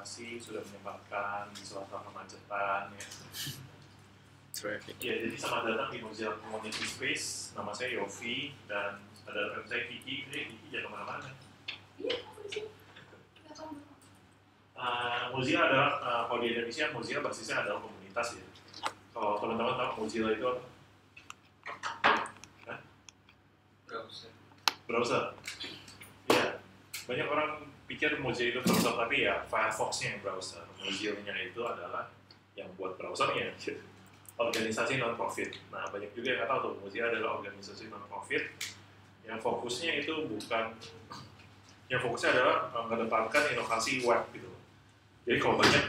kasih sudah menyempatkan di sela-sela kemacetan ya. Ya, jadi selamat datang di Mozilla Community Space. Nama saya Yofi dan ada rekan saya Kiki. Kiki jangan kemana-mana. Iya, aku di sini. Mozilla adalah kalau di Indonesia Mozilla basisnya adalah komunitas ya. Kalau teman-teman tahu Mozilla itu apa? Browser. Ya, banyak orang pikir Mozilla itu browser, tapi ya Firefox-nya yang browser. Mozilla-nya itu adalah yang buat browsernya. Organisasi non-profit. Nah, banyak juga yang nggak tahu tuh, Mozilla adalah organisasi non-profit yang fokusnya itu bukan, yang fokusnya adalah mengedepankan inovasi web gitu. Jadi kalau banyak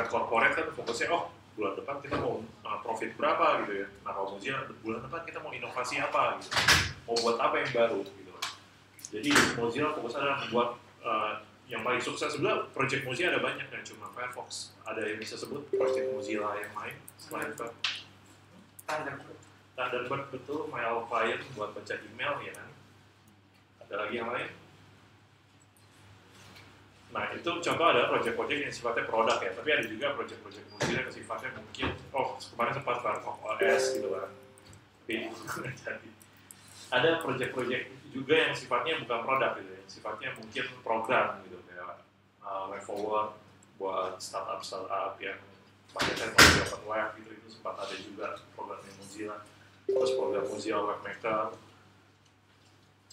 corporate kan fokusnya, oh bulan depan kita mau profit berapa gitu ya. Nah kalau Mozilla bulan depan kita mau inovasi apa gitu, mau buat apa yang baru gitu. Jadi Mozilla fokusnya adalah membuat yang paling sukses. Sebenarnya project Mozilla ada banyak, yang cuma Firefox. Ada yang bisa sebut project Mozilla yang lain selain itu? Thunderbird betul, mail client buat baca email ya kan. Ada lagi yang lain? Nah itu contoh ada project-project yang sifatnya produk ya, tapi ada juga project-project Mozilla yang sifatnya mungkin, oh kemarin sempat Firefox OS gitu kan. Tapi jadi ada project-project juga yang sifatnya bukan produk gitu ya, sifatnya mungkin program gitu kayak way forward buat startup yang pakai teknologi open web gitu, itu sempat ada juga programnya Mozilla. Terus program Mozilla Webmaker.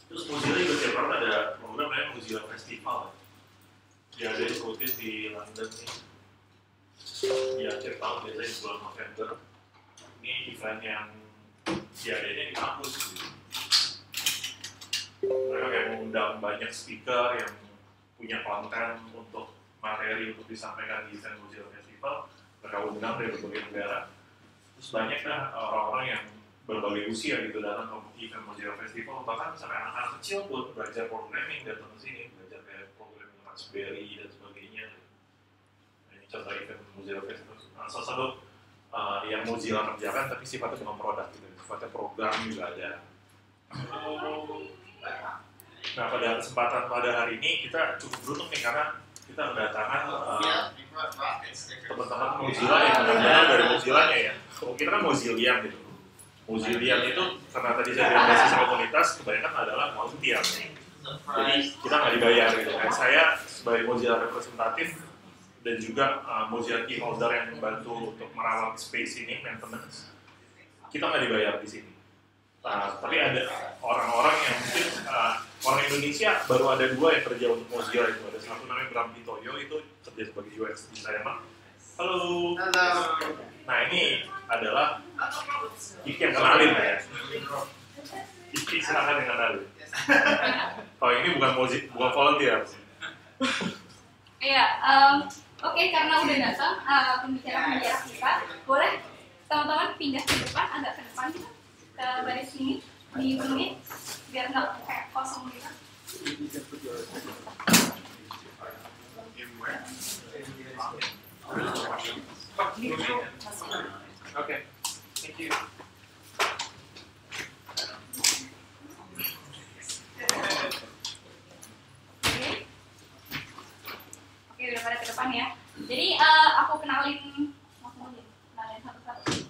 Terus Mozilla juga tiap tahun ada program namanya Mozilla Festival. Ya ada yang rutin di London nih. Di akhir tahun biasanya di bulan November. Ini event yang diadainnya di kampus gitu. Mereka kayak mengundang banyak speaker yang punya konten untuk materi untuk disampaikan di event Mozilla Festival. Mereka undang dari berbagai negara. Terus banyak kan orang-orang yang berbagai usia gitu datang ke event Mozilla Festival, bahkan sampai anak-anak kecil pun belajar programming datang ke sini, belajar kayak programming Raspberry dan sebagainya. Nah, ini contoh event Mozilla Festival. Nah, salah satu yang Mozilla kerjakan tapi sifatnya bukan produk gitu, sifatnya program juga ada. Nah, pada kesempatan pada hari ini kita cukup beruntung nih karena kita kedatangan teman-teman Mozilla yang benar-benar dari Mozilla-nya ya. Kita kan Mozillian gitu. Mozillian itu karena tadi saya bilang basis komunitas kebanyakan adalah volunteer. Jadi kita nggak dibayar gitu. Kayak saya sebagai Mozilla representatif dan juga Mozilla key holder yang membantu untuk merawat space ini, maintenance, kita nggak dibayar di sini. Tapi ada orang-orang yang mungkin orang Indonesia baru ada dua yang kerja untuk Mozilla itu. Ada satu namanya Bram Pitoyo, itu kerja sebagai UX designer. Halo. Nah ini adalah Kiki yang kenalin ya. Kiki silakan yang kenalin. Oh ini bukan volunteer. Iya, oke, karena udah datang pembicara kita, boleh teman-teman pindah ke depan, agak ke depan gitu, ke baris sini, dipenuhi biar nggak kayak kosong gitu. Okay, thank you. Oke, udah pada ke depan ya. Jadi aku kenalin satu-satu.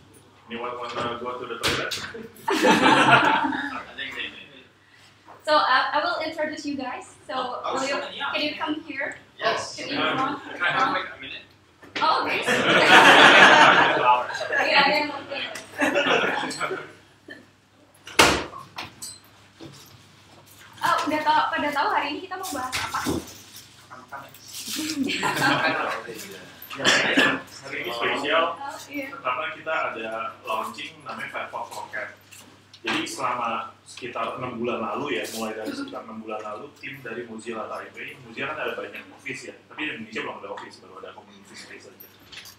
You want to go to the toilet? So I will introduce you guys. So can you come here? Yes. To the front? Can I have like a minute? Oh, okay. Iya, ada yang mungkin. Oh, pada tahu hari ini kita mau bahas apa? Hari ini spesial karena kita ada launching namanya Firefox Rocket. Jadi selama sekitar 6 bulan lalu ya, mulai dari sekitar 6 bulan lalu, tim dari Mozilla Taipei, Mozilla kan ada banyak office ya, tapi di Indonesia belum ada office, baru ada community space saja.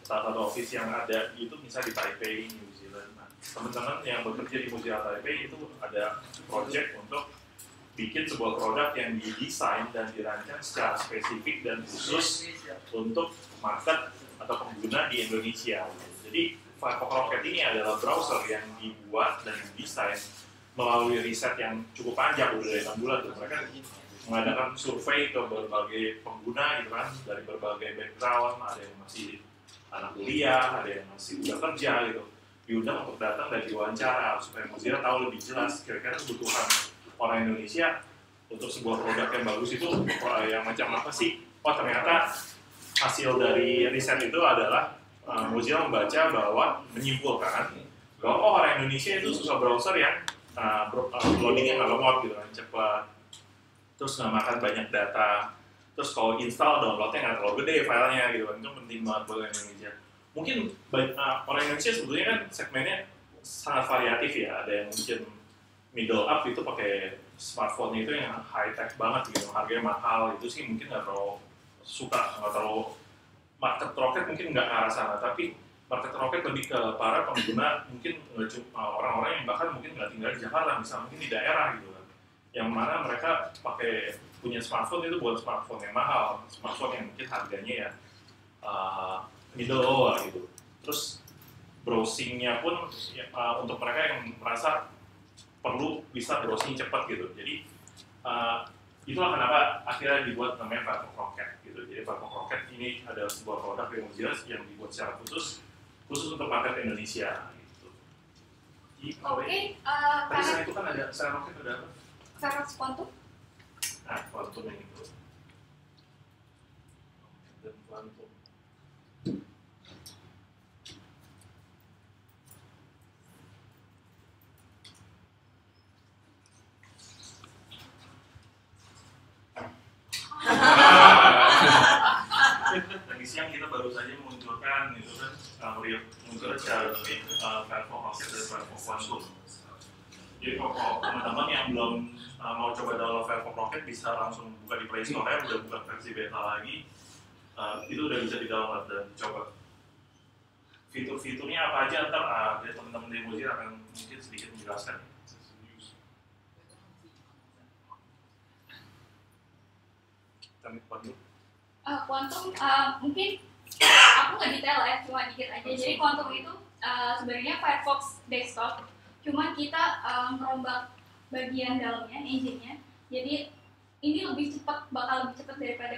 Salah satu office yang ada itu bisa di Taipei, New Zealand. Nah, teman-teman yang bekerja di Mozilla Taipei itu ada project untuk bikin sebuah produk yang didesain dan dirancang secara spesifik dan khusus untuk market atau pengguna di Indonesia. Jadi Firefox Rocket ini adalah browser yang dibuat dan didesain melalui riset yang cukup panjang, udah dari 6 bulan tuh. Mereka mengadakan survei ke berbagai pengguna gitu kan, dari berbagai background, ada yang masih anak kuliah, ada yang masih udah kerja gitu, diundang untuk datang dan diwawancara supaya Mozilla tahu lebih jelas kira-kira kebutuhan orang Indonesia untuk sebuah produk yang bagus itu yang macam apa sih. Oh ternyata hasil dari riset itu adalah Mozilla membaca bahwa menyimpulkan bahwa orang Indonesia itu suka browser yang loadingnya nggak lemot gitu kan, cepat, terus nggak makan banyak data, terus kalau install downloadnya nggak terlalu gede filenya gitu kan. Itu penting banget buat orang Indonesia. Mungkin orang Indonesia sebetulnya kan segmennya sangat variatif ya, ada yang mungkin middle up itu pakai smartphone itu yang high tech banget gitu, harganya mahal, itu sih mungkin nggak terlalu suka, nggak terlalu market rocket mungkin nggak ke arah sana, tapi market rocket lebih ke para pengguna mungkin orang-orang yang bahkan mungkin nggak tinggal di Jakarta, misalnya mungkin di daerah gitu kan, yang mana mereka pakai punya smartphone itu bukan smartphone yang mahal, smartphone yang mungkin harganya ya middle low gitu. Terus browsingnya pun ya, untuk mereka yang merasa perlu bisa browsing cepat gitu. Jadi itulah kenapa akhirnya dibuat namanya Firefox Rocket gitu. Jadi Firefox Rocket ini adalah sebuah produk dari Mozilla yang dibuat secara khusus untuk market Indonesia gitu. Oke, tadi saya itu kan ada Firefox Rocket ada apa? Firefox Quantum. Nah, Quantum yang itu. Dan Quantum. Tadi siang kita baru saja meluncurkan itu kan, meluncurkan secara resmi Firefox Rocket dan Firefox Quantum. Jadi kalau teman-teman yang belum mau coba download Firefox Rocket bisa langsung buka di Play Store ya, udah buka versi beta lagi, itu udah bisa di-download dan coba. Fitur-fiturnya apa aja ntar dari teman-teman dari Mozilla akan mungkin sedikit menjelaskan. Quantum mungkin aku nggak detail ya, cuma dikit aja. Jadi Quantum itu sebenarnya Firefox desktop, cuman kita merombak bagian dalamnya, engine-nya. Jadi ini lebih cepat, bakal lebih cepat daripada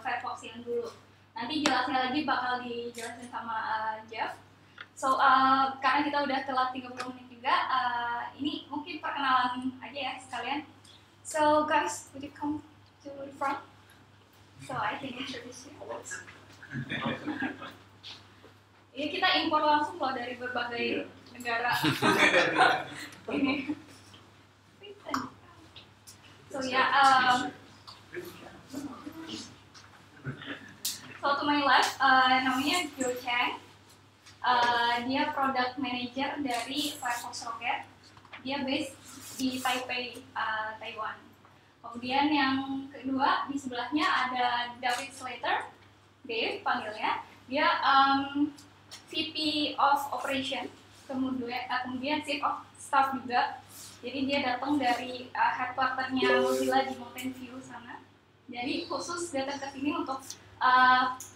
Firefox yang dulu. Nanti jelasnya lagi bakal dijelasin sama Jeff. So karena kita udah telat 30 menit juga, ini mungkin perkenalan aja ya sekalian. So guys, would you come to the front? So I can introduce you. Ini kita impor langsung loh dari berbagai negara. Ini. So yeah, so to my left, namanya Joe Cheng. Dia product manager dari Firefox Rocket. Dia based di Taipei, Taiwan. Kemudian yang kedua di sebelahnya ada Dave panggilnya. Dia VP of Operation, kemudian Chief of Staff juga. Jadi dia datang dari headquarternya Mozilla di Mountain View sana. Jadi khusus datang ke sini untuk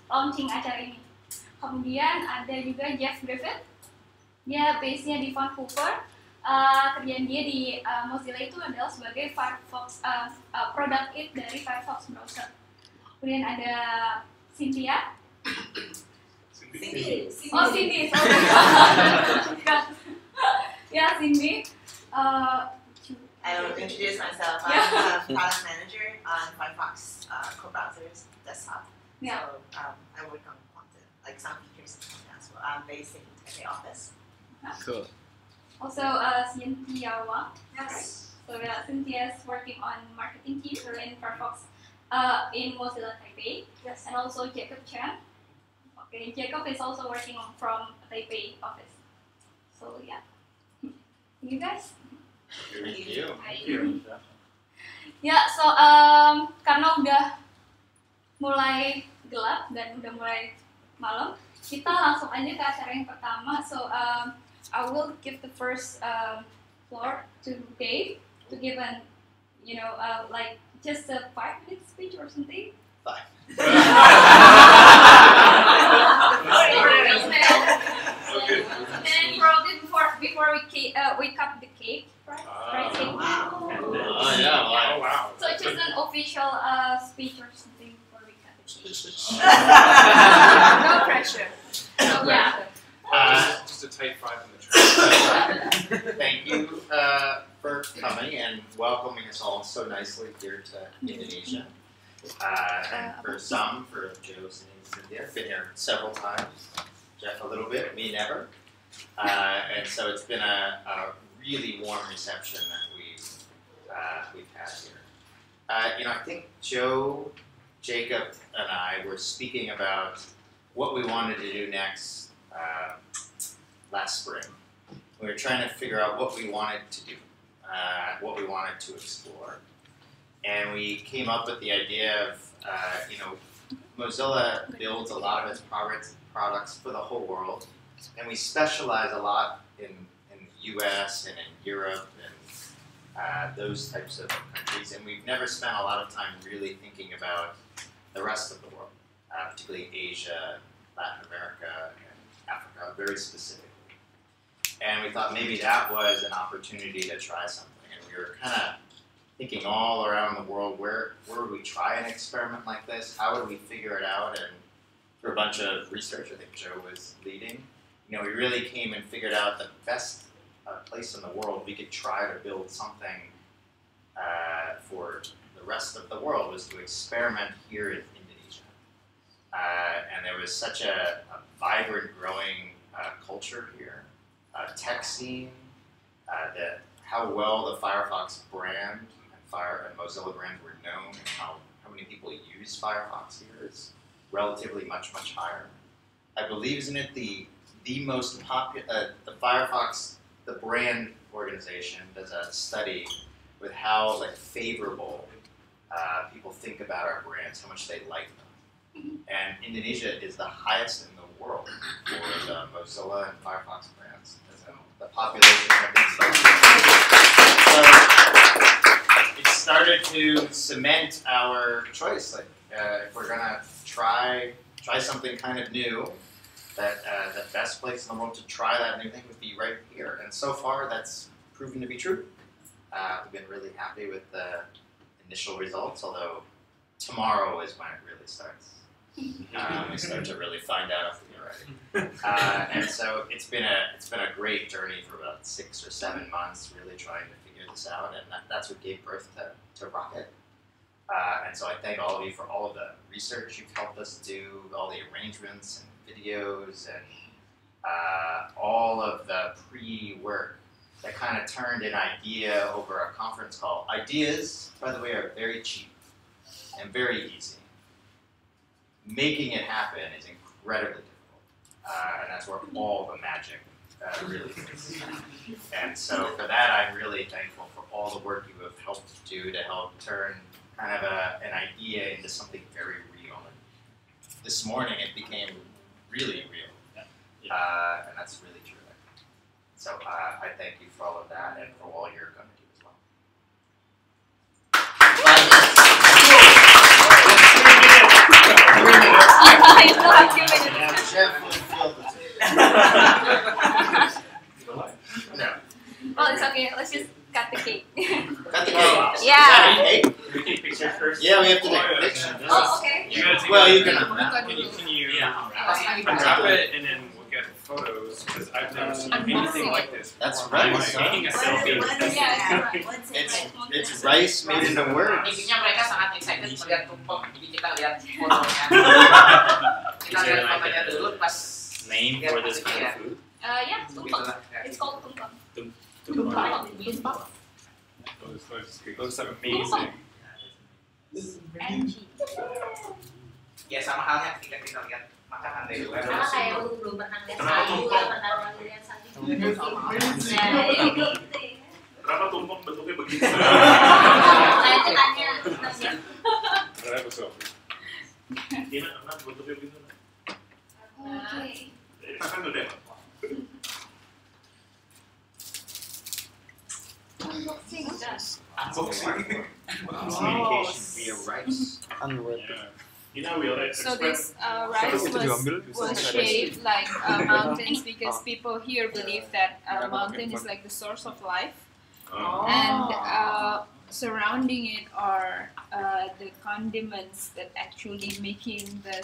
launching acara ini. Kemudian ada juga Jeff Griffiths. Dia base-nya di Vancouver. Kerjaan dia di Mozilla itu adalah sebagai Firefox product lead dari Firefox Browser. Kemudian ada Cynthia. Cindy. Oh Cindy, sorry. Ya Cindy. I will introduce myself. I'm a product manager on Firefox Browsers desktop. Yeah. So I work on content, like some features and content as well. I'm based in Taipei office. Cool. Also, Cynthia Wang. Yes. So Cynthia is working on marketing team in Firefox in Mozilla Taipei. Yes. And also Jacob Cheng. Okay, Jacob is also working from Taipei office. So yeah, you guys. Thank you. Ya, so karena udah mulai gelap dan udah mulai malam, kita langsung aja ke acara yang pertama. So I will give the first floor to Dave to give an, like just a 5-minute speech or something. 5. And probably before we cut the cake, right? Wow. Oh yeah, wow. So it's just an official thank you for coming and welcoming us all so nicely here to Indonesia. And for some, for Joe and Cynthia, I've been here several times. Jeff a little bit, me never. And so it's been a really warm reception that we've had here. You know, I think Joe, Jacob, and I were speaking about what we wanted to do next last spring. We were trying to figure out what we wanted to do, what we wanted to explore. And we came up with the idea of, you know, Mozilla builds a lot of its products for the whole world. And we specialize a lot in the US and in Europe and those types of countries. And we've never spent a lot of time really thinking about the rest of the world, particularly Asia, Latin America, and Africa, very specifically. And we thought maybe that was an opportunity to try something. And we were kind of thinking all around the world, where would we try an experiment like this? How would we figure it out? And through a bunch of research, I think Joe was leading, you know, we really came and figured out the best place in the world we could try to build something for the rest of the world was to experiment here in Indonesia. And there was such a vibrant, growing culture here, tech scene, how well the Firefox brand and Mozilla brand were known, and how many people use Firefox here is relatively much higher. I believe, isn't it the most popular, the Firefox, the brand organization does a study with how favorable people think about our brands, how much they like them. And Indonesia is the highest in the world for the Mozilla and Firefox brands. The population of these So it started to cement our choice. If we're gonna try something kind of new, that the best place in the world to try that new thing would be right here. And so far, that's proven to be true. We've been really happy with the initial results, although tomorrow is when it really starts. We start to really find out if we're ready. And so it's been a great journey for about 6 or 7 months, really trying to figure this out, and that's what gave birth to Rocket. And so I thank all of you for all of the research you've helped us do, all the arrangements and videos, and all of the pre-work that kind of turned an idea over a conference call. Ideas, by the way, are very cheap and very easy. Making it happen is incredibly difficult, and that's where all the magic really is. And so for that, I'm really thankful for all the work you have helped do to help turn kind of an idea into something very real. And this morning, it became really real, and that's really true. So I thank you for all of that and for all you're going to do as well. You still have 2 minutes. Jeff will fill the No. Well, it's okay. Let's just cut the cake. Cut the cake. Yeah. Cake? We take pictures first. Yeah, we have to take a picture. Oh, okay. Well, you can. Can you unwrap it and then we'll get photos? Because I've never seen anything like this. That's right. Taking a selfie. It's rice made into words. Intinya mereka sangat excited melihat tumpeng, jadi kita lihat fotonya. Kita lihat fotonya dulu pas. Name for this kind of food? Yeah, tumpeng. It's called tumpeng. Tumpeng. Looks amazing. And cheese. Ya sama halnya ketika kita lihat makanan dari luar. Sama kayak lu belum pernah lihat Kenapa sayur, tumpeng? pernah lihat sayur. Nah, ini gitu ya. Kenapa tumpeng bentuknya begitu? Nah, itu tanya. Kenapa selfie? Tina, kenapa bentuknya begitu? Oke. Makan udah. Unboxing udah. Communication via rice. You know, we'll So this rice was shaped like mountains because people here believe that mountain is like the source of life, and surrounding it are the condiments that actually making the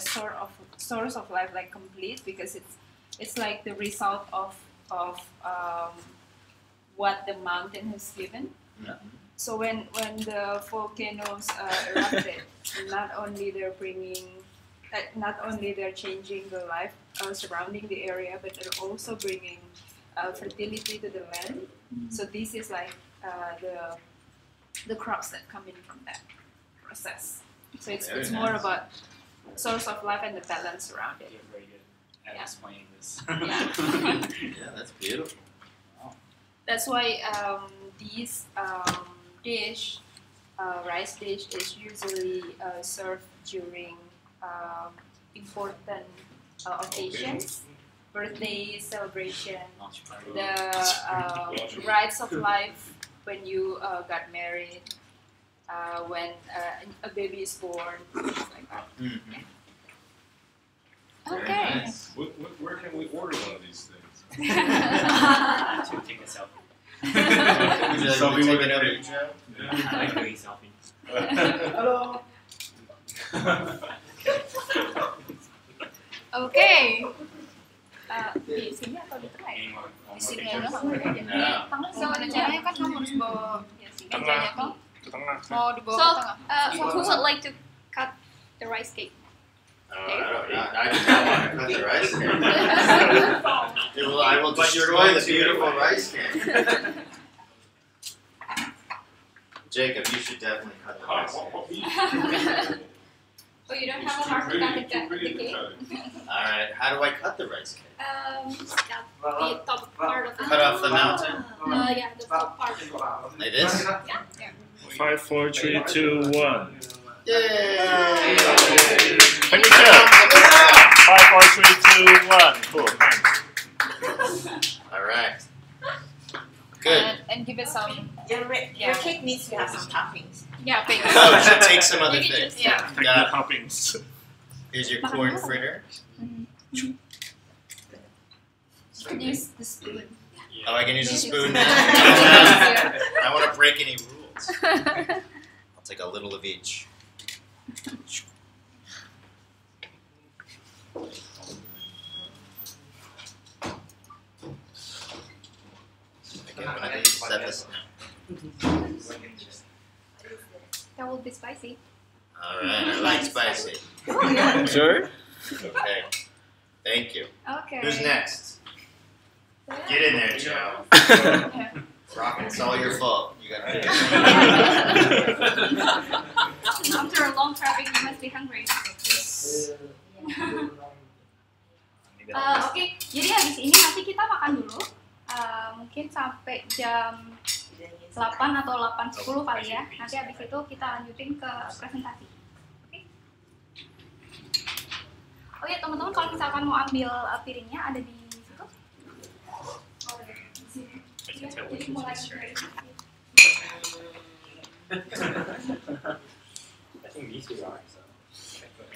source of life like complete, because it's like the result of what the mountain has given. So when the volcanoes erupted, not only they're changing the life surrounding the area, but they're also bringing fertility to the land. So this is like the crops that come in from that process. So it's more about source of life and the balance around it. You're very good at explaining this. Yeah. Yeah, that's beautiful. That's why this rice dish is usually served during important occasions, birthday celebration, the rites of life when you got married, when a baby is born, things like that. Okay. Nice. Where can we order one of these things? To take a selfie. Would you like Selfie to take with it a up, cake. Joe? I like doing selfies. Halo. Oke. Di sini atau di tengah ya? Di sini aja aja. kamu aja. Nah. So rencananya kan kamu harus bawa mejanya kan? Ke tengah. Mau dibawa So, ke tengah. so who would like to cut the rice cake? I do not want to cut the rice cake. I will destroy the beautiful rice cake. Jacob, you should definitely cut the rice cake. So you don't have a heart to cut the cake? Alright, how do I cut the rice cake? Cut the top part of the Cut off the mountain? yeah, the top part. Like this? 5, 4, 3, 2, 1. Yay! Can you tell? 5, 4, 3, 2, 1. Cool. Alright. Good. And give it some. Your cake needs to have some toppings. Yeah, big. Oh, we should take some other You can things. just- yeah. Take the toppings. Here's your corn fritter. You can use the spoon. Oh, I can use a spoon now? Yeah. I don't want to break any rules. I'll take a little of each. Okay, I'm gonna set this now. That will be spicy. Alright, I like spicy. Sure? Okay. Thank you. Okay. Who's next? Get in there, Joe. Rocket, it's all your fault. You gotta pick. After a long traffic, you must be hungry. Oke, jadi habis ini nanti kita makan dulu. Mungkin sampai jam 8 atau 8.10 kali ya. Nanti habis itu kita lanjutin ke presentasi. Oke? Oh ya teman-teman, kalau misalkan mau ambil piringnya ada di situ. Oh, ada di sini. Ya, jadi mulai dari sini.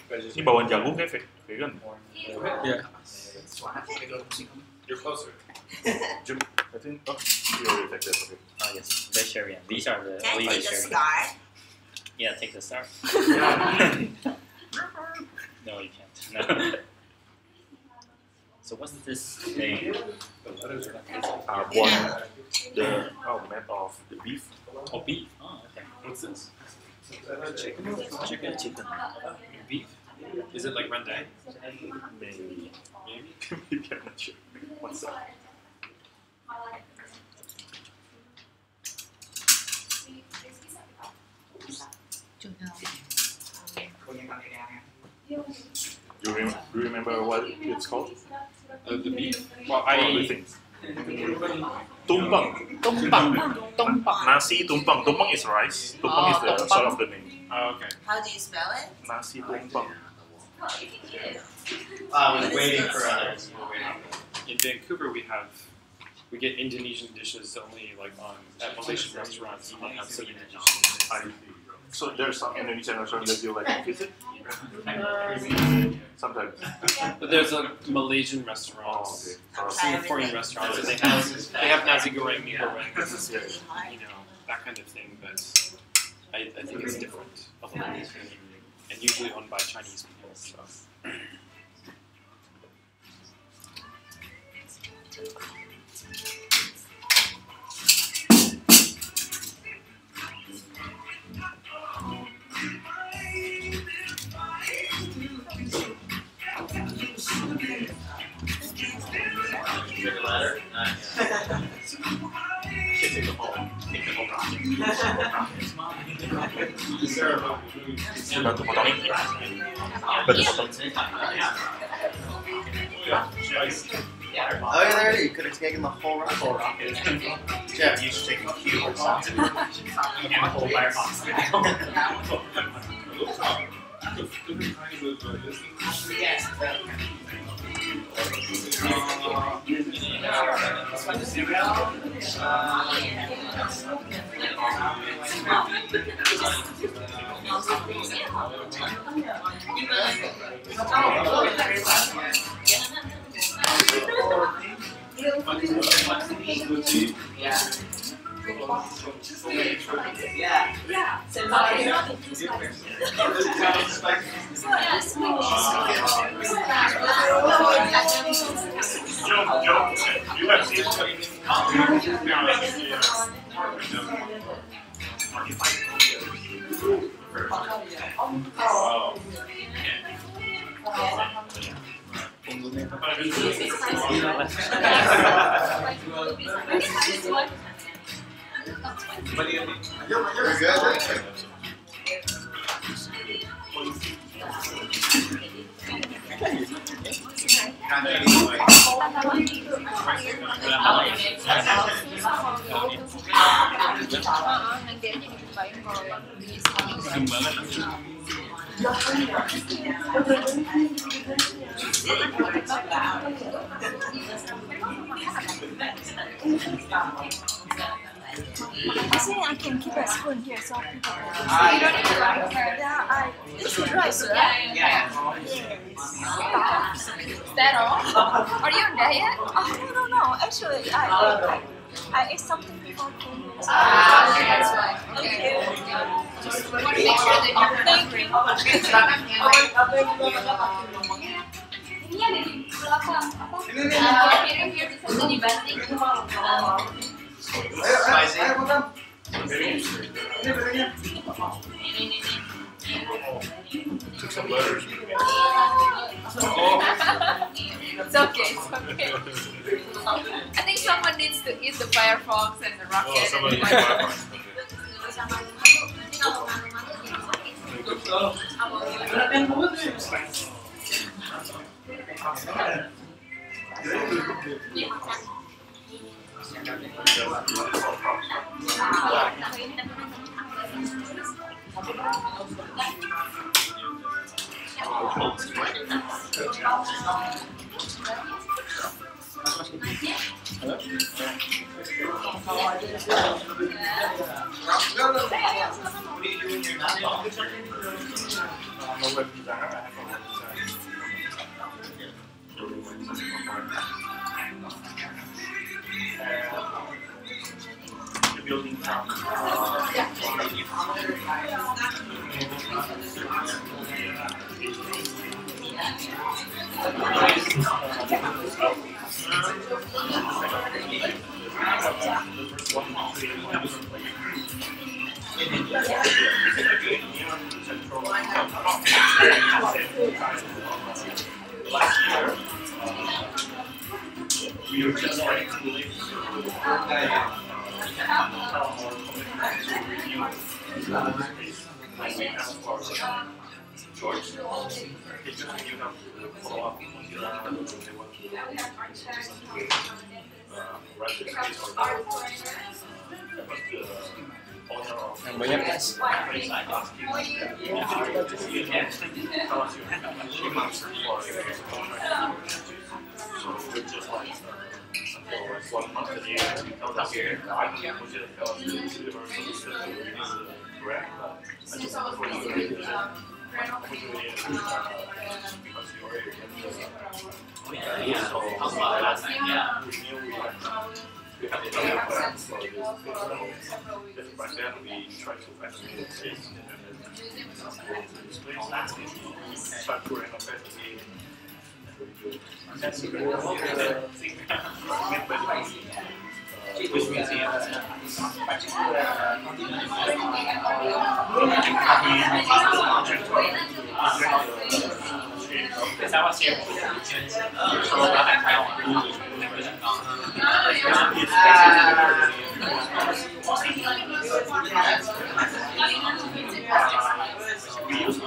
Ini bawaan jagung kayak vegan. Yeah. You're closer. I think, oh, you already take that, okay. Oh yes, vegetarian. These are the Can only I take a vegetarian. star? Yeah, take the star. No, you can't. No. So what's this thing? One, the meat of the beef. Oh, beef. Oh, okay. What's this? Chicken. Beef? Is it like rendang? Maybe. Maybe, I'm not sure. What's that? Do you remember what it's called? The beef? Well, All the I... things. Tumpang. Nasi tumpang. Tumpang is rice. Tumpang is the sort of the name. Oh, okay. How do you spell it? Nasi tumpang. I was waiting for others. In Vancouver, we get Indonesian dishes only like at Malaysian restaurants. We have some Indonesian dishes. So there's some Indonesian restaurant that you like to visit? Sometimes. But there's Malaysian restaurants, Oh, Singaporean restaurants, and they have nasi goreng, mee goreng, okay. you know, that kind of thing. But I think it's different a little bit, and usually owned by Chinese people. So. bantu potongin ya. Bantu potongin. Oh yeah, there you could have taken the whole rocket. Jeff, you should take a few or something. And the whole Firefox. Yes. Joe, you have seen You're good. Nanti aja dibukain kalau yang di sini. Actually, I can keep a spoon here so people can. You don't need to write. Yeah, this is rice, Yeah, right? yeah. Is that all? Are you on diet? Oh, no. Actually, I ate something before came. Okay, that's why. Okay. Just want to make sure that you're hungry. Ini ada di belakang apa? Kira-kira bisa dibanting. took some butter. It's okay, it's okay. I think someone needs to eat the Firefox and the Rocket. Oh, somebody and needs Firefox. Building town. We were just like George, it's just you have to follow up on Mozilla, they want to run this case or not. That was the owner of Yang banyak guys. tell us you have 2 months for so we're just like for 1 month a year, tell us here, I don't think Mozilla tell us this universal system is correct, but I just want to we have another plan for this system. By then we try to actually taste and then start pouring up everything. That's a good thing. Which means Sama siap. Kalau bahkan saya we use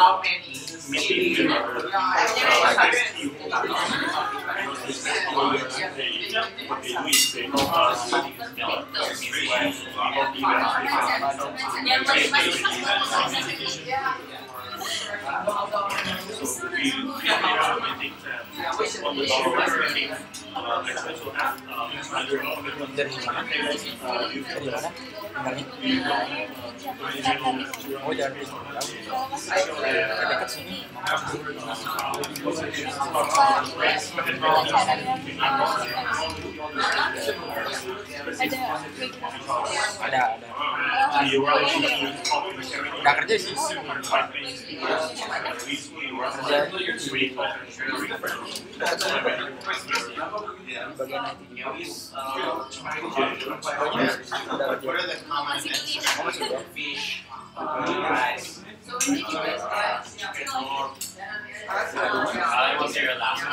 how many meeting with other Oh, jangan dekat sini. Ada. Udah kerja sih. What are the common fish, rice? I was here last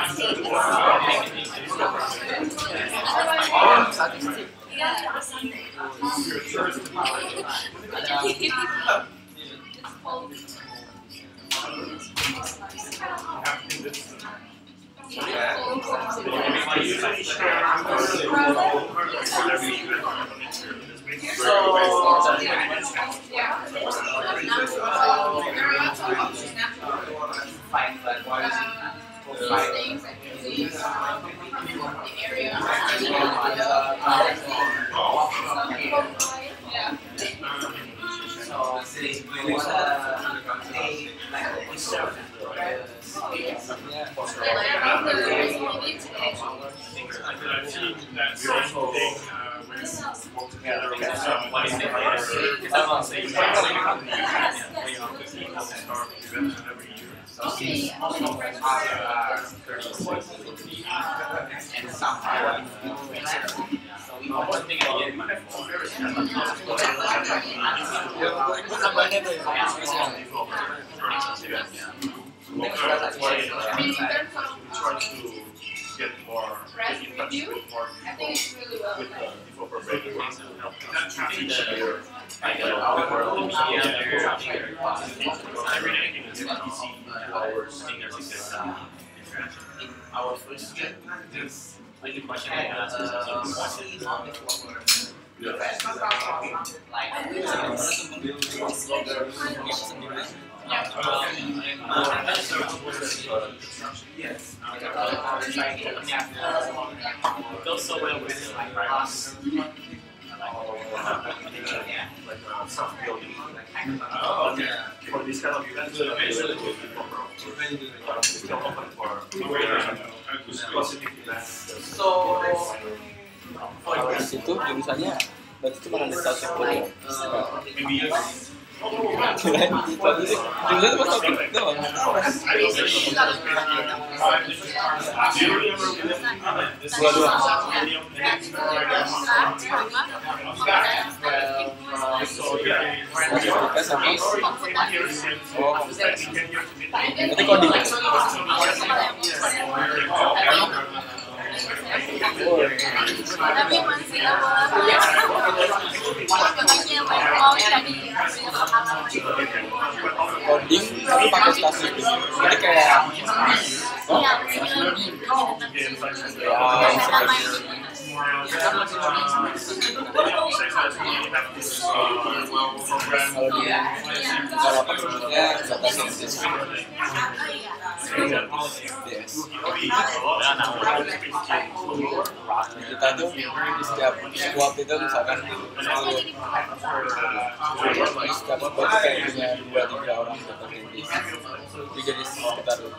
for this kind of events, Di situ jurusannya berarti cuma ada satu ya. Jurusan itu topik doang. Dua. Kita sama. Oh, berarti coding. Tapi masih coding tapi pakai stasi. Jadi kayak kalau apa sebenarnya data scientist. Kita tuh di setiap squad itu misalkan setiap squad kayak punya 2-3 orang data scientist. Jadi jadi sekitar 2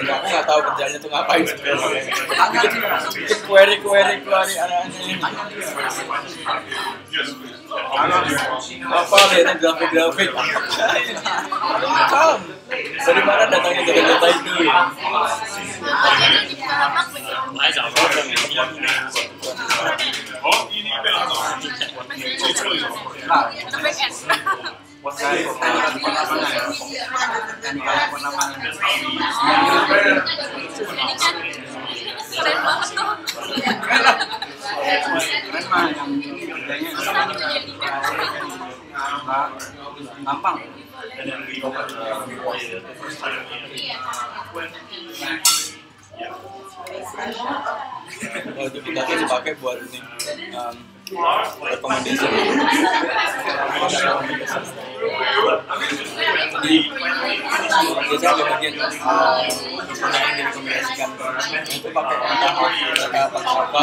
aku nggak tahu kerjanya tuh ngapain sebenarnya. Bikin query aneh-aneh. Apa lihatnya grafik. Kam, dari mana datangnya data itu? keren banget tuh. Gampang. And then we open the first time when Itu kita tuh dipakai buat ini recommendation. Jadi biasanya ada bagian yang direkomendasikan itu pakai apa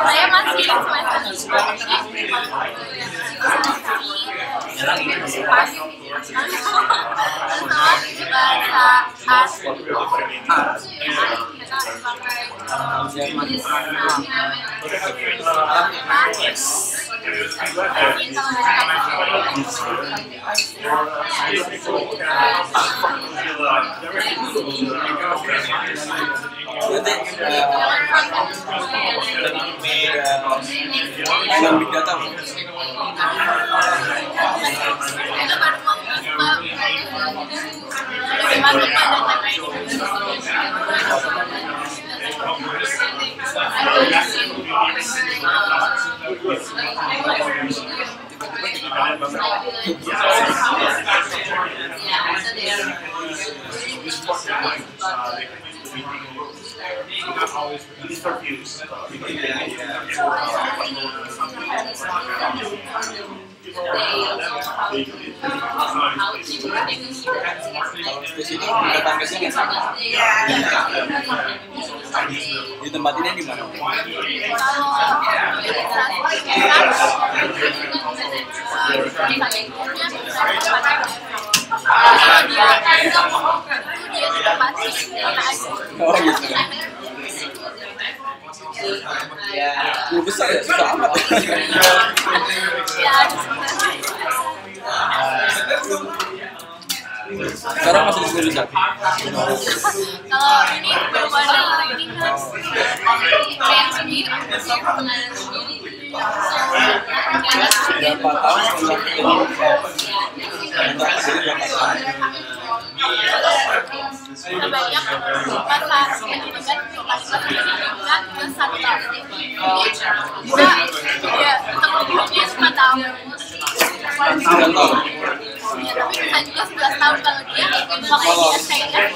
saya masih big data. Kalau spesifik buka targetnya nggak sama. Di tempat ini di mana? Oh gitu. Lu besar ya, susah amat. Sekarang masih bisa bisa. Kalau ini baru ini kan kayak sendiri Berapa tahun setelah ini? banyak pasar yang ini kan pasar kan plus 1 tahun. Bisa ya terlebihnya 5 tahun. 9 tahun. Ya, tapi bisa juga 11 tahun kalau dia makanya dia saya dia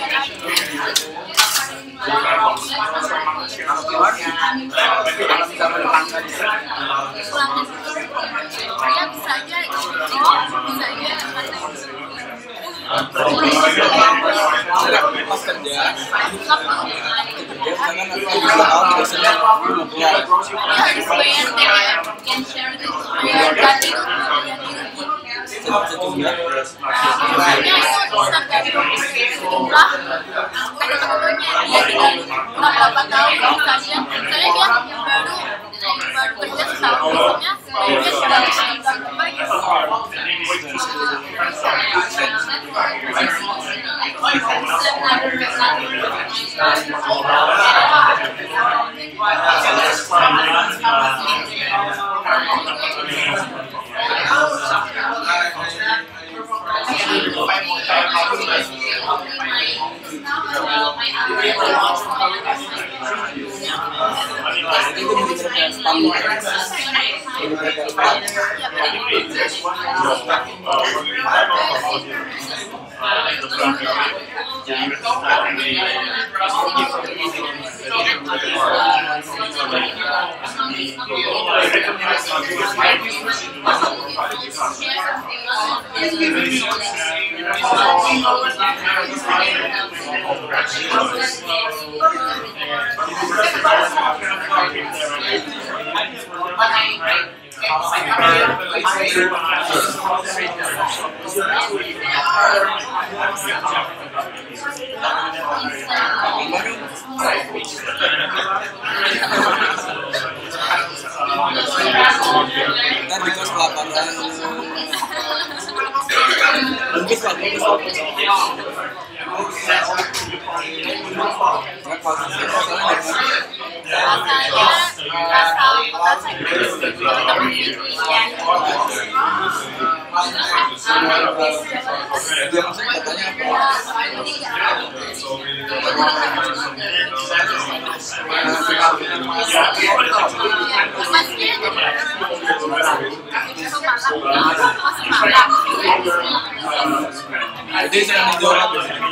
bisa aja bisa aja Pas kerja, jangan nanti bisa tahu tidak sedang belum keluar. Satu jumlah. Makanya itu bisa dari jumlah teman-temannya dia tinggal berapa tahun misalnya saya dia baru kerja setahun misalnya dia sudah Ntar di kelas 8 lebih Dia maksud katanya jadi saya menjawab itu dari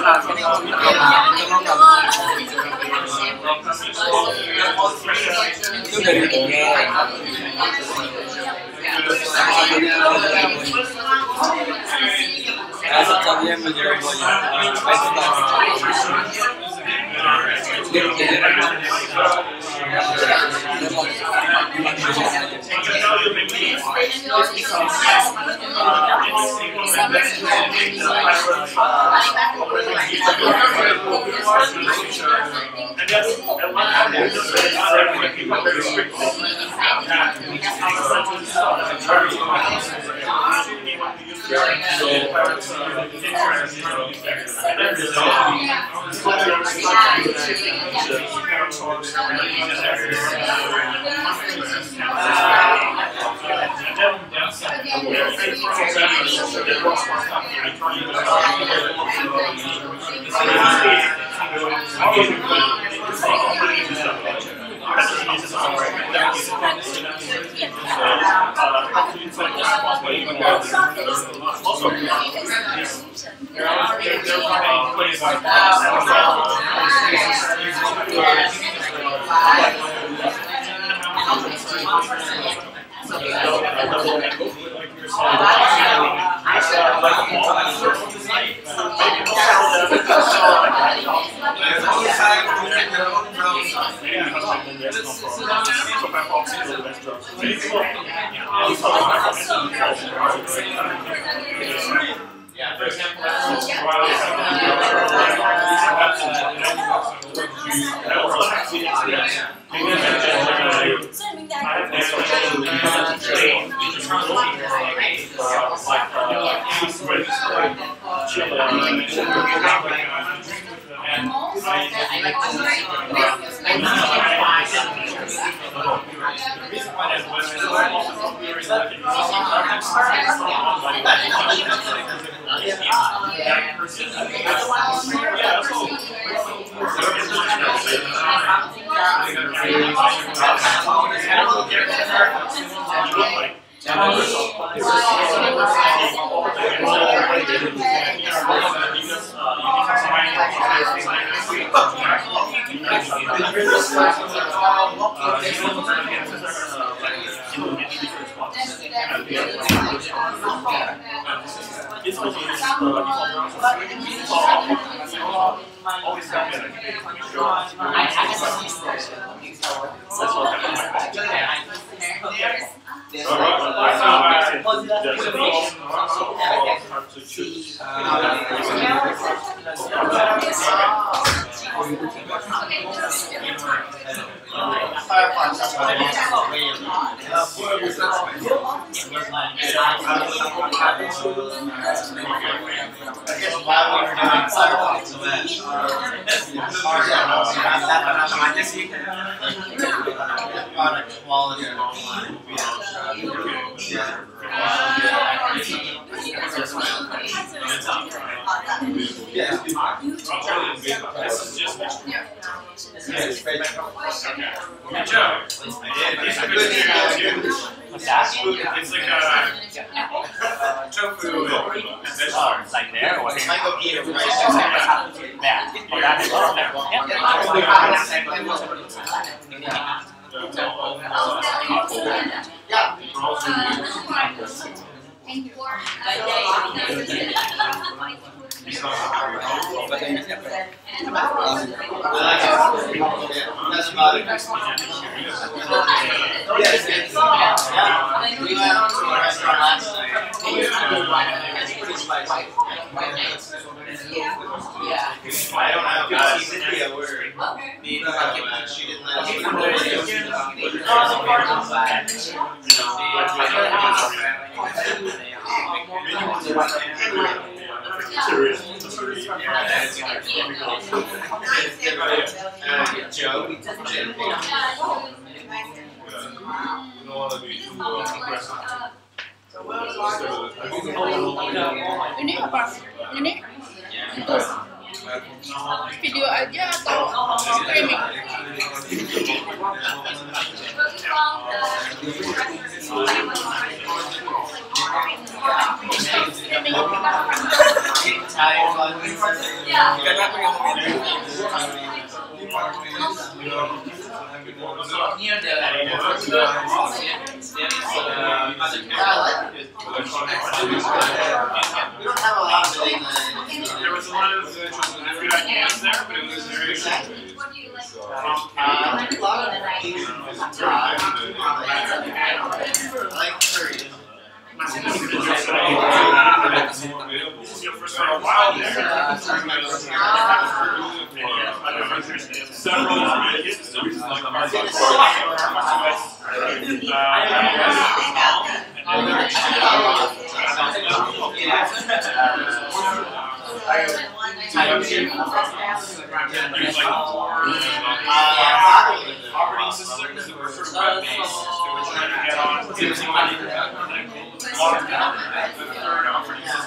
satu-satunya menjawabnya Joe. Ini apa? Ini video aja atau streaming? Near the we don't have a lot of things. There was a lot of good ideas there, but it was very expensive. What do you like? A lot of things. I like curry. This is your first time in a while there. Several systems like operating systems that were sort of web-based that we're trying to get on. The third operating system,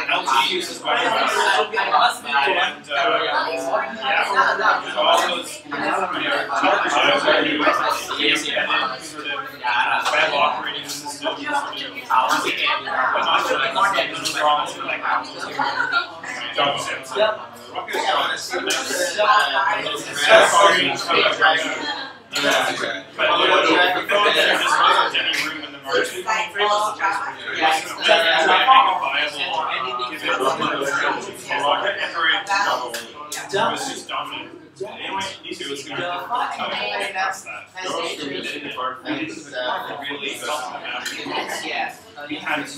LG uses Firefox web operating systems. Anyway, these two is going to that's that. We had to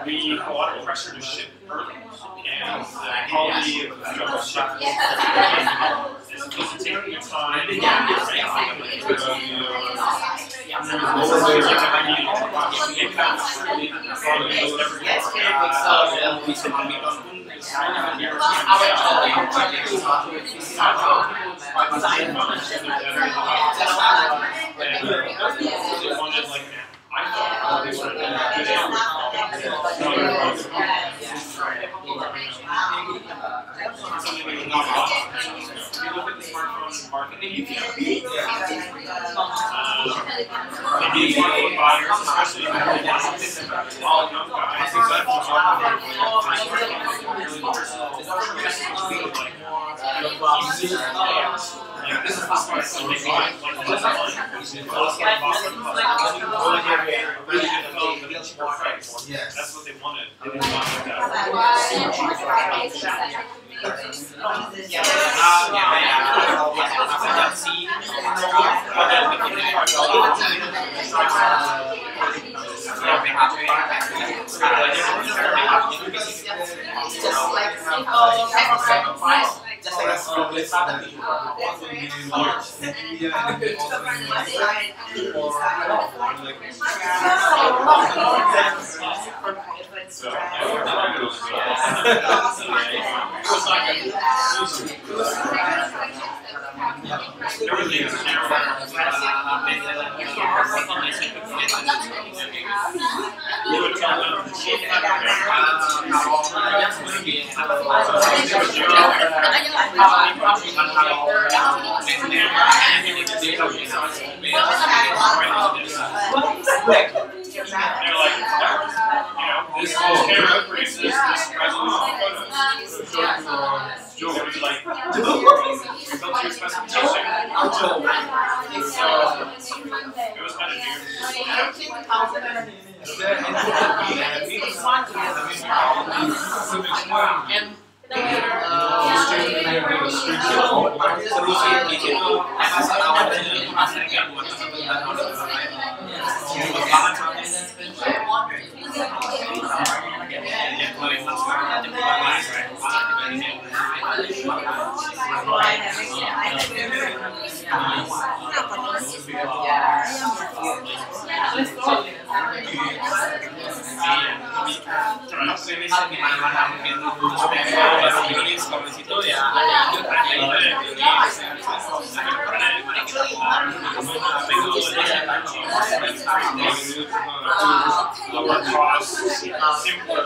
we a lot of pressure to ship early, and the quality of the ship is supposed to take your time. Maybe buyers, especially all young guys, this is the start of the that's what they wanted. They didn't want that. You would tell them This camera produces this resolution photos. Joe was like, we built your specification. So it was kind of weird. Lower costs, simpler,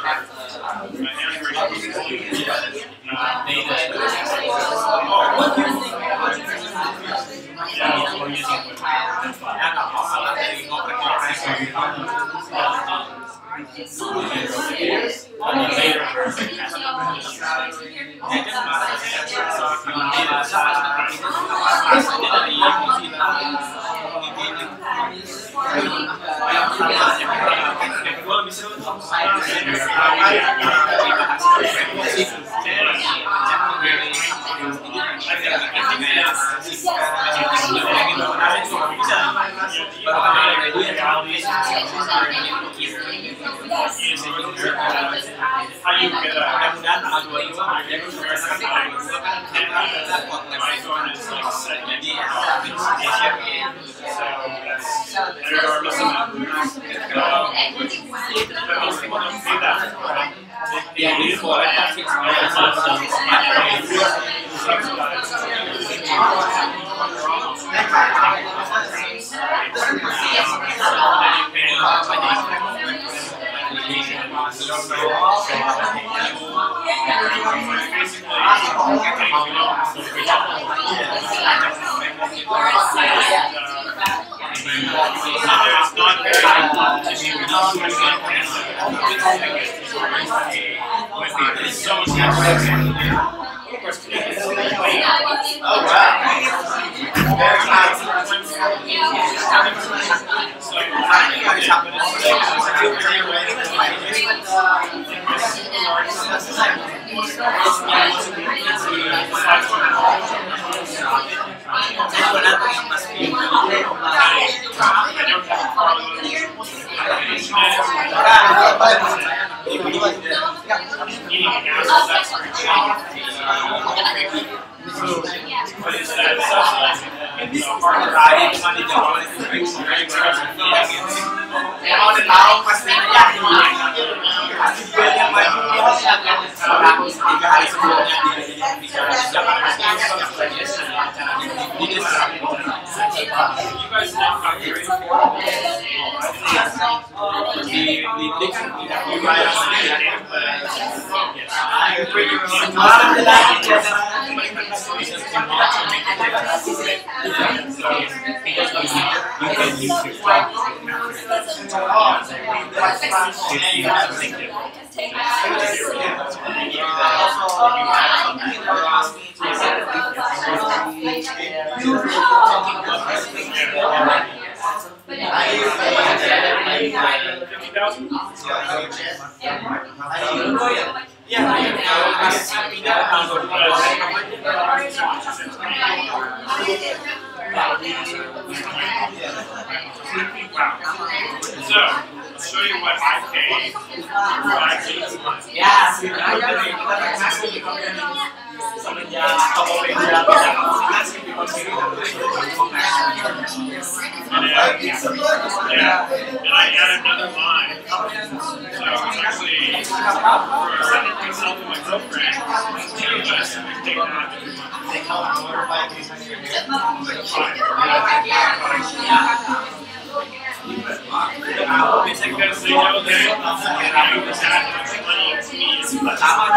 Sama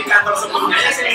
di kantor sebelumnya saya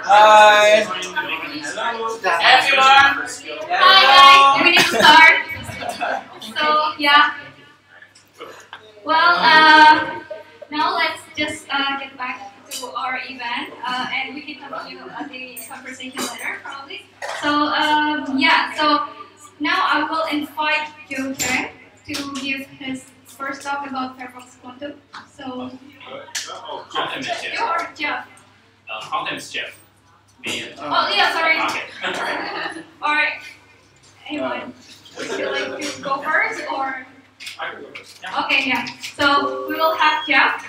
Hi. Everyone. Hi guys, we need to start. So yeah. Well, now let's just get back to our event, and we can continue the conversation later, probably. So yeah. So now I will invite Joe Cheng to give his first talk about Firefox Quantum. So. You or Jeff? Content is Jeff. Me. Oh yeah, sorry. Okay. Alright. Anyone? Would you like to go first or? I can go first. Okay, yeah. So we will have Jeff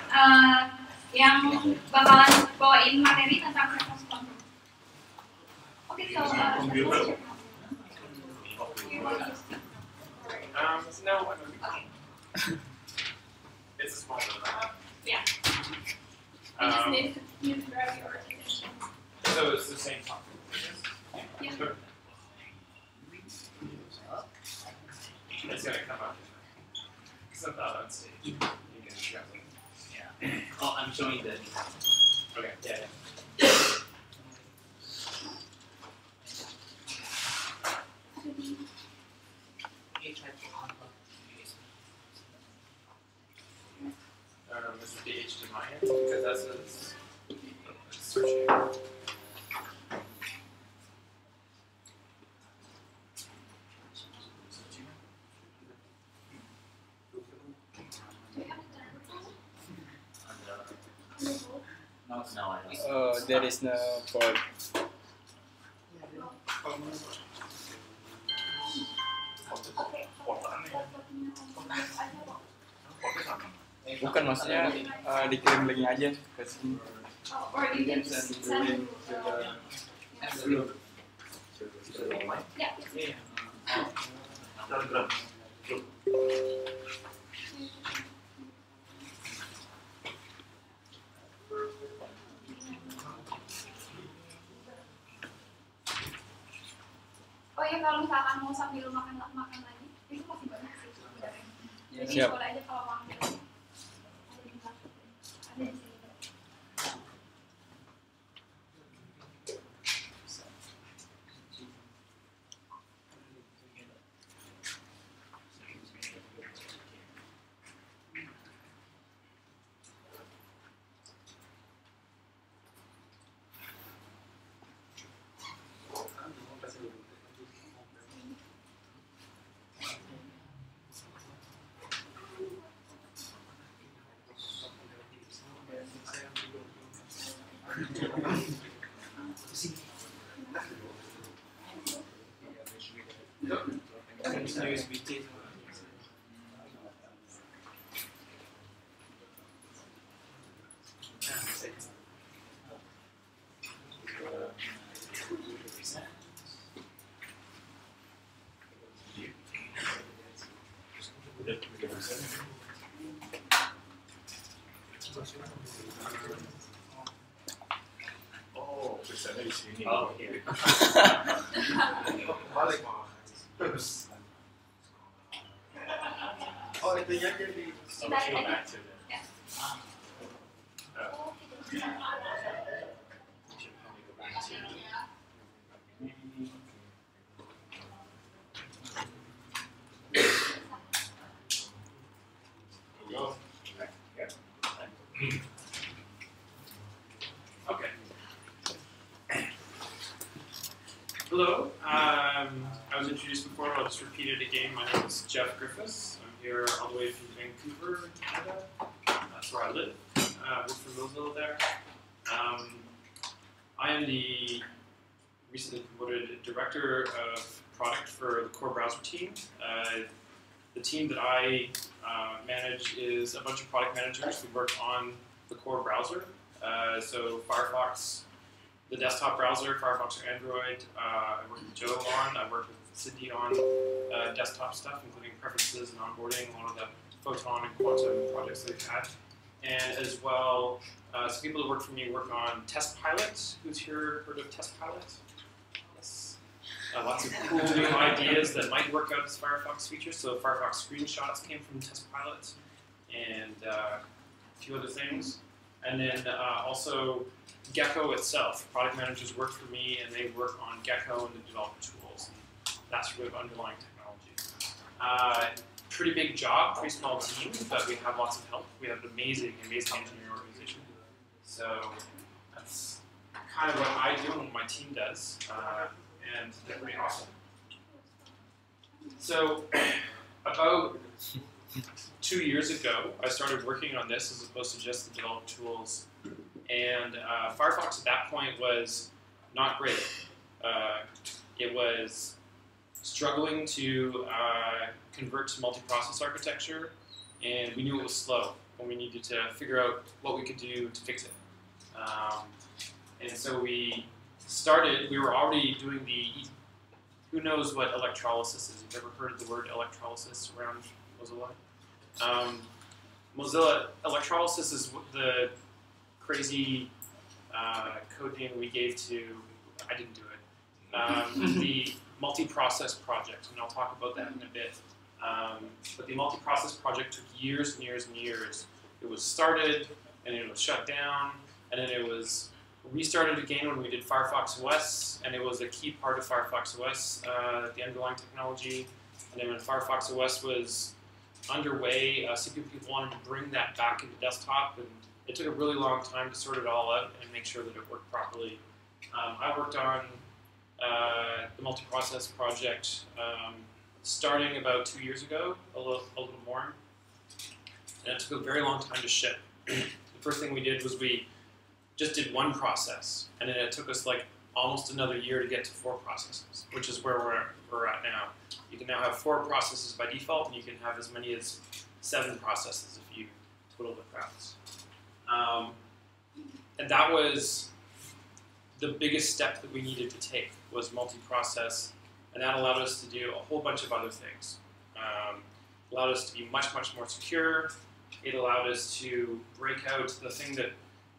yang bakalan bawain materi tentang Firefox Quantum. Okay, so No, okay. It's a small one. Yeah. I just need to grab your attention. So it's the same topic. Yeah. Sure. It's gonna come up. It's not on stage. You can show it. Yeah. Oh, I'm showing the. Okay. Yeah. Is it the HDMI? Because that's a searching. No, I don't. There is no port. Bukan, maksudnya dikirim linknya aja ke sini. Or you can just send. Yeah. Oh ya, kalau misalkan mau sambil makan lagi, itu masih banyak sih sebenarnya. Jadi boleh aja kalau mau ambil. Ada di sini. Oh, tulisannya di sini. Oh, here. Balik. Oh, itunya jadi. Okay, back to the. Yeah. Should probably go back to. Go. Yeah. Okay. Hello. I was introduced before. I'll just repeat it again. My name is Jeff Griffiths. I'm here all the way from Vancouver, Canada. That's where I live. Work for Mozilla there. I am the recently promoted director of product for the core browser team. The team that I manage is a bunch of product managers who work on the core browser. So Firefox, the desktop browser, Firefox for Android, I work with Joe on, I work with Cindy on desktop stuff, including preferences and onboarding, a lot of the Photon and Quantum projects that we've had. And as well, some people that work for me work on Test Pilot. Who's here heard of Test Pilot? Yes. Lots of cool new ideas that might work out as Firefox features. So Firefox screenshots came from Test Pilot, and a few other things. And then also Gecko itself. Product managers work for me, and they work on Gecko and the developer tools. And that sort of underlying technology. Pretty big job, pretty small team, but we have lots of help. We have an amazing, amazing engineering organization. So that's kind of what I do and what my team does, and they're pretty awesome. So about 2 years ago, I started working on this as opposed to just the developer tools. And Firefox at that point was not great. It was struggling to convert to multi-process architecture, and we knew it was slow, and we needed to figure out what we could do to fix it. And so we were already doing who knows what electrolysis is? You've ever heard of the word electrolysis around Mozilla? Mozilla electrolysis is the crazy code name we gave to, I didn't do it, the multi-process project, and I'll talk about that in a bit. But the multi-process project took years and years and years. It was started, and it was shut down, and then it was restarted again when we did Firefox OS, and it was a key part of Firefox OS, the underlying technology. And then when Firefox OS was underway, some people wanted to bring that back into desktop, and it took a really long time to sort it all out and make sure that it worked properly. I worked on the multi-process project starting about 2 years ago, a little more, and it took a very long time to ship. The first thing we did was we just did one process, and then it took us like almost another year to get to 4 processes, which is where we're at now. You can now have 4 processes by default, and you can have as many as 7 processes if you twiddle the crowds. And that was the biggest step that we needed to take, was multi-process, and that allowed us to do a whole bunch of other things. Allowed us to be much, much more secure. It allowed us to break out the thing that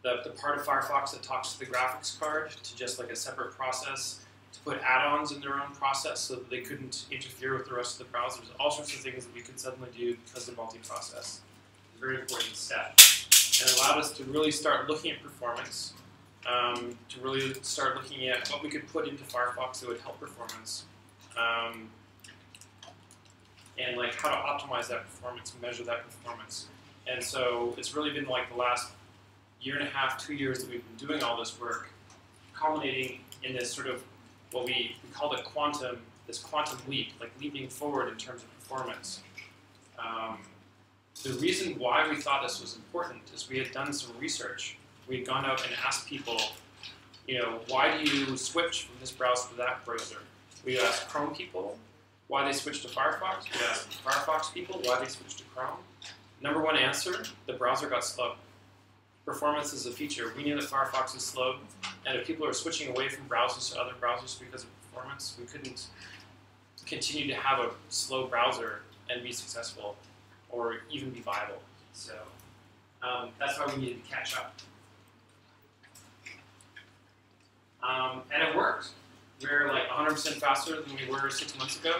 the part of Firefox that talks to the graphics card to just like a separate process, to put add-ons in their own process so that they couldn't interfere with the rest of the browsers. All sorts of things that we could suddenly do because of multi-process. It's a very important step. And it allowed us to really start looking at performance, to really start looking at what we could put into Firefox that would help performance, and like how to optimize that performance, measure that performance. And so it's really been like the last 1.5 years, 2 years that we've been doing all this work, culminating in this sort of what we called it this quantum leap, like leaping forward in terms of performance. The reason why we thought this was important is we had done some research we'd gone out and asked people, why do you switch from this browser to that browser? We asked Chrome people why they switched to Firefox. We asked Firefox people why they switched to Chrome. Number one answer, the browser got slow. Performance is a feature. We knew that Firefox is slow, and if people are switching away from browsers to other browsers because of performance, we couldn't continue to have a slow browser and be successful or even be viable. So that's why we needed to catch up. And it worked. We're like 100% faster than we were 6 months ago.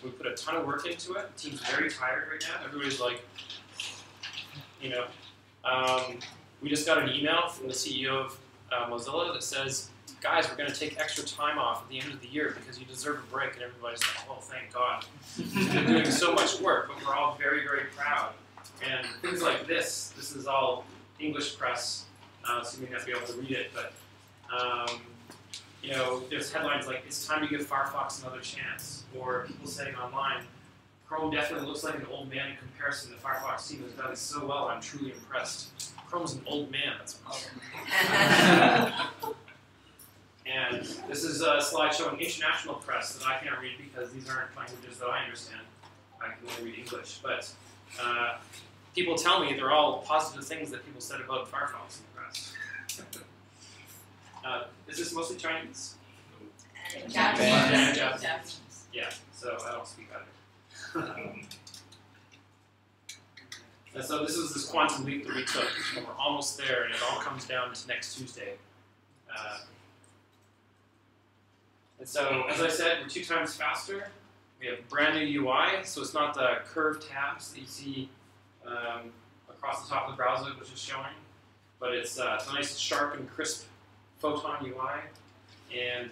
We put a ton of work into it. The team's very tired right now. Everybody's like, we just got an email from the CEO of Mozilla that says, guys, we're going to take extra time off at the end of the year because you deserve a break. And everybody's like, oh, thank God. We've been doing so much work, but we're all very, very proud. And things like this is all English press, so you may not be able to read it, but there's headlines like, it's time to give Firefox another chance, or people saying online, Chrome definitely looks like an old man in comparison to Firefox team has done it so well, I'm truly impressed. Chrome's an old man, that's awesome. And this is a slide showing international press that I can't read because these aren't languages that I understand. I can only read English, but people tell me they're all positive things that people said about Firefox in the press. Is this mostly Chinese? Japanese. Yeah, so I don't speak either. And so this is this quantum leap that we took, and we're almost there, and it all comes down to next Tuesday. And so, as I said, we're 2 times faster. We have brand new UI, so it's not the curved tabs that you see across the top of the browser, which is showing, but it's a nice, sharp, and crisp Photon UI. And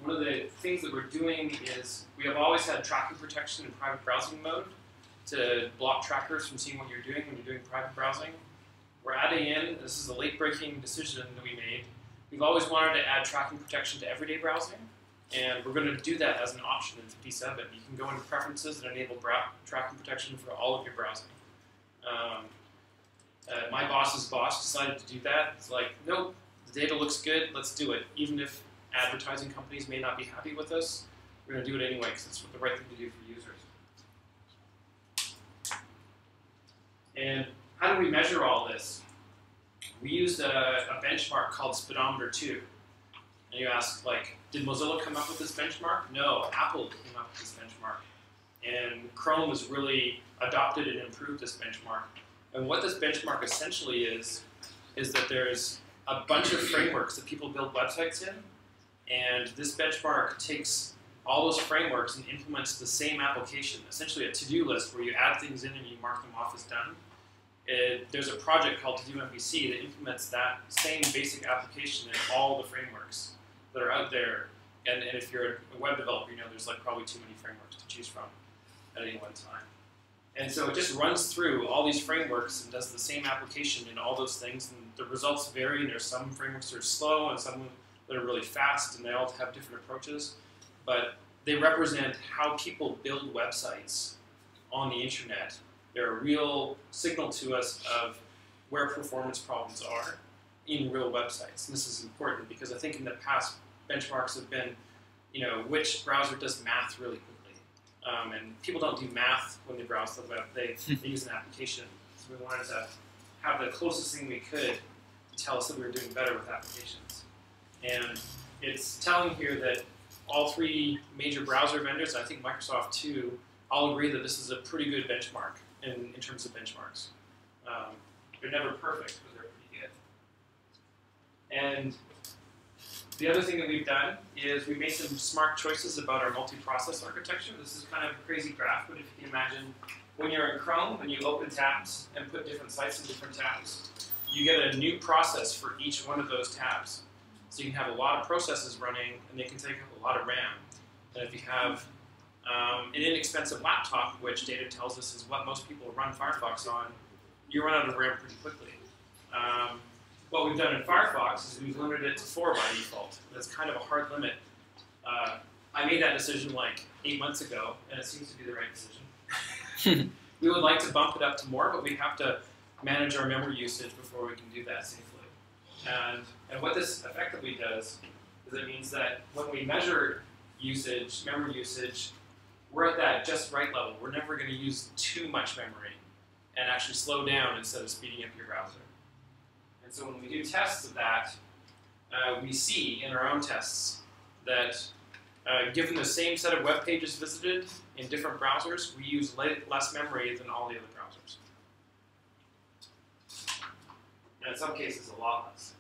one of the things that we're doing is we have always had tracking protection in private browsing mode to block trackers from seeing what you're doing when you're doing private browsing. We're adding in, this is a late-breaking decision that we made, we've always wanted to add tracking protection to everyday browsing, and we're going to do that as an option in 57. You can go into preferences and enable tracking protection for all of your browsing. My boss's boss decided to do that. It's like, nope, the data looks good, let's do it. Even if advertising companies may not be happy with us, we're going to do it anyway because it's the right thing to do for users. And how do we measure all this? We used a benchmark called Speedometer 2. And you ask, like, did Mozilla come up with this benchmark? No, Apple came up with this benchmark. And Chrome has really adopted and improved this benchmark. And what this benchmark essentially is that there's a bunch of frameworks that people build websites in. And this benchmark takes all those frameworks and implements the same application, essentially a to-do list where you add things in and you mark them off as done. There's a project called To Do MVC that implements that same basic application in all the frameworks that are out there. And if you're a web developer, you know there's like probably too many frameworks to choose from at any one time. And so it just runs through all these frameworks and does the same application in all those things. And the results vary. And there's some frameworks that are slow and some that are really fast, and they all have different approaches. But they represent how people build websites on the internet. They're a real signal to us of where performance problems are in real websites. And this is important because I think in the past, benchmarks have been, which browser does math really quickly. And people don't do math when they browse the web. They use an application. So we wanted to have the closest thing we could to tell us that we were doing better with applications. And it's telling here that all 3 major browser vendors, I think Microsoft too, all agree that this is a pretty good benchmark in terms of benchmarks. They're never perfect, but they're pretty good. And the other thing that we've done is we made some smart choices about our multi-process architecture. This is kind of a crazy graph, but if you can imagine, when you're in Chrome and you open tabs and put different sites in different tabs, you get a new process for each one of those tabs. So you can have a lot of processes running, and they can take up a lot of RAM. And if you have an inexpensive laptop, which data tells us is what most people run Firefox on, you run out of RAM pretty quickly. What we've done in Firefox is we've limited it to 4 by default. That's kind of a hard limit. I made that decision like 8 months ago, and it seems to be the right decision. We would like to bump it up to more, but we have to manage our memory usage before we can do that safely. And what this effectively does is it means that when we measure usage, memory usage, we're at that just right level. We're never going to use too much memory and actually slow down instead of speeding up your browser. And so when we do tests of that, we see in our own tests that given the same set of web pages visited in different browsers, we use less memory than all the other browsers. And in some cases, a lot less.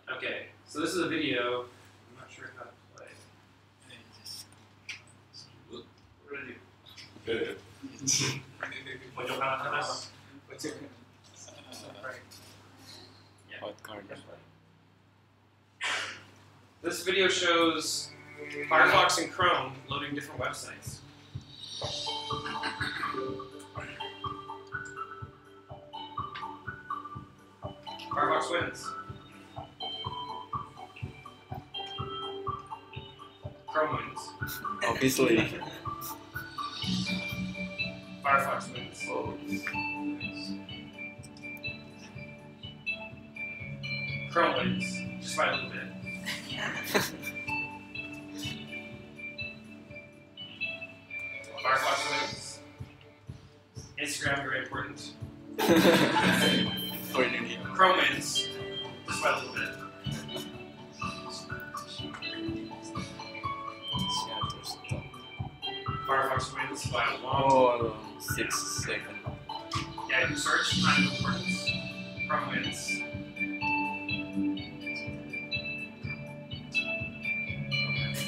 Okay, so this is a video. I'm not sure how to play. What did I do? Good. This video shows Firefox and Chrome loading different websites. Firefox wins. Chrome wins. Obviously. Firefox wins. Chrome wins, just by a little bit. Firefox wins. Instagram, very important. Chrome wins, just by a little bit. Firefox wins by a long 6 seconds. Yeah, you search, kind of importance. Chrome wins.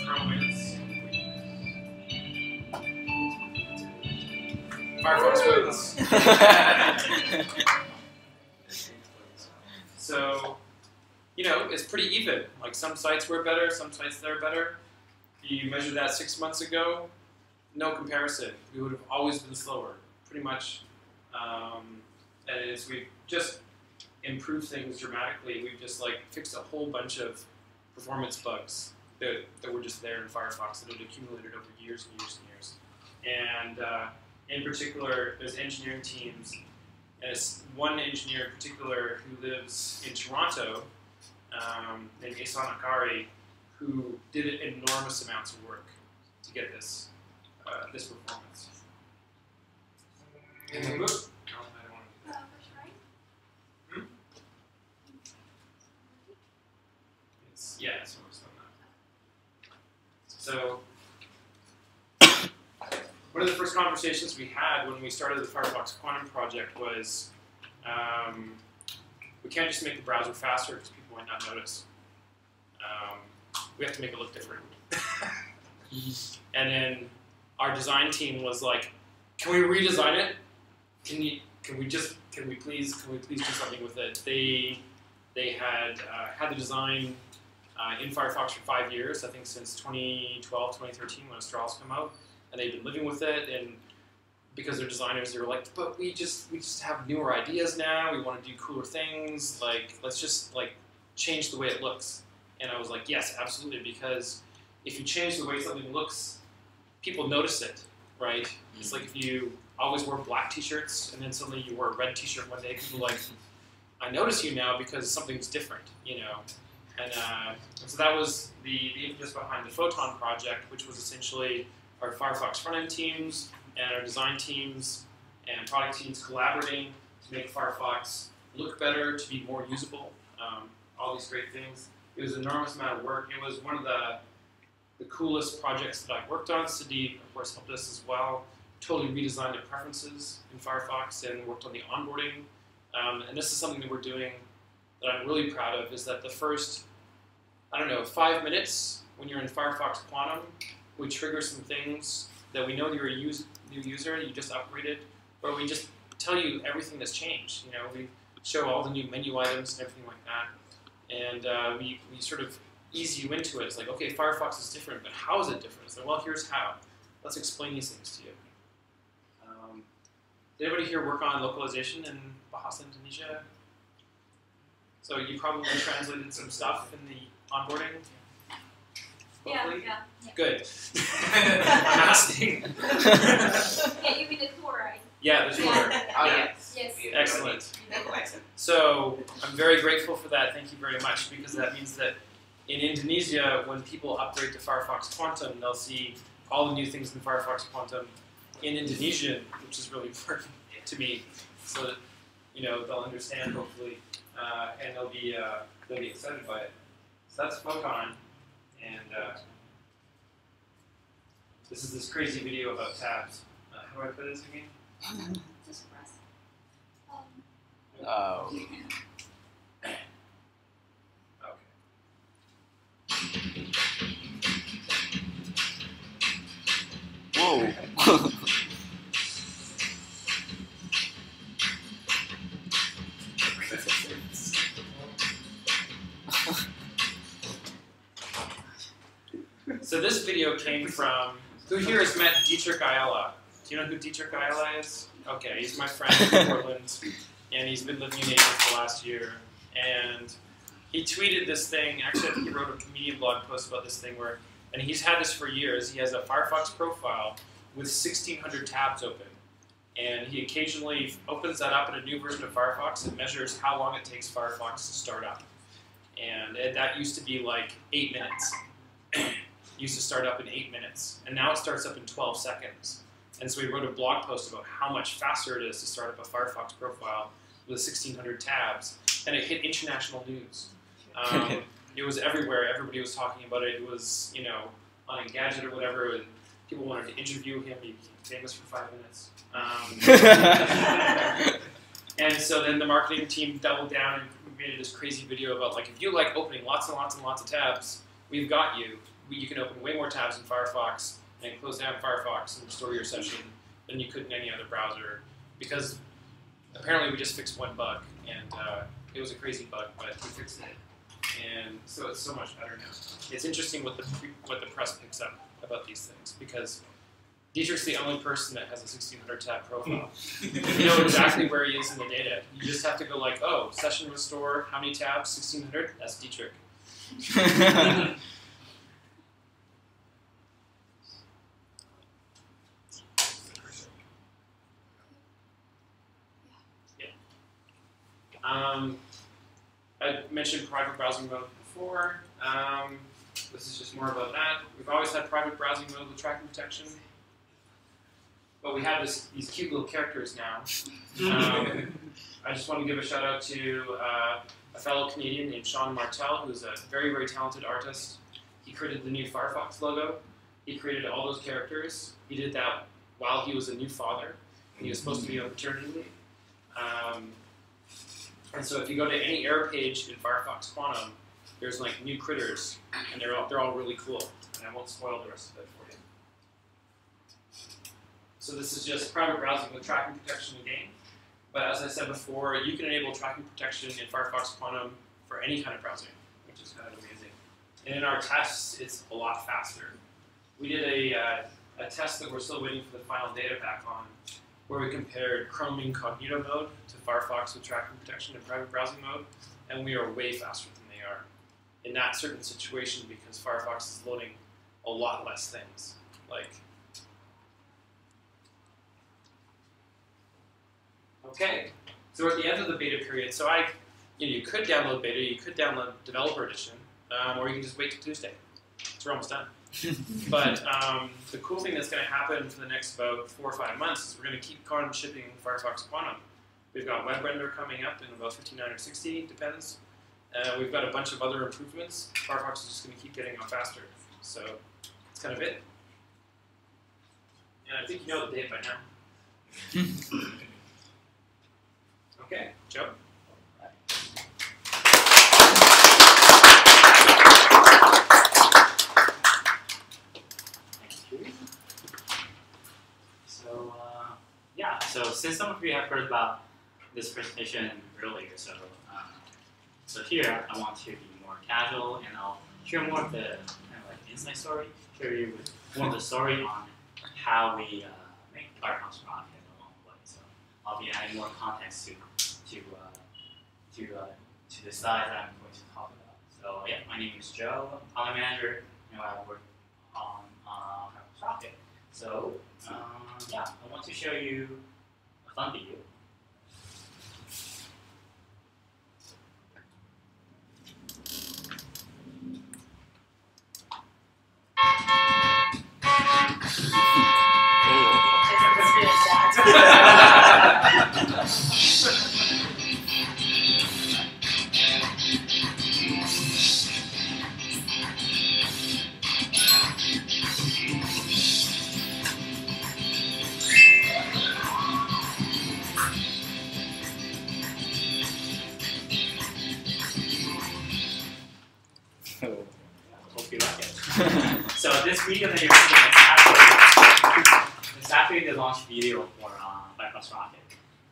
Chrome wins. Firefox wins. So, you know, it's pretty even. Like some sites were better, some sites they're better. You measured that 6 months ago, no comparison. We would have always been slower, pretty much. And as we've just improved things dramatically, we've just like fixed a whole bunch of performance bugs that were just there in Firefox that had accumulated over years and years and years. And in particular, there's engineering teams. As one engineer in particular who lives in Toronto, named Asan Akari, who did enormous amounts of work to get this this performance. And the book. No, I don't want to do that. Hmm? Yeah, it's almost done that. So, one of the first conversations we had when we started the Firefox Quantum project was, we can't just make the browser faster because people might not notice. We have to make it look different. And then our design team was like, "Can we redesign it? Can we please do something with it?" They had had the design in Firefox for 5 years, I think since 2012, 2013 when Astral's come out, and they've been living with it. And because they're designers, they were like, "But we just have newer ideas now. We want to do cooler things. Like, let's just like change the way it looks." And I was like, "Yes, absolutely," because if you change the way something looks, people notice it, right? Mm-hmm. It's like if you always wore black t-shirts and then suddenly you wore a red t-shirt one day, people are like, "I notice you now because something's different," you know? And so that was the impetus behind the Photon project, which was essentially our Firefox front-end teams and our design teams and product teams collaborating to make Firefox look better, to be more usable, all these great things. It was an enormous amount of work. It was one of the coolest projects that I've worked on. Sadiq, of course, helped us as well. Totally redesigned the preferences in Firefox and worked on the onboarding. And this is something that we're doing that I'm really proud of, is that the first, 5 minutes when you're in Firefox Quantum, we trigger some things that we know that you're a new user, you just upgraded, but we just tell you everything that's changed. You know, we show all the new menu items and everything like that. And we sort of ease you into it. It's like, okay, Firefox is different, but how is it different? It's like, well, here's how. Let's explain these things to you. Did anybody here work on localization in Bahasa Indonesia? So you probably translated some stuff in the onboarding? Hopefully? Yeah. Good. I'm asking. Yeah, you mean the tour, right? Yeah, the tour. Oh, Yeah. yes. Yes. Excellent. So I'm very grateful for that. Thank you very much, because that means that in Indonesia, when people upgrade to Firefox Quantum, they'll see all the new things in Firefox Quantum in Indonesian, which is really important to me, so that they'll understand hopefully, and they'll be excited by it. So that's Photon, and this is this crazy video about tabs. How do I put this again? Just press. Oh. Okay. Whoa. So this video came from, who here has met Dietrich Ayala? Do you know who Dietrich Ayala is? Okay, he's my friend in Portland, and he's been living in Asia for the last year. And he tweeted this thing, actually I think he wrote a Medium blog post about this thing and he's had this for years. He has a Firefox profile with 1,600 tabs open. And he occasionally opens that up in a new version of Firefox and measures how long it takes Firefox to start up. And that used to be like 8 minutes. It used to start up in 8 minutes. And now it starts up in 12 seconds. And so he wrote a blog post about how much faster it is to start up a Firefox profile with 1,600 tabs. And it hit international news. It was everywhere. Everybody was talking about it. It was, on Engadget or whatever. And people wanted to interview him. He became famous for 5 minutes. And so then the marketing team doubled down and made this crazy video about, like, if you like opening lots and lots and lots of tabs, we've got you. You can open way more tabs in Firefox and close down Firefox and restore your session than you could in any other browser. Because apparently we just fixed one bug, and it was a crazy bug, but we fixed it. And so it's so much better now. It's interesting what the press picks up about these things, because Dietrich's the only person that has a 1,600 tab profile. You know exactly where he is in the data. You just have to go like, oh, session restore, how many tabs? 1,600? That's Dietrich. I mentioned private browsing mode before. This is just more about that. We've always had private browsing mode with tracking protection, but we have these cute little characters now. I just want to give a shout out to a fellow Canadian named Sean Martel, who's a very, very talented artist. He created the new Firefox logo. He created all those characters. He did that while he was a new father, and he was supposed to be on paternity leave. And so if you go to any error page in Firefox Quantum, there's like new critters, and they're all really cool. And I won't spoil the rest of it for you. So this is just private browsing with tracking protection again. But as I said before, you can enable tracking protection in Firefox Quantum for any kind of browser, which is kind of amazing. And in our tests, it's a lot faster. We did a test that we're still waiting for the final data pack on, where we compared Chrome incognito mode to Firefox with tracking protection in private browsing mode, and we are way faster than they are in that certain situation, because Firefox is loading a lot less things. Okay, so we're at the end of the beta period. So you could download beta, you could download developer edition, or you can just wait till Tuesday. So we're almost done. But the cool thing that's going to happen for the next about 4 or 5 months is we're going to keep on shipping Firefox Quantum. We've got web render coming up in about 59 or 60, depends. We've got a bunch of other improvements. Firefox is just going to keep getting on faster. So that's kind of it. And I think you know the date by now. Okay, Joe? So since some of you have heard about this presentation earlier, so here I want to be more casual, and I'll share more of the kind of like inside story, share you with more of the story on how we make Firefox Rocket along the way. So I'll be adding more context to the slides that I'm going to talk about. So yeah, my name is Joe, I'm product manager. I work on Firefox Rocket. So yeah, I want to show you fun video. Hope you like it. So this video that you're seeing is actually the launch video for Firefox Rocket.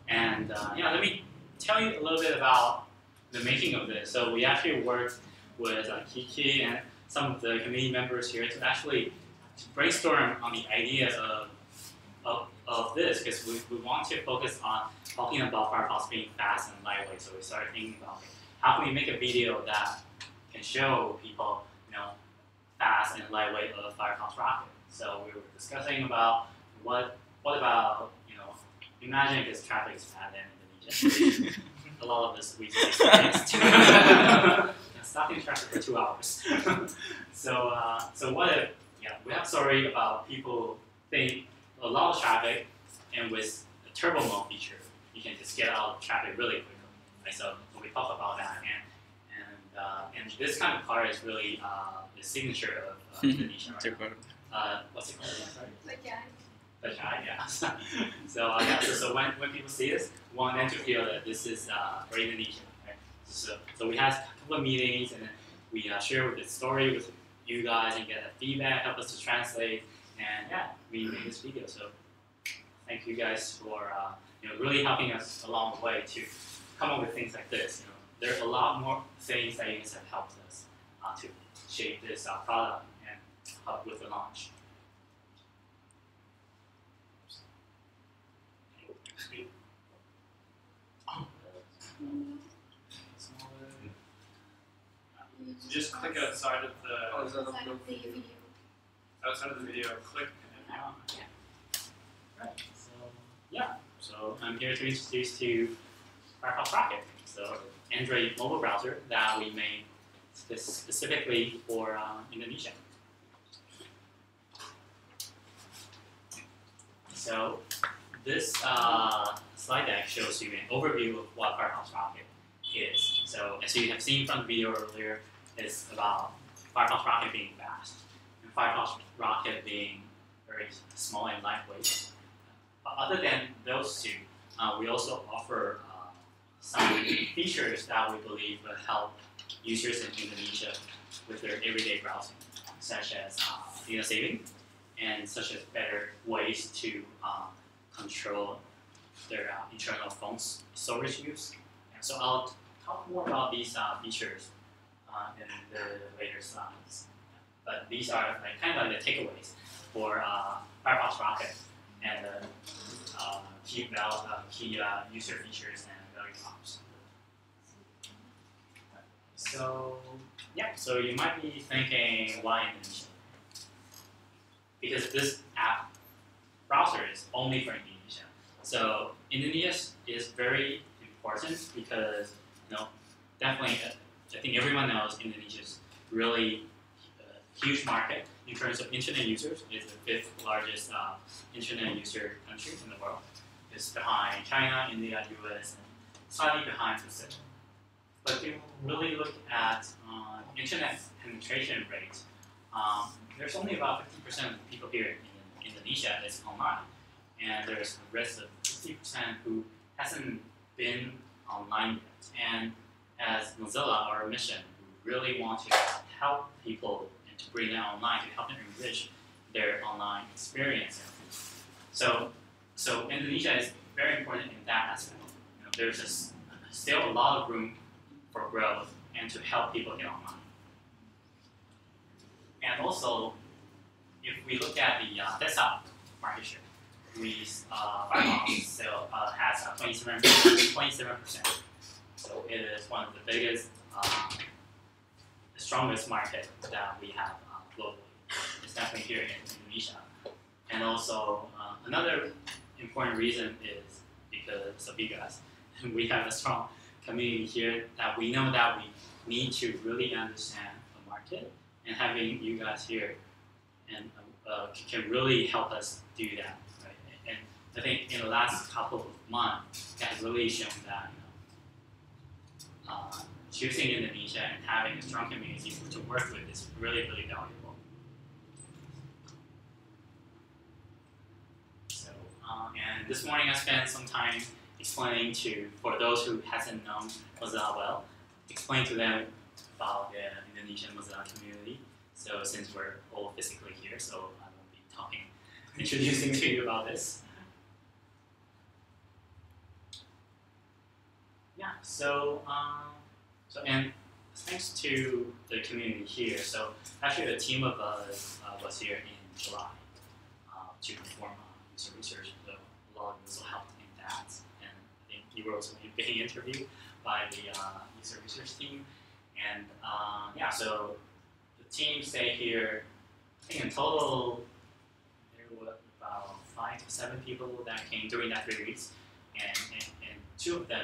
And yeah, let me tell you a little bit about the making of this. So we actually worked with Kiki and some of the community members here to actually brainstorm on the idea of this, because we want to focus on talking about Firefox being fast and lightweight. So we started thinking about how can we make a video that can show people, fast and lightweight of Firefox Rocket. So we were discussing about what about, imagine if this traffic is bad in Indonesia. A lot of this we just experienced. Stuck in traffic for 2 hours. So what if, we have a story about people think a lot of traffic, and with the turbo mode feature, you can just get out of traffic really quickly. Right? So we talk about that, and this kind of car is really the signature of Indonesia. Right? What's it called? Sorry. Bajaj, yeah. So when people see this, we want them to feel that this is for Indonesia. Right? So we had a couple of meetings, and then we share the story with you guys and get feedback, help us to translate, and yeah, we made this video. So thank you guys for really helping us along the way to come up with things like this. There's a lot more things that you guys have helped us to shape this product and help with the launch. So just click outside of the video. outside of the video, click and then Right. So yeah. So I'm here to introduce to you Firefox Rocket. So Android mobile browser that we made specifically for Indonesia. So this slide deck shows you an overview of what Firefox Rocket is. So as you have seen from the video earlier, it's about Firefox Rocket being fast and Firefox Rocket being very small and lightweight. Other than those two, we also offer some features that we believe will help users in Indonesia with their everyday browsing, such as data saving and such as better ways to control their internal phone storage use. And so I'll talk more about these features in the later slides. But these are kind of like the takeaways for Firefox Rocket and key user features and value props. So yeah, so you might be thinking, why Indonesia? Because this app browser is only for Indonesia. So Indonesia is very important because, definitely, I think everyone knows Indonesia is really a huge market in terms of internet users. It's the 5th largest internet user country in the world. It's behind China, India, US, and slightly behind Brazil. But if you really look at internet penetration rate, there's only about 50% of the people here in Indonesia that's online. And there's the rest of 50% who hasn't been online yet. And as Mozilla, our mission, we really want to help people and to bring them online, to help them enrich their online experience. So Indonesia is very important in that aspect. There's still a lot of room for growth and to help people get online. And also, if we look at the desktop market share, Firefox still has 27%. So it is one of the biggest, the strongest market that we have globally. It's definitely here in Indonesia. And also, another important reason is because of you guys. And we have a strong community here that we know that we need to really understand the market, and having you guys here and can really help us do that. Right? And I think in the last couple of months, it has really shown that choosing Indonesia and having a strong community to work with is really, really valuable. So, and this morning I spent some time explaining for those who hasn't known Mozilla well, explain to them about the Indonesian Mozilla community. So since we're all physically here, so I won't be introducing to you about this. Yeah, and thanks to the community here, so actually a team of us was here in July to perform user research. So a lot of us helped in that, and I think you were also being interviewed by the user research team. And yeah, so the team stayed here. I think in total there were about 5 to 7 people that came during that 3 weeks, and two of the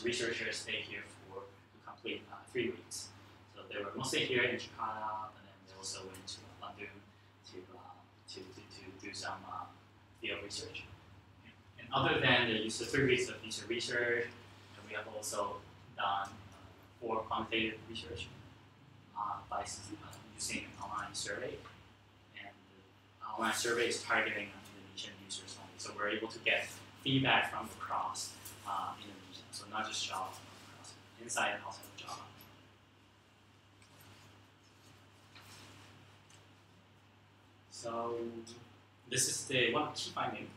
researchers stayed here for to complete 3 weeks. So they were mostly here in Jakarta, and then they also went to London to do some field research. And other than the 3 weeks of user research, we have also done 4 quantitative research by using an online survey. And the online survey is targeting Indonesian users only. So we're able to get feedback from across Indonesia. So not just Java, across inside and outside of Java. So this is the one key finding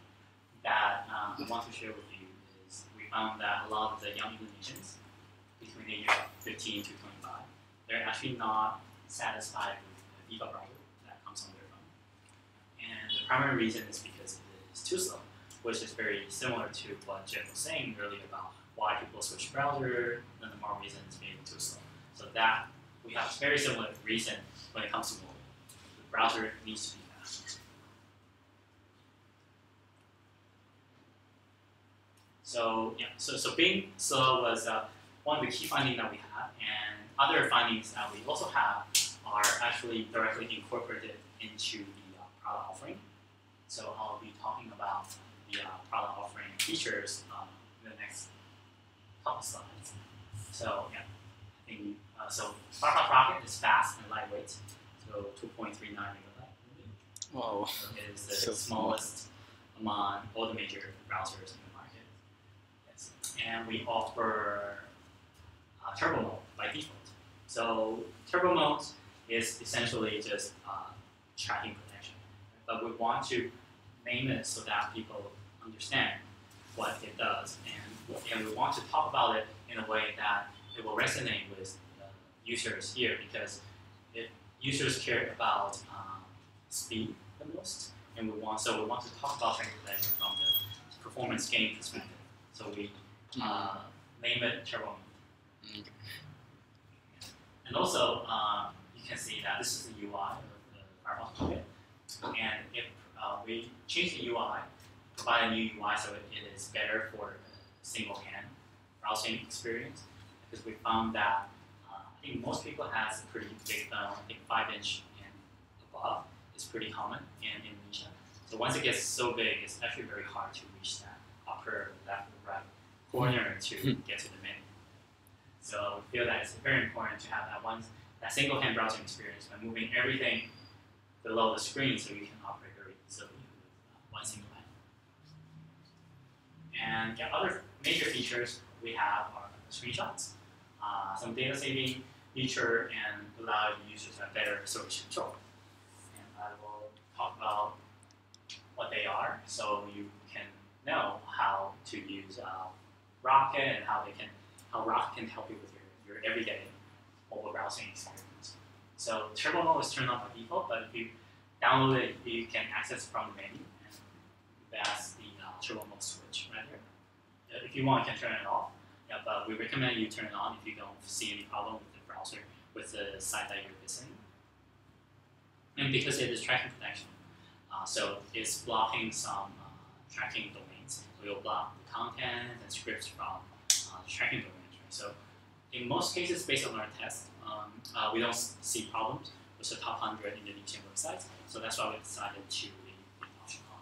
that I want to share with you is we found that a lot of the young Indonesians between the age of 15 to 25, they're actually not satisfied with the default browser that comes on their phone. And the primary reason is because it is too slow, which is very similar to what Joe was saying earlier about why people switch browser, and the more reason is being too slow. So that we have a very similar reason when it comes to mobile. The browser needs to be fast. So yeah, so being slow was one of the key findings that we have, and other findings that we also have are actually directly incorporated into the product offering. So I'll be talking about the product offering features in the next couple slides. So yeah, I think so Firefox Rocket is fast and lightweight, so 2.39 megabyte. Wow. So it is the smallest among all the major browsers in the market. Yes. And we offer turbo mode by default. So turbo mode is essentially just tracking protection, but we want to name it so that people understand what it does, and we want to talk about it in a way that it will resonate with users here, because users care about speed the most, and we want to talk about tracking protection from the performance gain perspective. So we name it turbo mode. Okay. And also, you can see that this is the UI of the Firefox Rocket, and if we change the UI, provide a new UI so it is better for single-hand browsing experience, because we found that I think most people has a pretty big phone. I think 5-inch and above is pretty common in Indonesia. So once it gets so big, it's actually very hard to reach that upper left or right corner to get to the menu. So we feel that it's very important to have that single-hand browsing experience by moving everything below the screen, so you can operate very easily with one single hand. And yeah, other major features we have are screenshots, some data saving feature, and allow users to have better storage control. And I will talk about what they are, so you can know how to use Rocket and how Rocket can help you with your everyday mobile browsing experience. So turbo mode is turned on by default, but if you download it, you can access from the menu, and that's the turbo mode switch right here. If you want, you can turn it off. Yeah, but we recommend you turn it on if you don't see any problem with the browser, with the site that you're visiting. And because it is tracking protection, so it's blocking some tracking domains domains. We will block the content and scripts from tracking domains. Right? So in most cases, based on our test, we don't see problems with the top 100 Indonesian websites. So that's why we decided to leave the option on.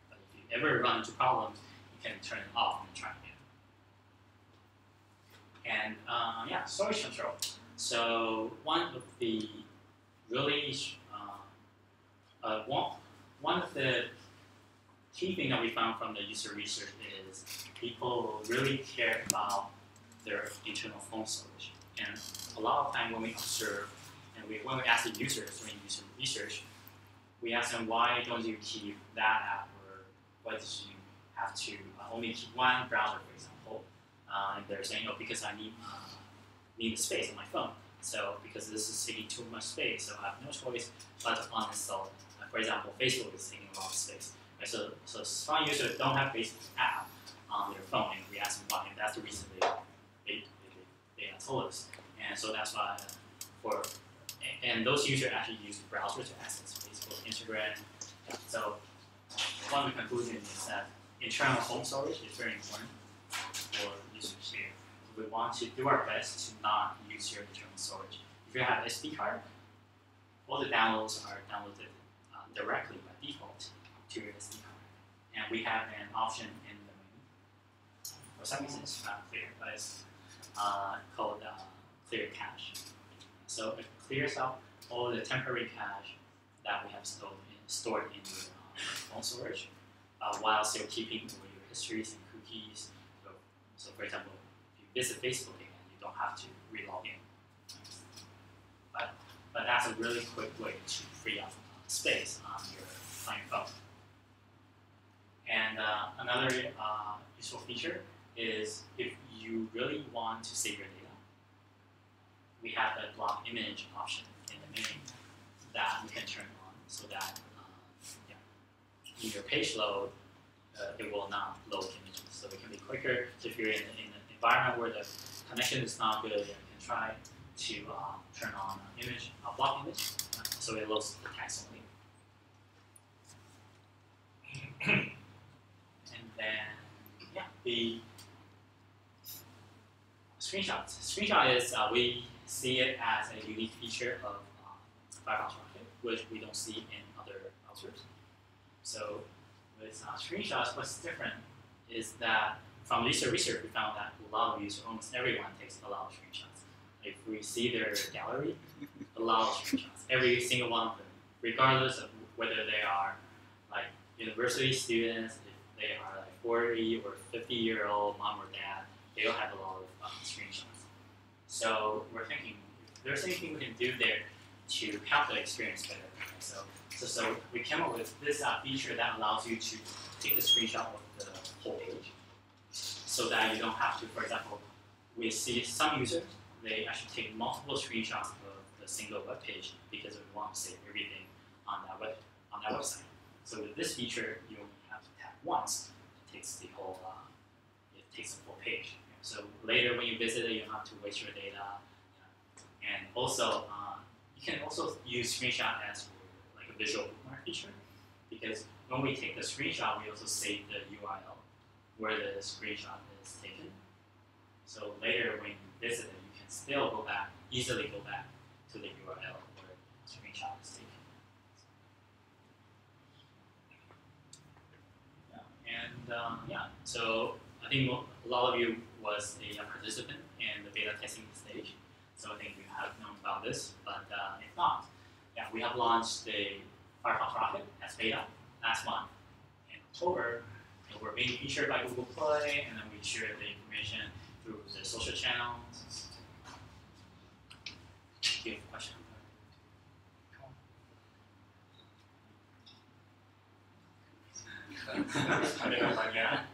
But if you ever run into problems, you can turn it off and try again. And yeah, storage control. So one of the really one of the key things that we found from the user research is people really care about their internal phone storage. And a lot of time when we observe and when we ask the users during user research, we ask them, why don't you keep that app, or why do you have to only keep one browser, for example? And they're saying, oh, because I need the space on my phone. So because this is taking too much space, so I have no choice but to uninstall it. For example, Facebook is taking a lot of space. Right? So some users don't have Facebook app on their phone, and we ask them why, and that's the reason they told us. And so that's why and those users actually use the browser to access Facebook, Instagram. So one of the conclusions is that internal phone storage is very important for users here. We want to do our best to not use your internal storage. If you have an SD card, all the downloads are downloaded directly by default to your SD card. And we have an option in the menu. For some reason it's not clear, but it's called clear cache. So it clears out all the temporary cache that we have stored in your phone storage, while still keeping all your histories and cookies. So for example, if you visit Facebook again, you don't have to re-log in. But that's a really quick way to free up space on your phone. And another useful feature is if you really want to save your data, we have a block image option in the menu that we can turn on so that in your page load, it will not load images. So it can be quicker. So if you're in an environment where the connection is not good, you can try to turn on block image, so it loads the text only. And then, yeah, the screenshots. Screenshot is, we see it as a unique feature of Firefox Rocket, which we don't see in other browsers. So with screenshots, what's different is that from user research, we found that a lot of users, almost everyone takes a lot of screenshots. If we see their gallery, a lot of screenshots, every single one of them, regardless of whether they are like university students, if they are like 40 or 50-year-old mom or dad, they all have a lot of screenshots. So we're thinking, if there's anything we can do there to help the experience better. So we came up with this feature that allows you to take the screenshot of the whole page, so that you don't have to, for example, we see some users, they actually take multiple screenshots of the single web page because we want to save everything on that website. So with this feature, you only have to tap once. It takes the whole the full page. So later when you visit it, you don't have to waste your data. And also, you can also use screenshot as like a visual bookmark feature, because when we take the screenshot, we also save the URL where the screenshot is taken. So later when you visit it, you can still easily go back to the URL where the screenshot is taken. Yeah, so I think a lot of you was a participant in the beta testing stage, so I think you have known about this, but if not, yeah, we have launched the Firefox Rocket as beta last month in October. And we're being featured by Google Play, and then we share the information through the social channels. Do you have a question?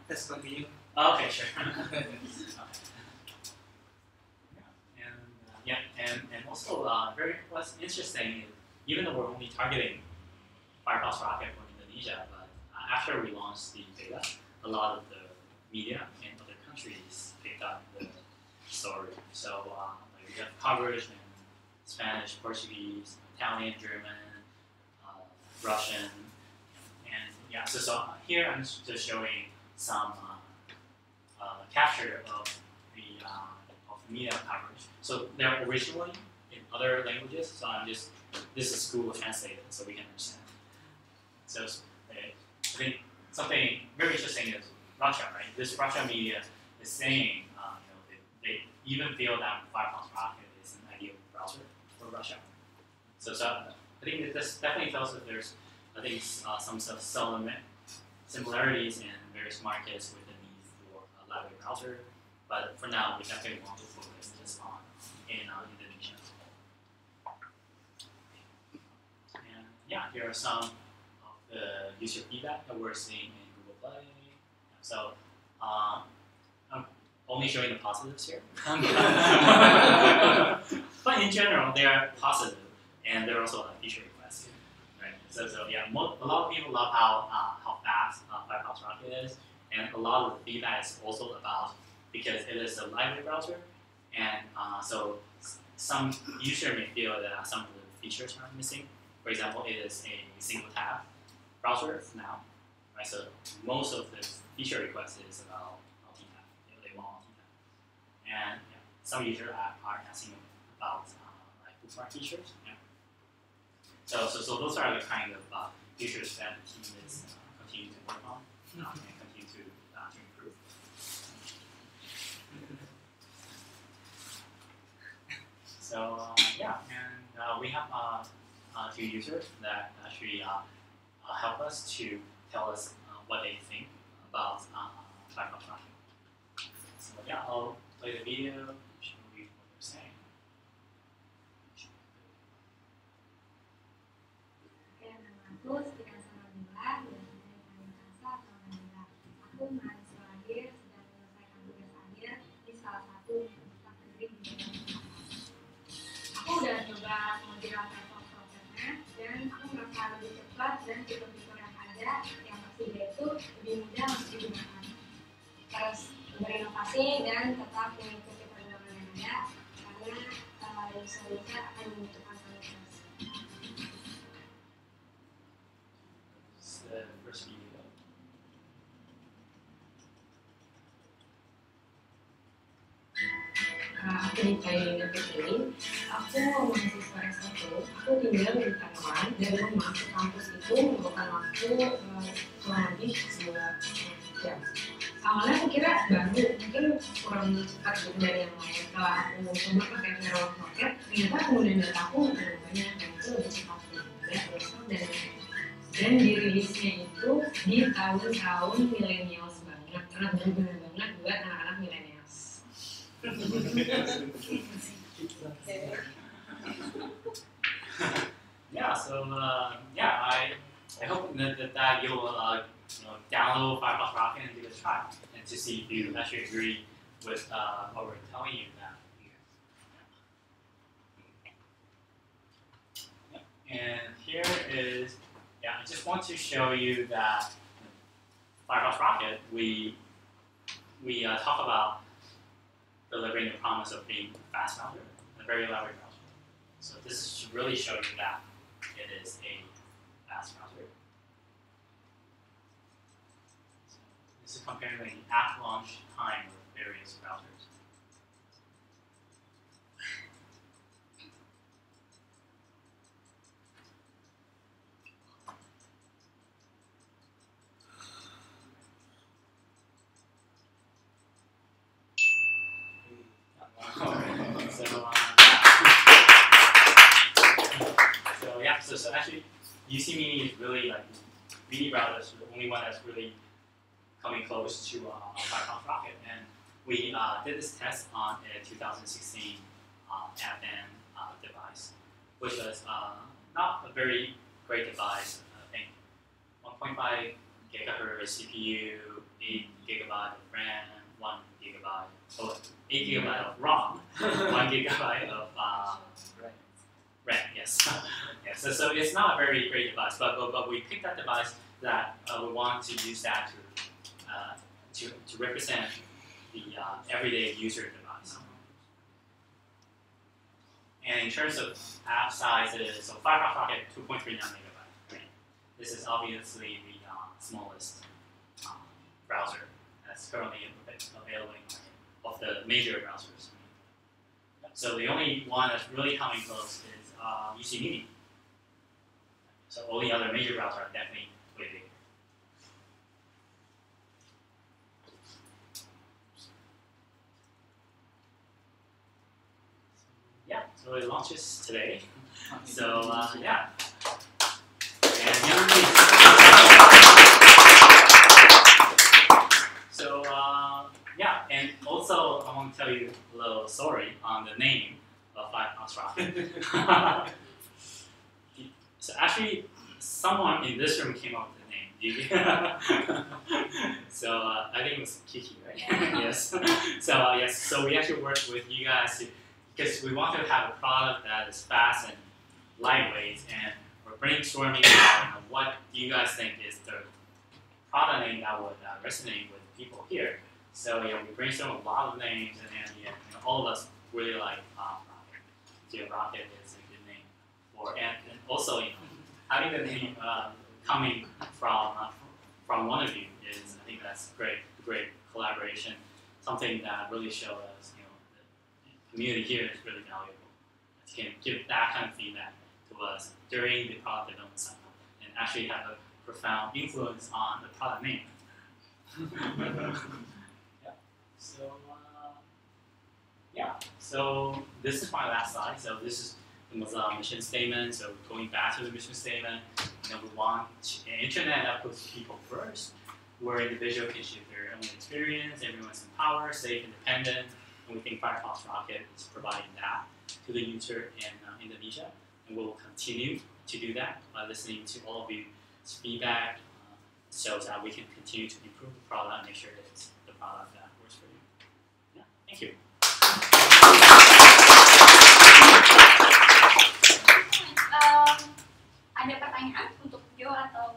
Let's continue. Okay, sure. And also what's interesting is, even though we're only targeting Firefox Rocket for Indonesia, but after we launched the beta, a lot of the media in other countries picked up the story. So like we have coverage in Spanish, Portuguese, Italian, German, Russian, and yeah. So here I'm just showing some capture of the media coverage. So they're originally in other languages. So this is Google Translate, so we can understand. So I think something very interesting is Russia, right? This Russian media is saying, they even feel that Firefox Rocket is an ideal browser for Russia. So I think this definitely tells that there's, some similarities in various markets with the need for a library browser. But for now, we definitely want to focus just on in Indonesia. And yeah, here are some of the user feedback that we're seeing in Google Play. So I'm only showing the positives here. But in general, they are positive, and they're also a feature request. Right? So yeah, a lot of people love how fast Firefox Rocket is, and a lot of the feedback is also about because it is a library browser, and so some user may feel that some of the features are missing. For example, it is a single tab browser now, right? So most of the feature request is about multi-tab. They want multi-tab, and yeah, some users are asking about like bookmark features. Yeah. So those are the kind of features that the team is continuing to work on and continue to improve. So yeah, and we have two users that actually help us to tell us what they think about Firefox Rocket. So yeah, I'll play the video, show you what they're saying. Aku sedang biasa aku mahasiswa akhir sedang menyelesaikan tugas akhir di salah satu universitas negeri di Jakarta. Aku udah coba Mozilla Firefox Rocket-nya dan aku merasa lebih cepat dan fitur-fitur yang ada yang tersedia itu lebih mudah untuk digunakan. Terus berinovasi dan tetap mengikuti perkembangan yang ada karena user-user akan membutuhkan kualitas. First video. Aku ditanya Griffiths ini, aku mahasiswa S1, aku tinggal di Taiwan dan rumah ke kampus itu membutuhkan waktu kurang lebih 2 jam. Awalnya aku kira baru, mungkin kurang cepat gitu dari yang lain. Setelah aku coba pakai Firefox Rocket, ternyata kemudian dataku lebih banyak dan itu lebih cepat dan dirilisnya itu di tahun-tahun millennials banget, karena berguna banget buat anak-anak millennials. Yeah, so yeah, I hope that you will download Firefox Rocket and give it a try, and to see if you actually agree with what we're telling you now. And here is, I just want to show you that Firefox Rocket, we talk about delivering the promise of being a fast browser, a very elaborate browser. So this should really show you that it is a fast browser. So this is comparing the app launch time with various browsers. So actually, UC Mini is really like Mini browser is the only one that's really coming close to Firefox Rocket, and we did this test on a 2016 Advan device, which was not a very great device. I think 1.5 gigahertz CPU, 8 gigabyte of RAM, 1 gigabyte, 8 gigabyte of ROM, 1 gigabyte of RAM. Yes. Yes. So it's not a very great device, but we picked that device that we want to use that to represent the everyday user device. And in terms of app sizes, so Firefox Rocket 2.39 megabytes. Right? This is obviously the smallest browser that's currently available of the major browsers. So the only one that's really coming close is UC Media. So all the other major browsers are definitely way bigger. Yeah, so it launches today. So yeah. And so yeah, and also I want to tell you a little story on the name of Firefox Rocket. So actually, someone in this room came up with the name. So I think it was Kiki, right? Yes. So yes. So we actually worked with you guys because we want to have a product that is fast and lightweight, and we're brainstorming about what you guys think is the product name that would resonate with people here. So yeah, we brainstormed a lot of names, and then all of us really like Rocket. So Rocket is a good name for, and also having the name coming from one of you is, I think that's great collaboration. Something that really showed us, the community here is really valuable. It can give that kind of feedback to us during the product development cycle, and actually have a profound influence on the product name. Yeah. So yeah. So this is my last slide. So this is the Mozilla mission statement. So going back to the mission statement, we want an internet that puts people first, where individual can shape their own experience, everyone's empowered, safe, independent, and we think Firefox Rocket is providing that to the user in Indonesia, and we'll continue to do that by listening to all of you's feedback, so that we can continue to improve the product and make sure that it's the product that works for you. Yeah, thank you. Ada pertanyaan untuk Joe atau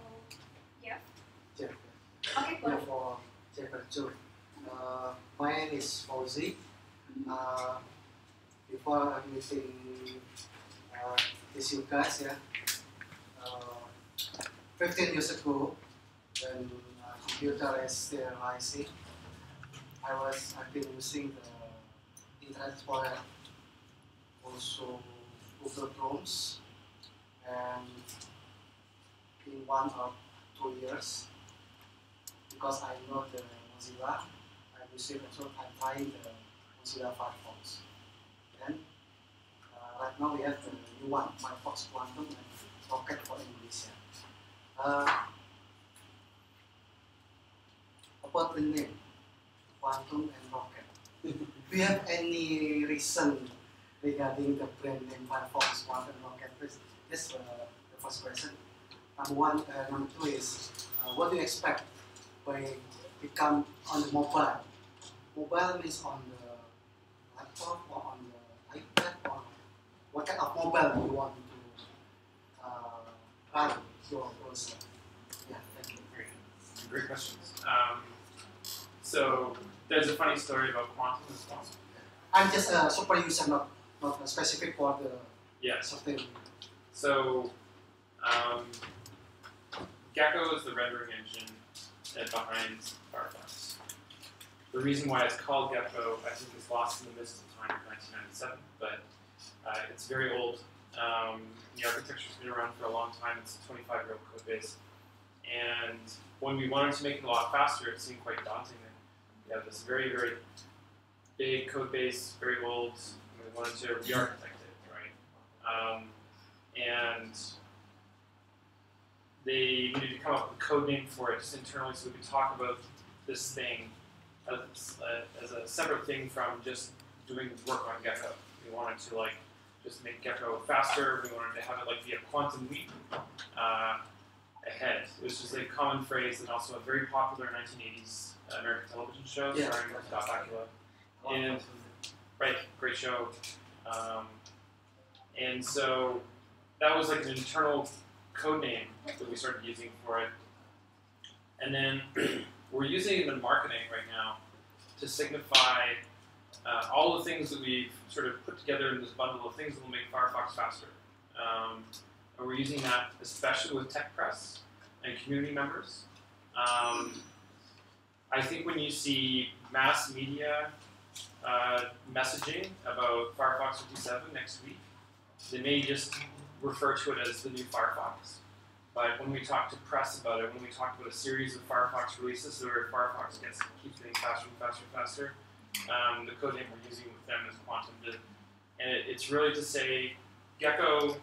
Jeff? Jeff. Okay, yeah, for Jeff and Joe. My name is Fauzi. Before I'm meeting you guys, 15 years ago, when computer is still IC, I've been using the Internet Explorer, also Google Chromes, and in 1 or 2 years, because I know the Mozilla, I'm trying the Mozilla Firefox. Then right now we have the new one, Firefox Quantum and Rocket for Indonesia. About the name, Quantum and Rocket. Do you have any reason regarding the brand name Firefox Quantum and Rocket? This is the first question. Number 2 is, what do you expect when it become on the mobile? Mobile means on the laptop or on the iPad, or what kind of mobile you want to run your browser? Yeah, thank you. Great questions. So there's a funny story about Quantum as well. I'm just a super user, not specific for the something. So Gecko is the rendering engine behind Firefox. The reason why it's called Gecko, I think, is lost in the mist of time in 1997, but it's very old. The architecture's been around for a long time. It's a 25-year-old code base. And when we wanted to make it a lot faster, it seemed quite daunting. We have this very, very big code base, very old, and we wanted to re-architect it, right? And they needed to come up with a code name for it just internally, so we could talk about this thing as a separate thing from just doing work on Gecko. We wanted to just make Gecko faster. We wanted to have it be a quantum leap ahead. It was just a common phrase, and also a very popular 1980s American television show starring Scott Bakula. And great show. And so that was an internal code name that we started using for it. And then we're using it in marketing right now to signify all the things that we've sort of put together in this bundle of things that will make Firefox faster. And we're using that especially with tech press and community members. I think when you see mass media messaging about Firefox 57 next week, they may just refer to it as the new Firefox. But when we talk to press about it, when we talk about a series of Firefox releases where Firefox keeps getting faster and faster and faster, the code name we're using with them is Quantum. And it's really to say Gecko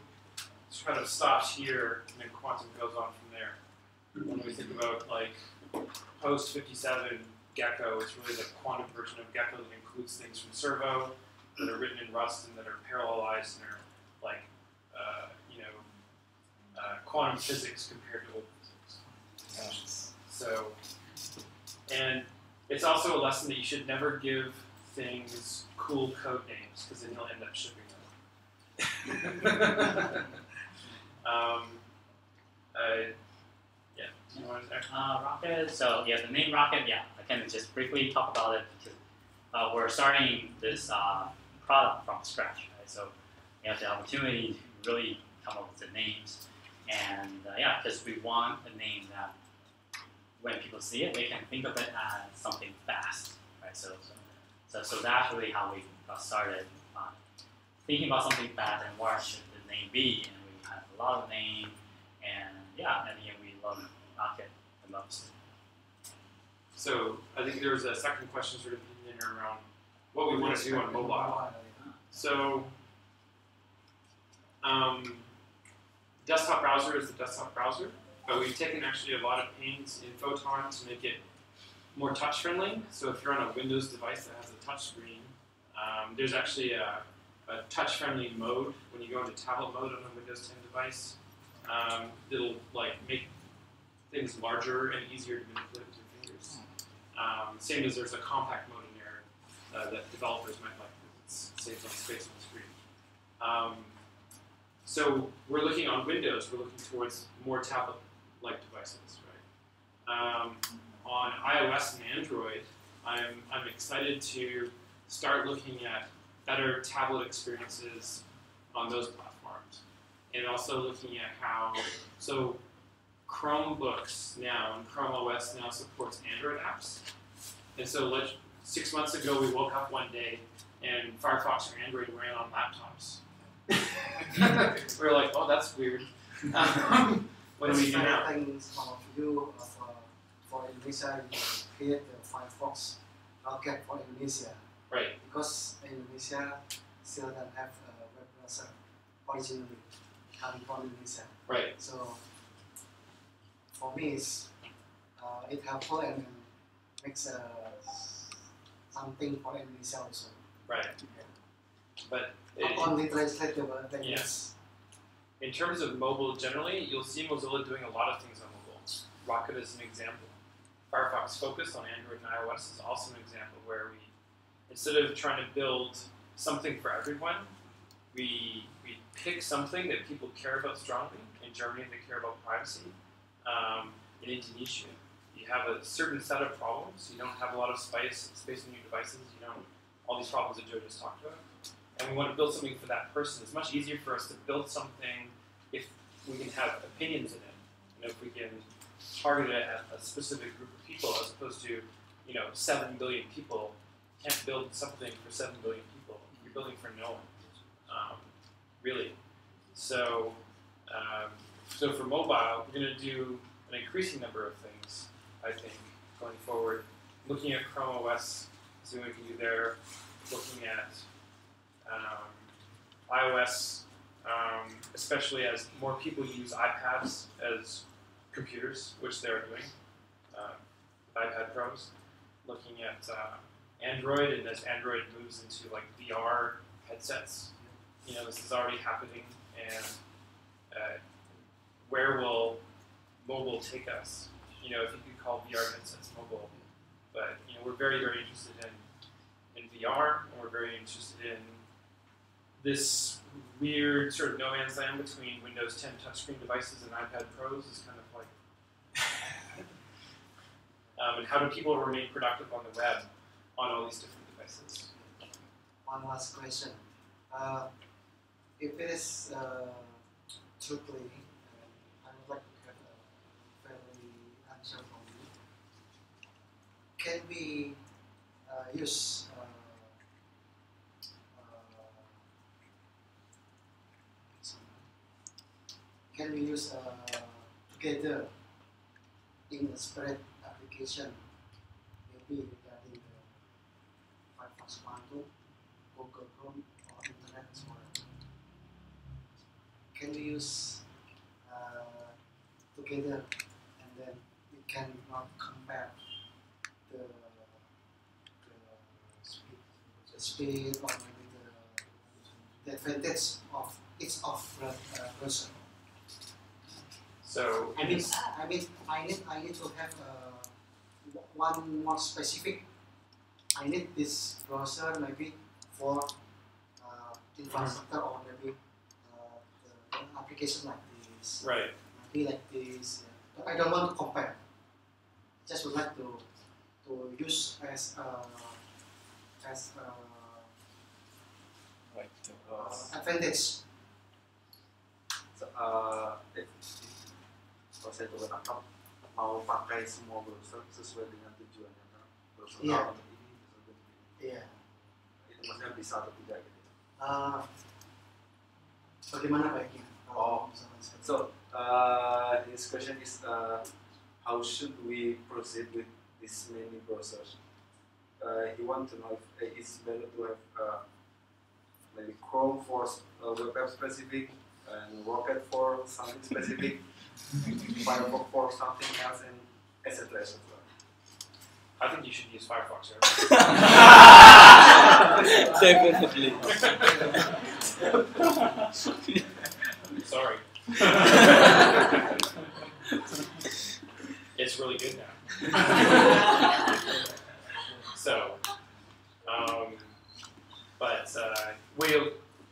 kind of stops here and then Quantum goes on from there. When we think about like post 57 Gecko, it's really the quantum version of Gecko that includes things from Servo that are written in Rust and that are parallelized and are like quantum physics compared to old physics. So, and it's also a lesson that you should never give things cool code names because then you'll end up shipping them. Yeah. You want to Rocket. So yeah, the name Rocket. Yeah, I can just briefly talk about it because we're starting this product from scratch. Right? So we have the opportunity to really come up with the names. And yeah, because we want a name that when people see it, they can think of it as something fast, right? So that's really how we got started thinking about something fast and what should the name be. And we had a lot of name, and yeah, and again, we love Rocket the most. So I think there was a second question sort of in there around what we want to do on mobile. So desktop browser is the desktop browser, but we've taken actually a lot of pains in Photon to make it more touch friendly. So if you're on a Windows device that has a touch screen, there's actually a touch friendly mode when you go into tablet mode on a Windows 10 device. It'll like make things larger and easier to manipulate with your fingers. Same as there's a compact mode in there that developers might like because it saves on space on the screen. So we're looking on Windows, we're looking towards more tablet-like devices, right? On iOS and Android, I'm excited to start looking at better tablet experiences on those platforms, and also looking at how Chromebooks now and Chrome OS now supports Android apps, and so 6 months ago we woke up one day and Firefox or Android ran on laptops. We were like, oh, that's weird. What do we do now? Things of you for Indonesia, you create the Firefox Rocket for Indonesia. Right. Because Indonesia still don't have a web browser originally coming from Indonesia. Right. So for me, it's helpful and makes something for Indonesia also. Right. But not only translatable language. Yes. In terms of mobile generally, you'll see Mozilla doing a lot of things on mobile. Rocket is an example. Firefox Focus on Android and iOS is also an example where we, instead of trying to build something for everyone, we pick something that people care about strongly. In Germany, they care about privacy. In Indonesia, you have a certain set of problems. You don't have a lot of space in your devices. You don't all these problems that Joe just talked about. And we want to build something for that person. It's much easier for us to build something if we can have opinions in it, and if we can target it at a specific group of people, as opposed to 7 billion people. You can't build something for 7 billion people. You're building for no one, really. So, so for mobile, we're going to do an increasing number of things, I think, going forward. Looking at Chrome OS, seeing what we can do there. Looking at iOS, especially as more people use iPads as computers, which they're doing, iPad Pros. Looking at Android, and as Android moves into like VR headsets, this is already happening, and where will mobile take us? If you could call VR headsets mobile, but we're very, very interested in VR, and we're very interested in this weird sort of no man's land between Windows 10 touchscreen devices and iPad Pros is kind of like, and how do people remain productive on the web on all these different devices? One last question. If it is truthfully, I would like to have a fairly answer from you. can we use together in a spread application, maybe regarding the Firefox Quantum, Google Chrome, or Internet Explorer? Can we use together, and then we cannot compare the speed or maybe the advantage of each of the browser. So I need to have one more specific. I need this browser maybe for infrastructure or maybe the application like this. Right. Maybe like this. But I don't want to compare. Just would like to use as advantage. So, kalau saya coba tangkap, mau pakai semua browser sesuai dengan tujuannya, kan? Browser Iya. untuk ini, browser untuk ini. Iya. Itu maksudnya bisa atau tidak gitu. Bagaimana baiknya? So his question is how should we proceed with this many browsers? He want to know if it's better to have maybe Chrome for web specific and Rocket for something specific, Firefox for something else, and etc. etc. I think you should use Firefox. Definitely. Sorry. It's really good now. So,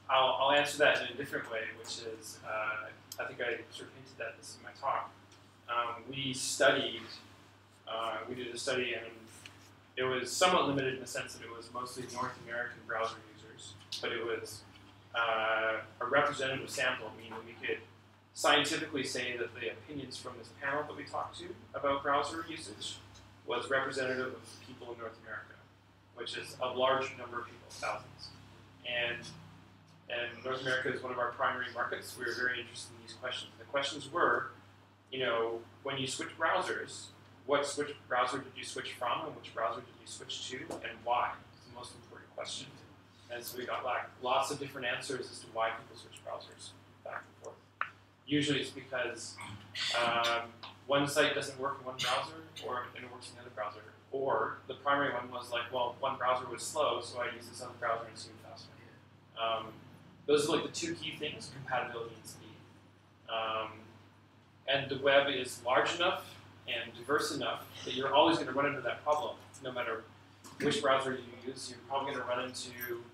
I'll answer that in a different way, which is, I think I sort of hinted at this in my talk. We did a study, and it was somewhat limited in the sense that it was mostly North American browser users, but it was a representative sample, meaning we could scientifically say that the opinions from this panel that we talked to about browser usage was representative of people in North America, which is a large number of people, thousands. And North America is one of our primary markets. We were very interested in these questions. The questions were, when you switch browsers, what browser did you switch from, and which browser did you switch to, and why? It's the most important question. And so we got lots of different answers as to why people switch browsers back and forth. Usually it's because one site doesn't work in one browser, and it works in the other browser. Or the primary one was like, well, one browser was slow, so I use this other browser and it's even faster. Those are like the two key things: compatibility and speed. And the web is large enough and diverse enough that you're always going to run into that problem. No matter which browser you use, you're probably going to run into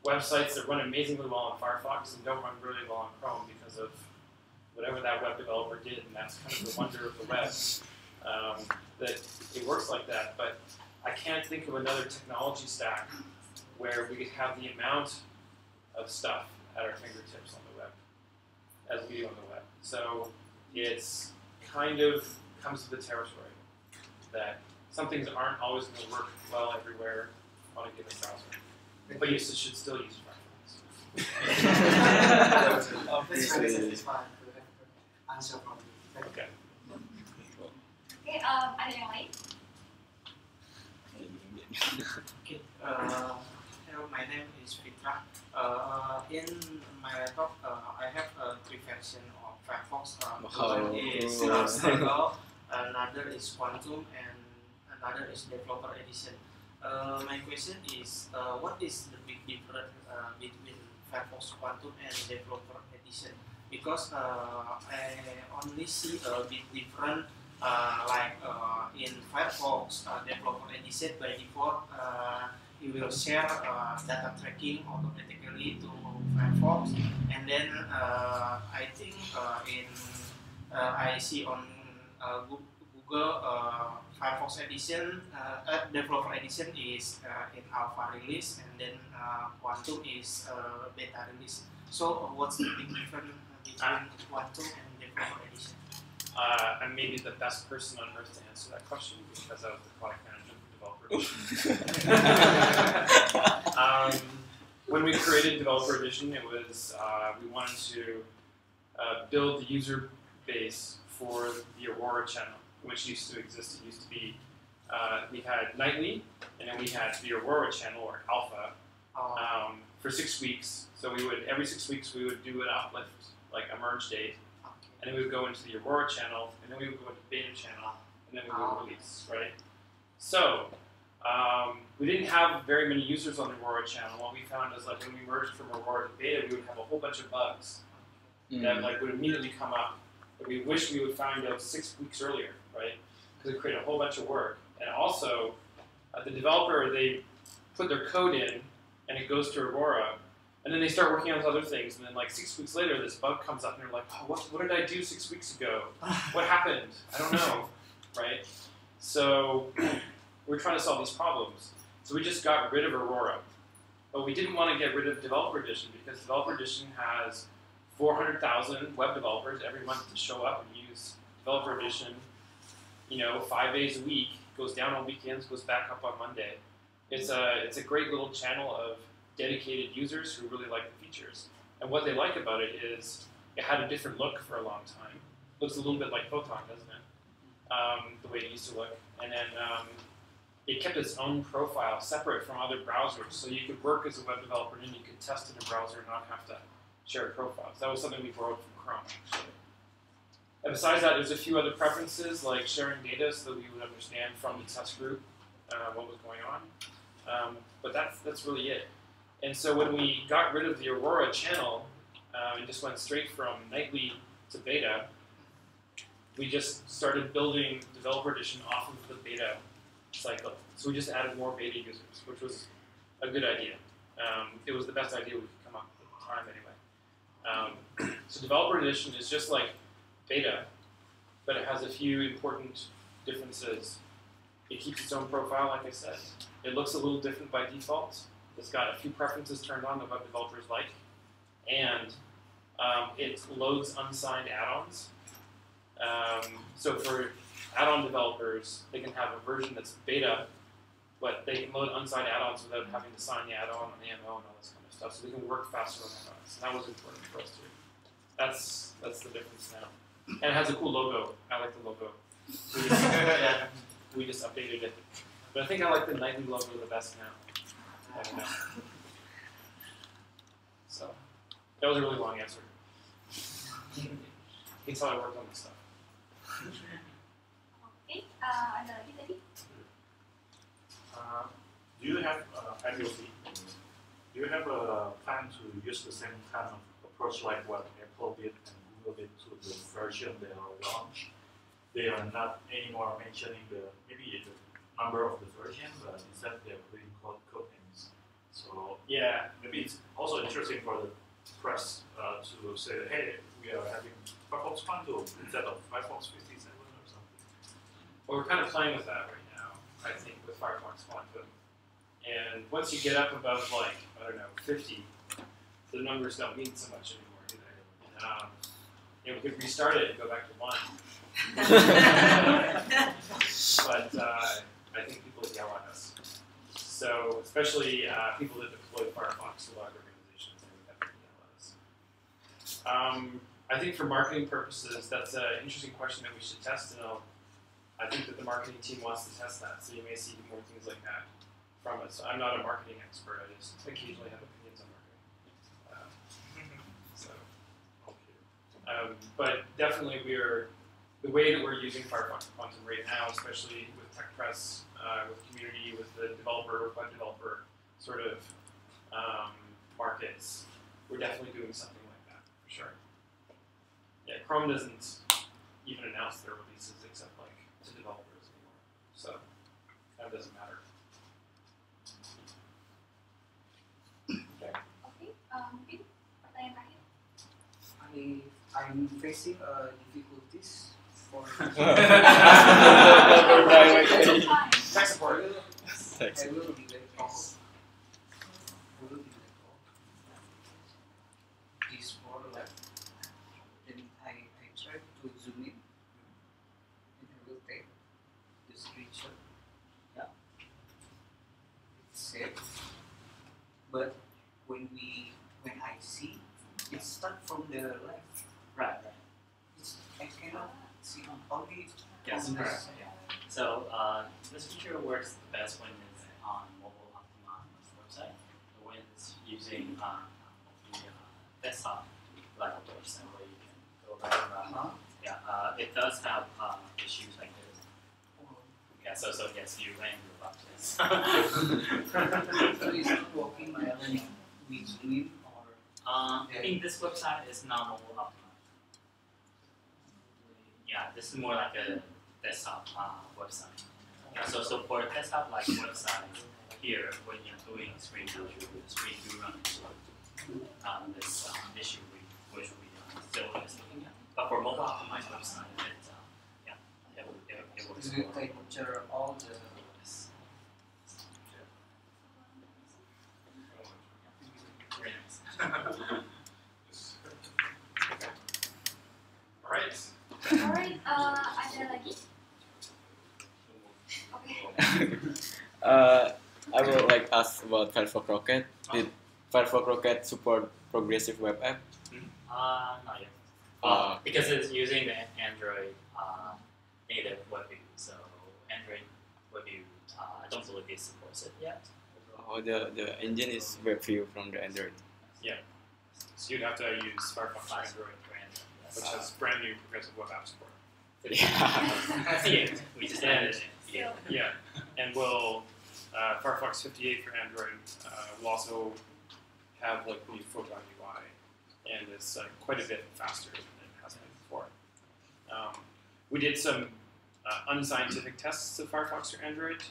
websites that run amazingly well on Firefox and don't run really well on Chrome because of whatever that web developer did, and that's kind of the wonder of the web, that it works like that. But I can't think of another technology stack where we could have the amount of stuff at our fingertips on the web as we do on the web. So it's kind of comes to the territory that some things aren't always going to work well everywhere on a given browser. But you should still use Firefox. Okay. Okay, ada yang lain? Okay, hello, my name is Fitra. In my laptop, I have three versions of Firefox. One is stable, another is Quantum, and another is Developer Edition. My question is, what is the big difference between Firefox Quantum and Developer Edition? Because I only see a big difference, in Firefox Developer Edition by default, you will share data tracking automatically to Firefox, and then I think I see on Google Firefox Edition, Developer Edition is in alpha release, and then Quantum is beta release. So what's the big difference between Quantum and Developer Edition? I'm maybe the best person on earth to answer that question because I was the product manager for Developer Edition. When we created Developer Edition, it was we wanted to build the user base for the Aurora channel, which used to exist. It used to be we had nightly, and then we had the Aurora channel or Alpha for 6 weeks. So we would every 6 weeks we would do an uplift, like a merge date, and then we would go into the Aurora channel, and then we would go into beta channel, and then we would release, right? So we didn't have very many users on the Aurora channel. What we found is like when we merged from Aurora to beta, we would have a whole bunch of bugs that like would immediately come up that we wish we would find out 6 weeks earlier, right? Because it created a whole bunch of work. And also, the developer, they put their code in, and it goes to Aurora, and then they start working on those other things, and then like 6 weeks later, this bug comes up, and they're like, oh, what did I do 6 weeks ago? What happened? I don't know, right? So we're trying to solve these problems. So we just got rid of Aurora. But we didn't want to get rid of Developer Edition because Developer Edition has 400,000 web developers every month to show up and use Developer Edition, 5 days a week, goes down on weekends, goes back up on Monday. It's a great little channel of dedicated users who really like the features. And what they like about it is it had a different look for a long time. Looks a little bit like Photon, doesn't it? The way it used to look. And then it kept its own profile separate from other browsers. So you could work as a web developer and you could test in a browser and not have to share profiles. That was something we borrowed from Chrome, actually. And besides that, there's a few other preferences, like sharing data so that we would understand from the test group what was going on. But that's really it. And so when we got rid of the Aurora channel and just went straight from nightly to beta, we just started building Developer Edition off of the beta cycle. So we just added more beta users, which was a good idea. It was the best idea we could come up with at the time anyway. So Developer Edition is just like beta, but it has a few important differences. It keeps its own profile, like I said. It looks a little different by default. It's got a few preferences turned on that web developers like. And it loads unsigned add-ons. So for add-on developers, they can have a version that's beta, but they can load unsigned add-ons without having to sign the add-on and the MO and all this kind of stuff. So they can work faster on add-ons. And that was important for us too. That's the difference now. And it has a cool logo. I like the logo. We just updated it. But I think I like the nightly logo the best now. I don't know. So that was a really long answer. You can tell I worked on this stuff. Okay, ada lagi tadi? Do you have Do you have a plan to use the same kind of approach like what Apple did and Google did to the version they are launched? They are not anymore mentioning maybe the number of the version, but instead they're putting code names. So yeah, maybe it's also interesting for the press to say that, hey, we are having Firefox Quantum instead of Firefox 57 or something. Well, we're kind of playing with that right now, I think, with Firefox Quantum. And once you get up above, like, I don't know, 50, the numbers don't mean so much anymore, do they? We could restart it and go back to 1. But I think people would yell at us. So, especially people that deploy Firefox to large organizations, they would definitely yell at us. I think for marketing purposes, that's an interesting question that we should test, and I think that the marketing team wants to test that, so you may see more things like that from us. So I'm not a marketing expert, I just occasionally have opinions on marketing. But definitely the way that we're using Firefox Quantum right now, especially with TechPress, with community, with the developer, web developer sort of markets, we're definitely doing something like that, for sure. Yeah, Chrome doesn't even announce their releases except like to developers anymore, so that doesn't matter. Okay. Oke, mungkin pertanyaan terakhir. I'm facing difficulties for tech support. I will be late off. This more left. Then I try to zoom in. It starts from the left. Right. I cannot see only. Yes, on correct. this. Yeah. So this feature works best when it's on mobile optimized website. When it's using the desktop like website where you can go right around. Yeah, it does have issues like this. Yeah, so yes, you ran your about this. So it's not working with Selain or? I think this website is not mobile optimized. Yeah, this is more like a desktop website. Yeah, so for a desktop like website here, when you're doing screen do run this issue which we still is looking at. But for mobile optimized website, it works. Do you capture all the? Very nice. Alright. Alright, ada lagi? Oke. I will like ask about Firefox Rocket. Did Firefox Rocket support progressive web app? Not yet. Because it's using the Android native web view, so Android web view, I don't believe it supports it yet. Oh, the engine is web view from the Android. Yeah. So you'd have to use Firefox for Android, which has brand new progressive web app support. Yeah. We just added it. Yeah. And we'll Firefox 58 for Android will also have like the photon UI, and it's quite a bit faster than it has been before. We did some unscientific tests of Firefox for Android,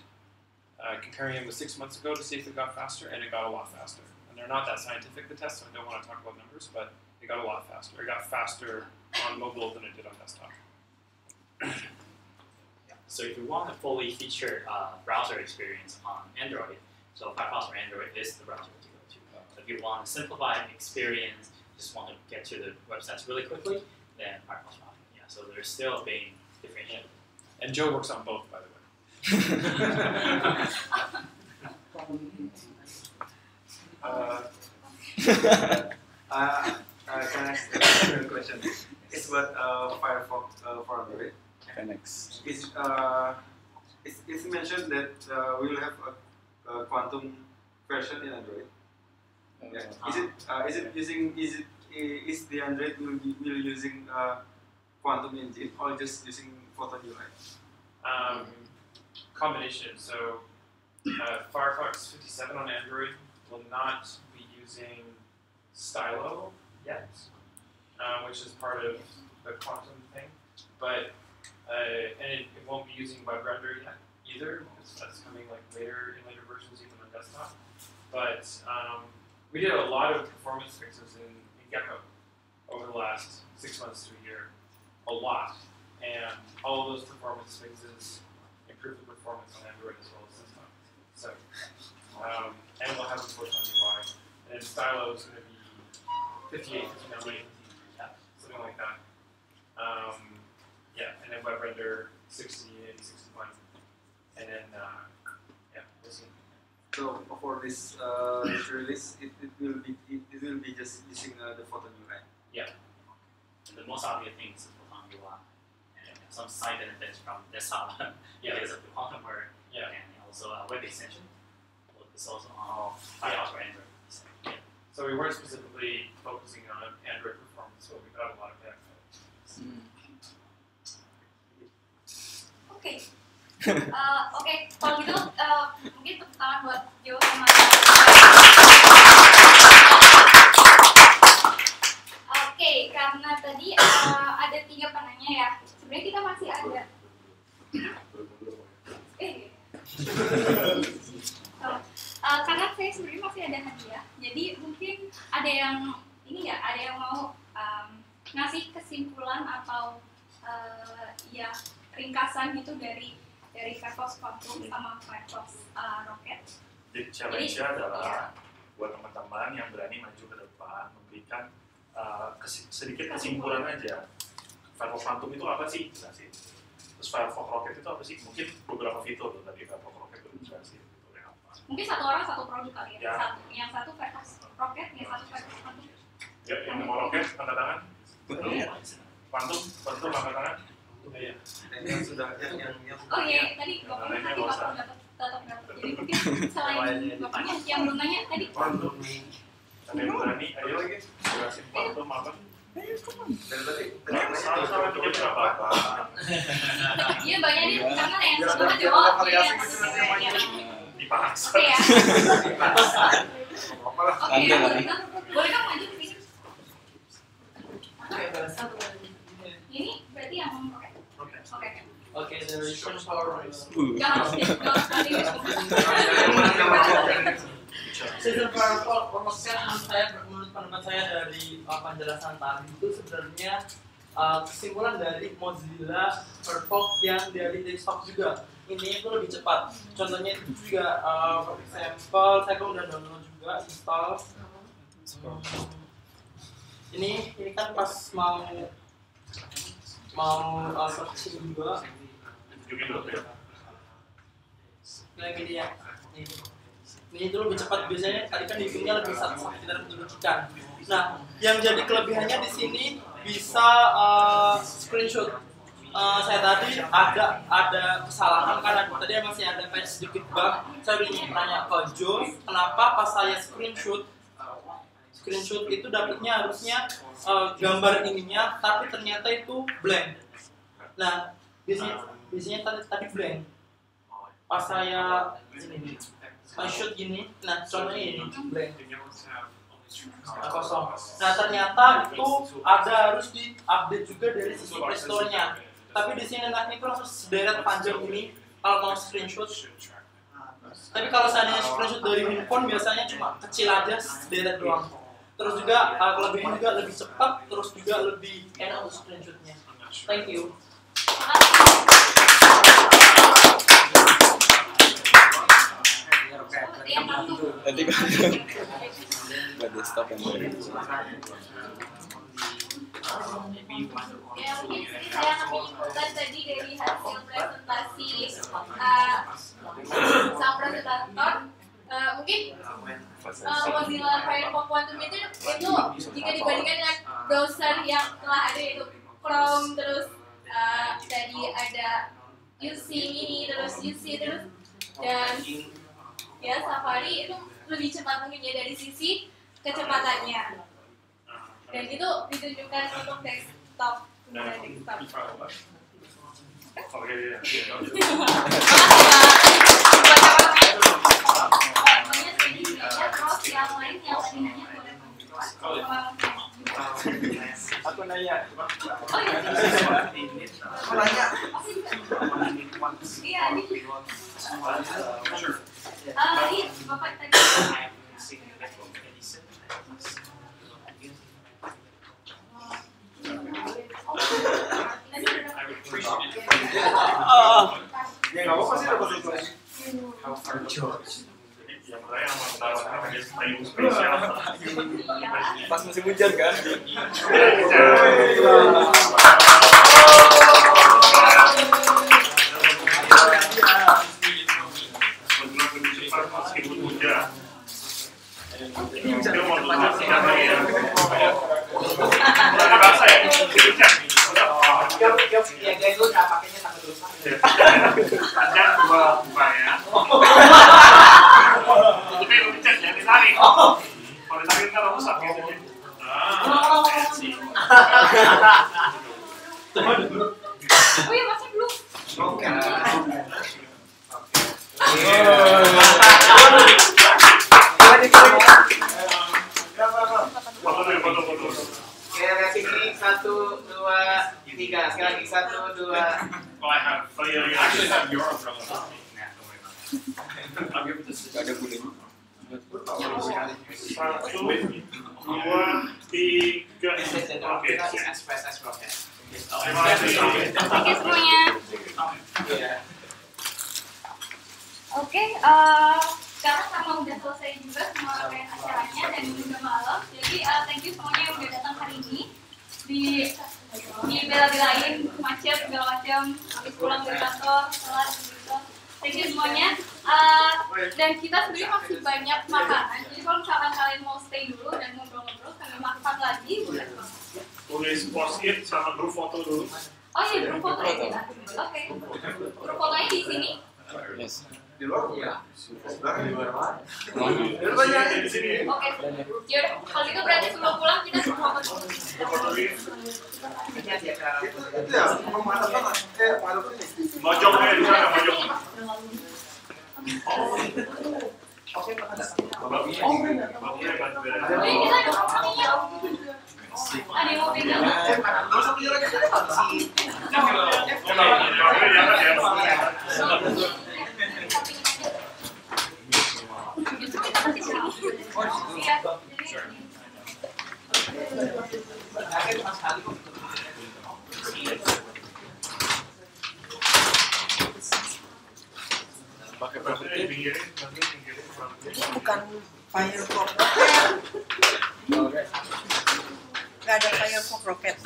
comparing them with 6 months ago to see if it got faster, and it got a lot faster. And they're not that scientific, the tests, so I don't want to talk about numbers, but it got a lot faster. It got faster on mobile than it did on desktop. So if you want a fully featured browser experience on Android, so Firefox for Android is the browser to go to. If you want a simplified experience, just want to get to the websites really quickly, then Firefox Rocket. Yeah, so they're still being differentiated. And Joe works on both, by the way. Can I ask a question? It's about Firefox for Android. Next. It's mentioned that we will have a quantum version in Android. Is the Android will using quantum engine or just using Photon UI? Combination. So Firefox 57 on Android will not be using Stylo yet, which is part of the quantum thing, but and it won't be using WebRender yet either, because that's coming like later in later versions, even on desktop. But we did a lot of performance fixes in Gecko over the last 6 months to a year, a lot, and all of those performance fixes improve the performance on Android as well as desktop. So, and we'll have a Photon UI, and then Stylo is going to be 58, 59, something like that. Yeah, and then WebRender 60, 80, 61, and then yeah, we'll see. So for this release, it will be just using the Photon UI. Yeah. And the most obvious thing is the Photon UI, and some side benefits from desktop because of the quantum work, and also a web extension. It's also on Firefox for Android. So we weren't specifically focusing on Android performance, but we got a lot of benefits. Oke, kalau gitu mungkin tepuk tangan buat Joe sama Oke, karena tadi ada 3 penanya ya. Sebenarnya kita masih ada karena saya sebenarnya masih ada hadiah. Jadi mungkin ada yang ini ya, ada yang mau ngasih kesimpulan atau ya ringkasan gitu dari Firefox Quantum sama Firefox Rocket. Jadi challenge-nya adalah buat teman-teman yang berani maju ke depan memberikan sedikit kesimpulan aja. Firefox Quantum itu apa sih? Jelasin. Terus Firefox Rocket itu apa sih? Mungkin beberapa fitur tuh tadi Firefox Rocket itu jelasin fiturnya apa. Mungkin satu orang satu produk kali ya. Yang satu Firefox Rocket, yang satu Firefox Quantum. Ya, yang mau roket, angkat tangan. Pantum, angkat tangan. Iya. Yang sudah yang Oh iya, tadi bapaknya tadi bapak dapat tetap dapat. Jadi mungkin selain bapaknya yang belum nanya tadi. Pantum. Ada yang berani, ayo lagi. Jelasin pantum apa? Salah-salah dikit nggak apa-apa. Iya banyak nih, karena yang semua jawab ya. Dipaksa. Oke ya. Oke, boleh dong maju ke sini. Ini berarti yang oke. Okay, the response power is. Sistem Firefox menurut pendapat saya dari penjelasan tadi itu sebenarnya kesimpulan dari Mozilla Firefox yang dari desktop juga. Ini itu lebih cepat. Contohnya itu juga, for example, saya udah download juga, install. Ini kan pas mau searching juga. Kayak gini ya. Ini itu lebih cepat, biasanya tadi kan dihitungnya lebih satu kita menunjukkan. Nah, yang jadi kelebihannya di sini bisa screenshot. Saya tadi ada kesalahan karena tadi masih ada kayak sedikit bug. Saya ingin tanya ke Joe, kenapa pas saya screenshot itu dapatnya harusnya gambar ininya, tapi ternyata itu blank. Nah, biasanya tadi blank. Pas saya shoot gini, nah contohnya ini blank, kosong. Nah ternyata itu harus di-update juga dari sisi Play Store-nya. Tapi di sini nanti itu langsung sederet panjang ini kalau mau screenshot. Tapi kalau seandainya screenshot dari handphone biasanya cuma kecil aja, sederet doang. Terus juga kelebihan juga lebih cepat, terus juga lebih enak untuk screenshotnya. Thank you. Nanti kan buat desktop yang baru. Ya mungkin saya menyimpulkan tadi dari hasil presentasi sang presentator, mungkin Mozilla Firefox itu jika dibandingkan dengan browser yang telah ada yaitu Chrome, terus tadi ada UC ini, terus UC terus, dan ya Safari itu lebih cepat mungkin ya dari sisi kecepatannya, dan itu ditunjukkan untuk desktop. Oke, ya. Terus yang lain yang tadi nanya boleh. Aku nanya. Oh iya. Aku nanya. Iya, ini. Iya, Bapak tadi. Ya nggak apa-apa sih dapat itu. Yang saya yang menawarkan pakai payung spesial. Pas musim hujan kan? Meskipun hujan. Ini bisa dia mau menjelaskan lagi ya. Bahasa ya, hujan. Ya guys, lu nggak pakainya takut lupa. Ada dua ya. Tapi lu cek jangan ditarik. Kalau ditarik kan rusak gitu. Oh iya, masih belum. Oke. Foto. Oke, reaksi ini 1, 2, 3. Sekali lagi 1, 2. Oh, I have. Oh iya, I actually have your umbrella. I'll give it to you. Ada gunanya. 1, 2, 3. Oke. Terima kasih. Oke semuanya. Oke, sekarang karena udah selesai juga semua rangkaian acaranya dan udah malam, jadi thank you semuanya yang udah datang hari ini. Di bela-belain macet segala macam, habis pulang dari kantor, telat gitu. Thank you semuanya. Dan kita sebenarnya masih banyak makanan, jadi kalau misalkan kalian mau stay dulu dan ngobrol-ngobrol sambil makan lagi, tulis post it sama grup foto dulu. Oh iya, grup foto ya. Oke. Grup fotonya di sini. Yes. Di luar ya. Di luar. Di sini. Oke. Yaudah, kalau gitu berarti sebelum pulang kita grup foto dulu. Itu ya, pemadam pemadam ini. Mojoknya di sana, mojok. Oke, ada. Babnya bantu beres. Kita ada fotonya. Ada yang mau pegang? Ini bukan Firefox Rocket. Gak ada Firefox Rocket.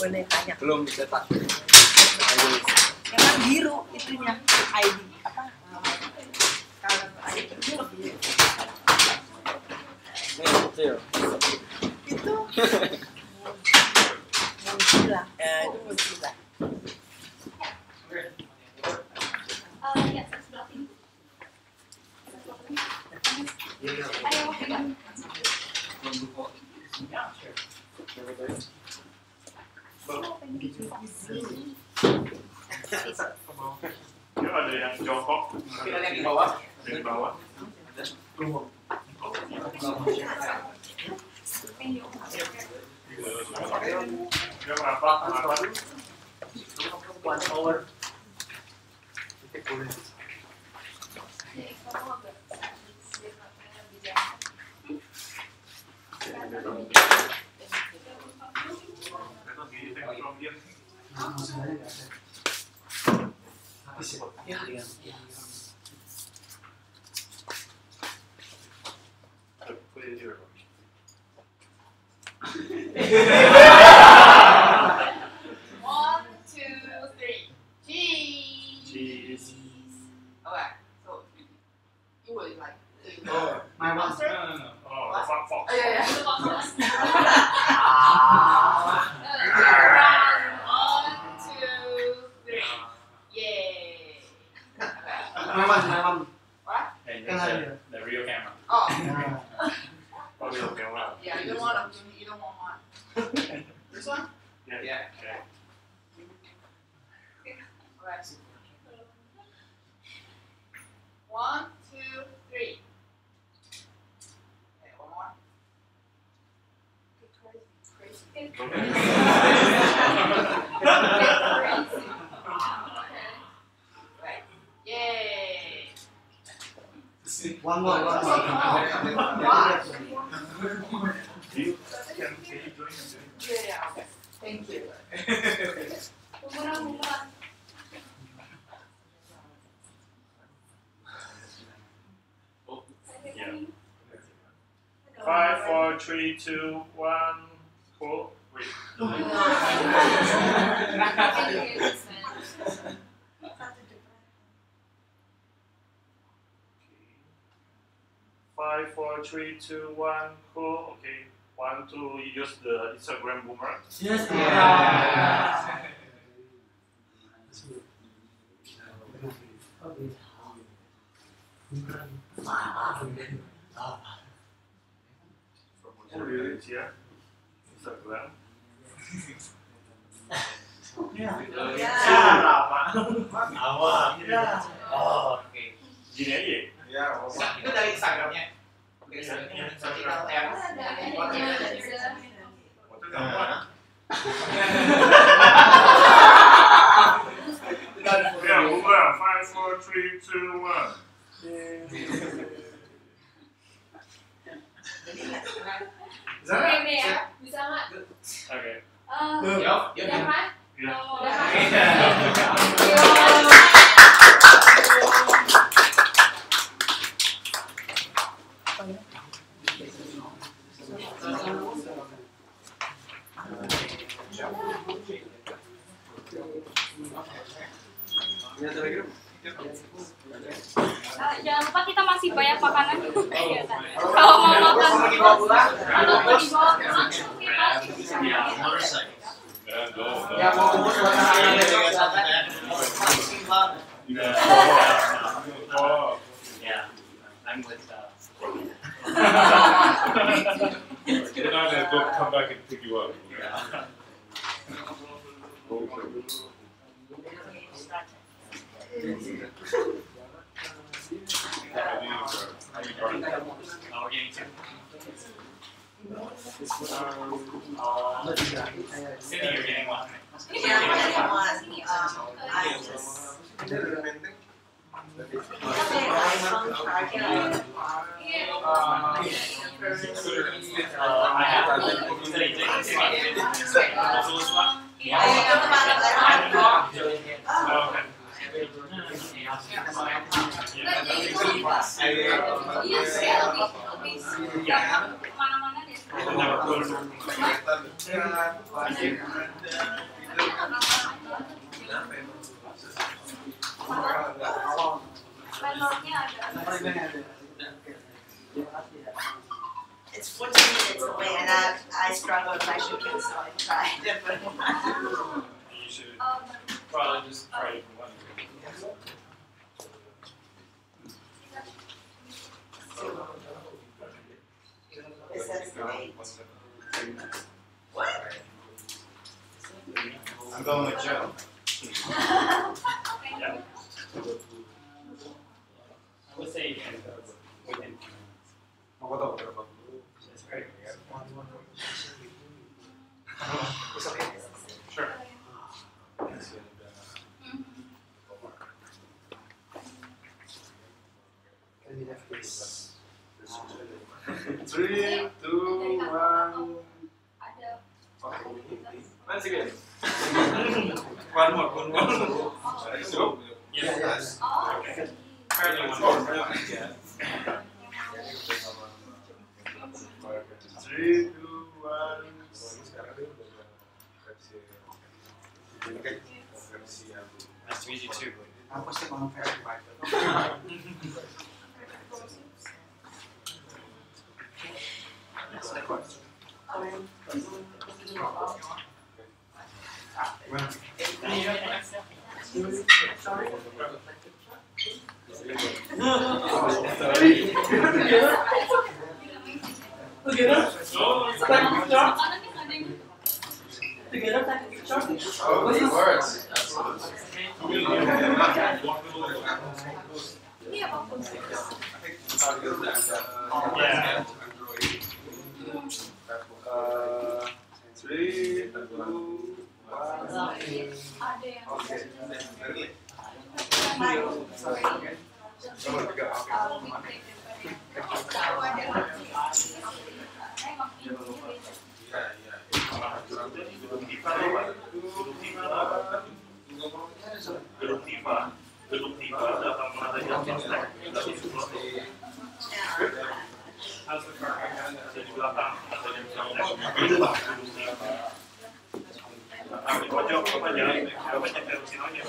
Boleh tanya. Belum dicetak. Yang kan biru itunya ID apa? Kalau ID biru. Kecil. Itu Mozilla. Itu Mozilla. Ya, sebelah sini. Ada yang mau pegang? Ya, ada yang jongkok. Kita lihat di bawah. Di bawah. Ya, berapa? One hour. One, two, three. Cheese. Okay, so you will like. Oh, my master. No. Oh, Firefox. Oh yeah, yeah. One, two, three. Yay. Okay. My one. What? And Can I hear? the real camera. Oh. Oh, real camera. Yeah, you don't want them. You don't want one. This one? Yeah. Okay. One, two, three. Okay, one more. Crazy. Right. Yay. One more. You can you join us? Yeah, okay. Thank you. Yeah. 5, 4, 3, 2, 1. Cool. Wait. 5, 4, 3, 2, 1. Cool. Okay. 1, 2. You use the Instagram boomerang. Yes. From Indonesia. Instagram. Oke. Gini aja. Ya, Itu dari Instagramnya. Ya, boomerang. 5, 4, 3, 2, 1. Oke ya, bisa nggak? Oke. Udah kan? Ya. Udah kan? Jangan lupa kita masih banyak makanan. Kalau mau makan atau mau dibawa pulang, Yang mau kumpul buat anak-anak besok silakan. Yeah, I'm with. Then I'm gonna go come back and pick you up. Cindy, you're getting one. Yeah, I'm getting one. I just it's 14 minutes away, and I struggle if I should go, so I tried different ones. You should probably just try it for one. It says the date. What? I'm going with Joe. Yeah. I would say within. That's great. Sure. Can we have this? 3, 2, 1. Once again. One more. Yes. Okay. Apparently one more. 3, 2, 1. Nice to meet you too. Apa sih mau verify? Oh, it works. Yeah. 3, 2, 1. Gedung tiba datang How's the car? ada di belakang, ada yang di pojok apa jalan, apa nyetir sinonya.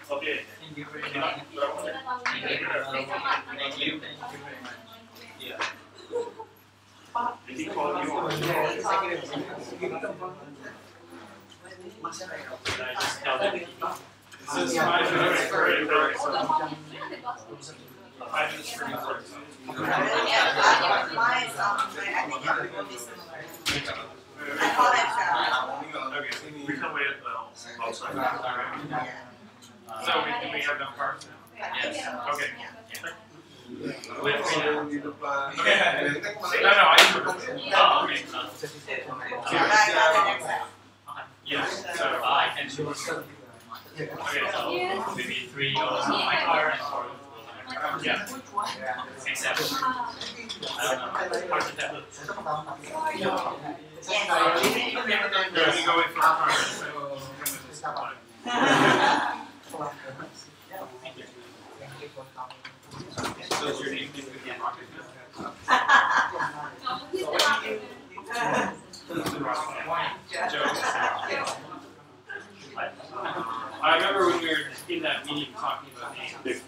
Oke. Jadi kalau So we have no cars now? Yes. Okay. No, I yes. So I can choose. Okay, so maybe 3 goes on my car and 4 goes on my car. Yeah. Except, I don't know, hard to tell. Yeah, we go in for a car. So is your name Griffiths Rocket? Joe. I remember when we were in that meeting talking about names.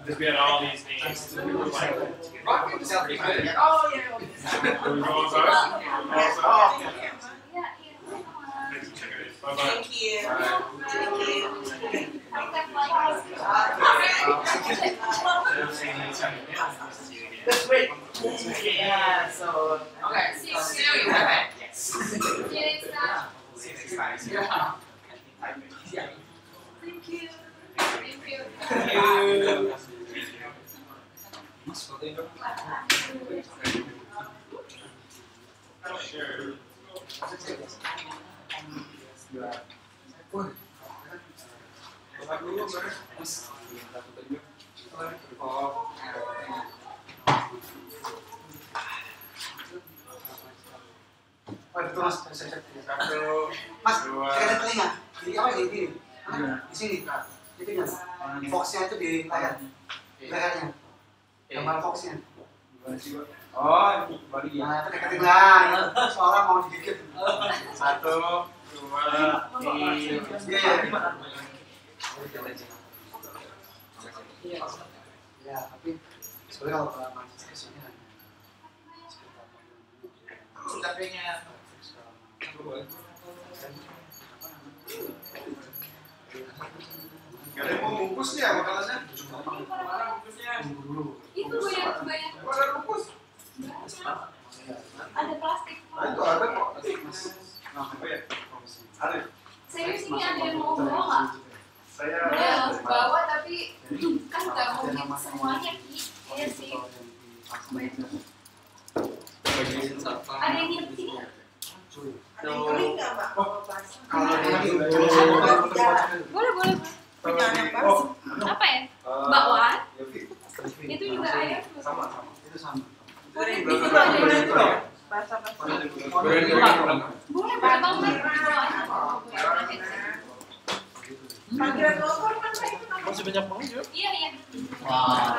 Because we had all these names. And we were like, Rocket is helping good. oh yeah. Are we going fast? Bye-bye. Thank you. Thank you. That's great. Yeah, so okay. See you. Bye. Yes. See you next time. See you next time. Yeah. Thank you. Thank you. Thank you. Mas, ada telinga. Di apa ini? Di sini. Itu kan. Foxnya itu di layar. Layarnya. Gambar foxnya. Oh, baru ya. Nah, deketin lah. Seorang mau digigit. 1, 2, 3. Ya, tapi sebenarnya kalau ke sini Tapenya Gak ada yang mau bungkusnya makanannya. Itu banyak. Ada bungkus. Ada plastik. Itu ada kok. Apa ya? Ada. Serius ini ada yang mau bawa nggak? Saya Boleh bawa tapi kan nggak mungkin semuanya Ki. Iya sih. Ada yang nginep sini nggak? Boleh. Apa ya? Bakwan? Itu juga ada. Sama. itu sama. Boleh banget. Masih banyak banget ya? Iya. wow.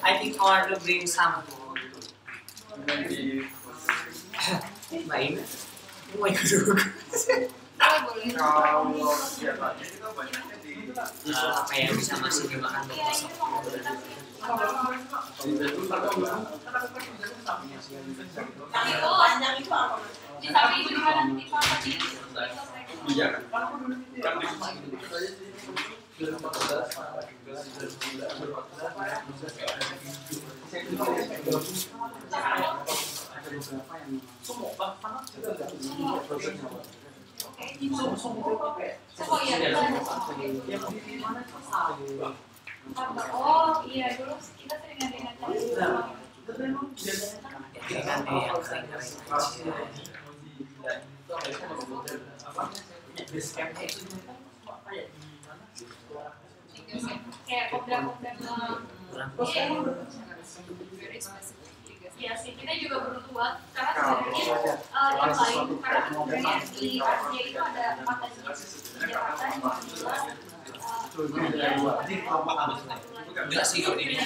I think I want to bring some. Lain. Oh my god. Kalau siapanya kita banyaknya di Apa yang bisa masih dimakan Panjang itu apa? Di samping itu ada di apa di iya kan Oh iya dulu kita sering ngadain acara. Kayak program-program ya sih, kita juga beruntung karena sebenarnya yang lain karena sebenarnya di Asia itu ada matanya di Jakarta di Mozilla enggak sih kalau ini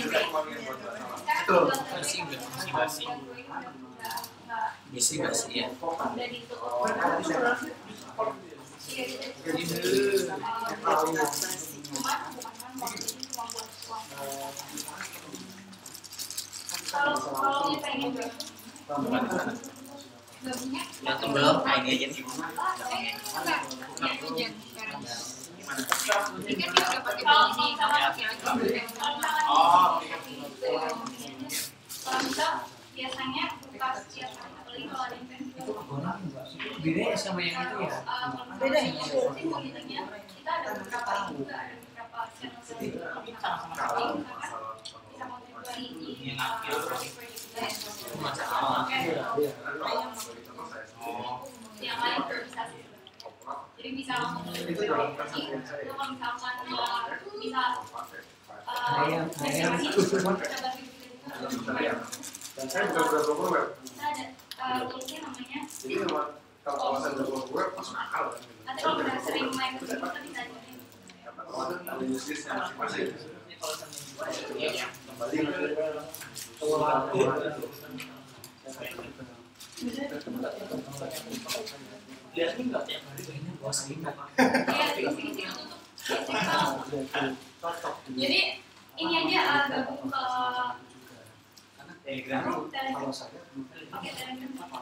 bisa nggak sih ya kalau pengen yang tebal ini aja nih Ini kan dia udah pakai begini, sama pakai lagi. Kalau bisa biasanya bekas apalagi kalau ada investasi. bedanya sama yang itu ya Beda ya. Kita ada beberapa juga ada beberapa channel bisa kontribusi di yang lain bisa. Jadi bisa langsung kontribusi. Itu kalau misalkan bisa dan saya juga udah blog web. Kita ada tulisnya namanya. Jadi memang kalau saya udah blog web masuk akal kan. Nanti kalau udah sering main ke situ kita bisa ajarin. Ada newsletter masing-masing. Kembali Lihat nggak tiap hari kayaknya bawa saingan. Jadi ini aja gabung ke Kalau saya pakai Telegram.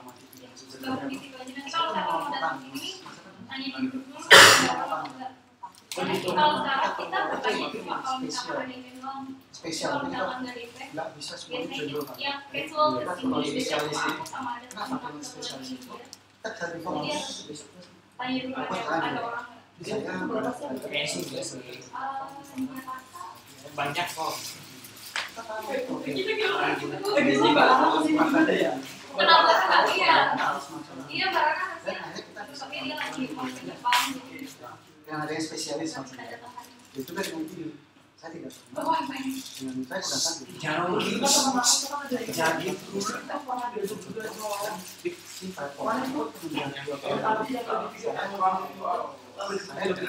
Gabung di situ aja. Nanti kalau siapa mau datang sini, tanya di grup dulu. Kalau sekarang kita bertanya cuma kalau misalkan ada yang doang. Spesial Kalau misalkan nggak di press, nggak bisa semuanya biasanya judul itu yang casual kalau sih. spesialis itu Sama ada kenapa dengan spesialis itu kita cari Jadi informasi tanya dulu ada orang. kayaknya sih nggak sih. Banyak kok. Kenapa kan? Iya barangnya harusnya tapi dia lagi mau ke Jepang yang ada yang spesialis maksudnya itu kan dengan video saya tidak dengan saya sedangkan Jangan gitu. Jangan gitu. si Firefox saya lebih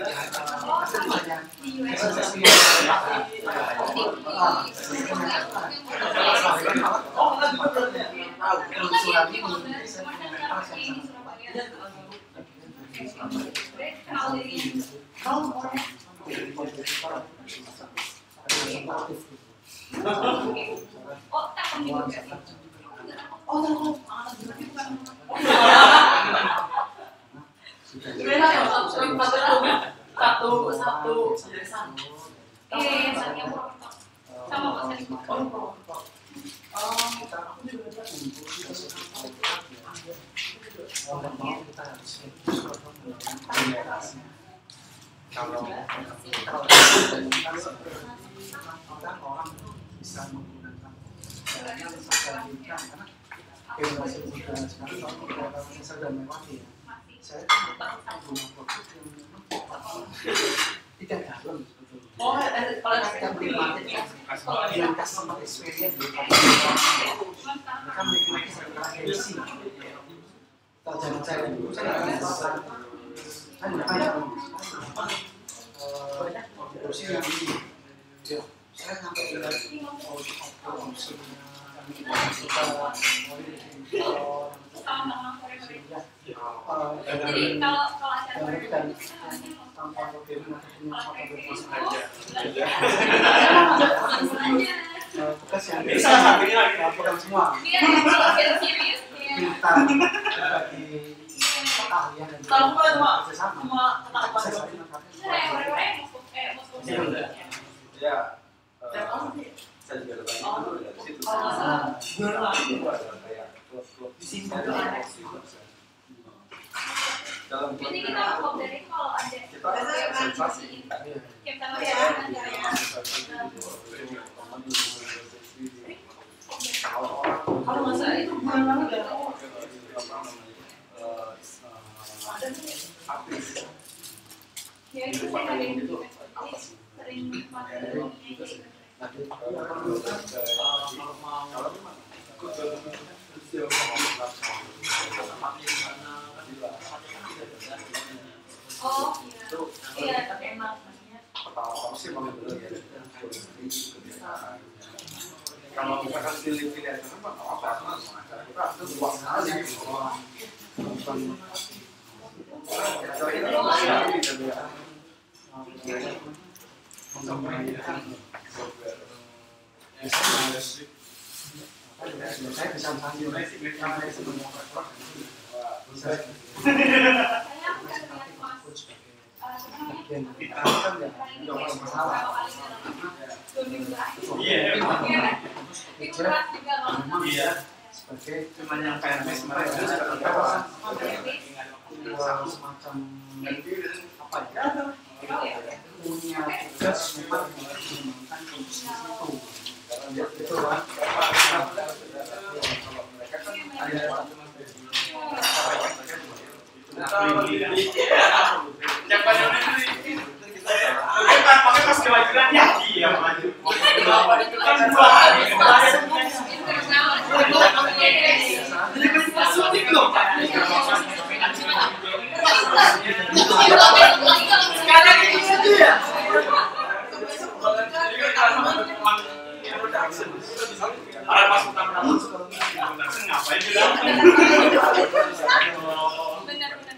satu. kalau orang bisa menggunakan karena generasi muda sekarang kalau menggunakan seragam Melalui saya punya produk yang memang tidak dalam sebetulnya. Oh, kalau kita menikmati yang customer experience mereka menikmati secara agensi. Kalau zaman saya dulu saya menggunakan kursi yang ini. Saya sampai lihat kursinya jadi kalau acara bekas yang bukan semua kita bagi keahlian dan kerjasama Ya, saya juga lebih dulu dari situ. Di sini dalam jadi kita kalau dari kalau ada kita sensasi. kita kalau masa itu bukan banget ya. Ya itu saya ada yang sering materi oh iya enak Pertama-tama sih memang benar ya. Kalau misalkan pilih-pilih aja kan apa-apa kita itu luas sekali saya bisa sambil sebagai Cuman yang PMS kemarin itu semacam apa ya punya tugas memang mengembangkan kondisi itu itu kan ngapain Benar-benar.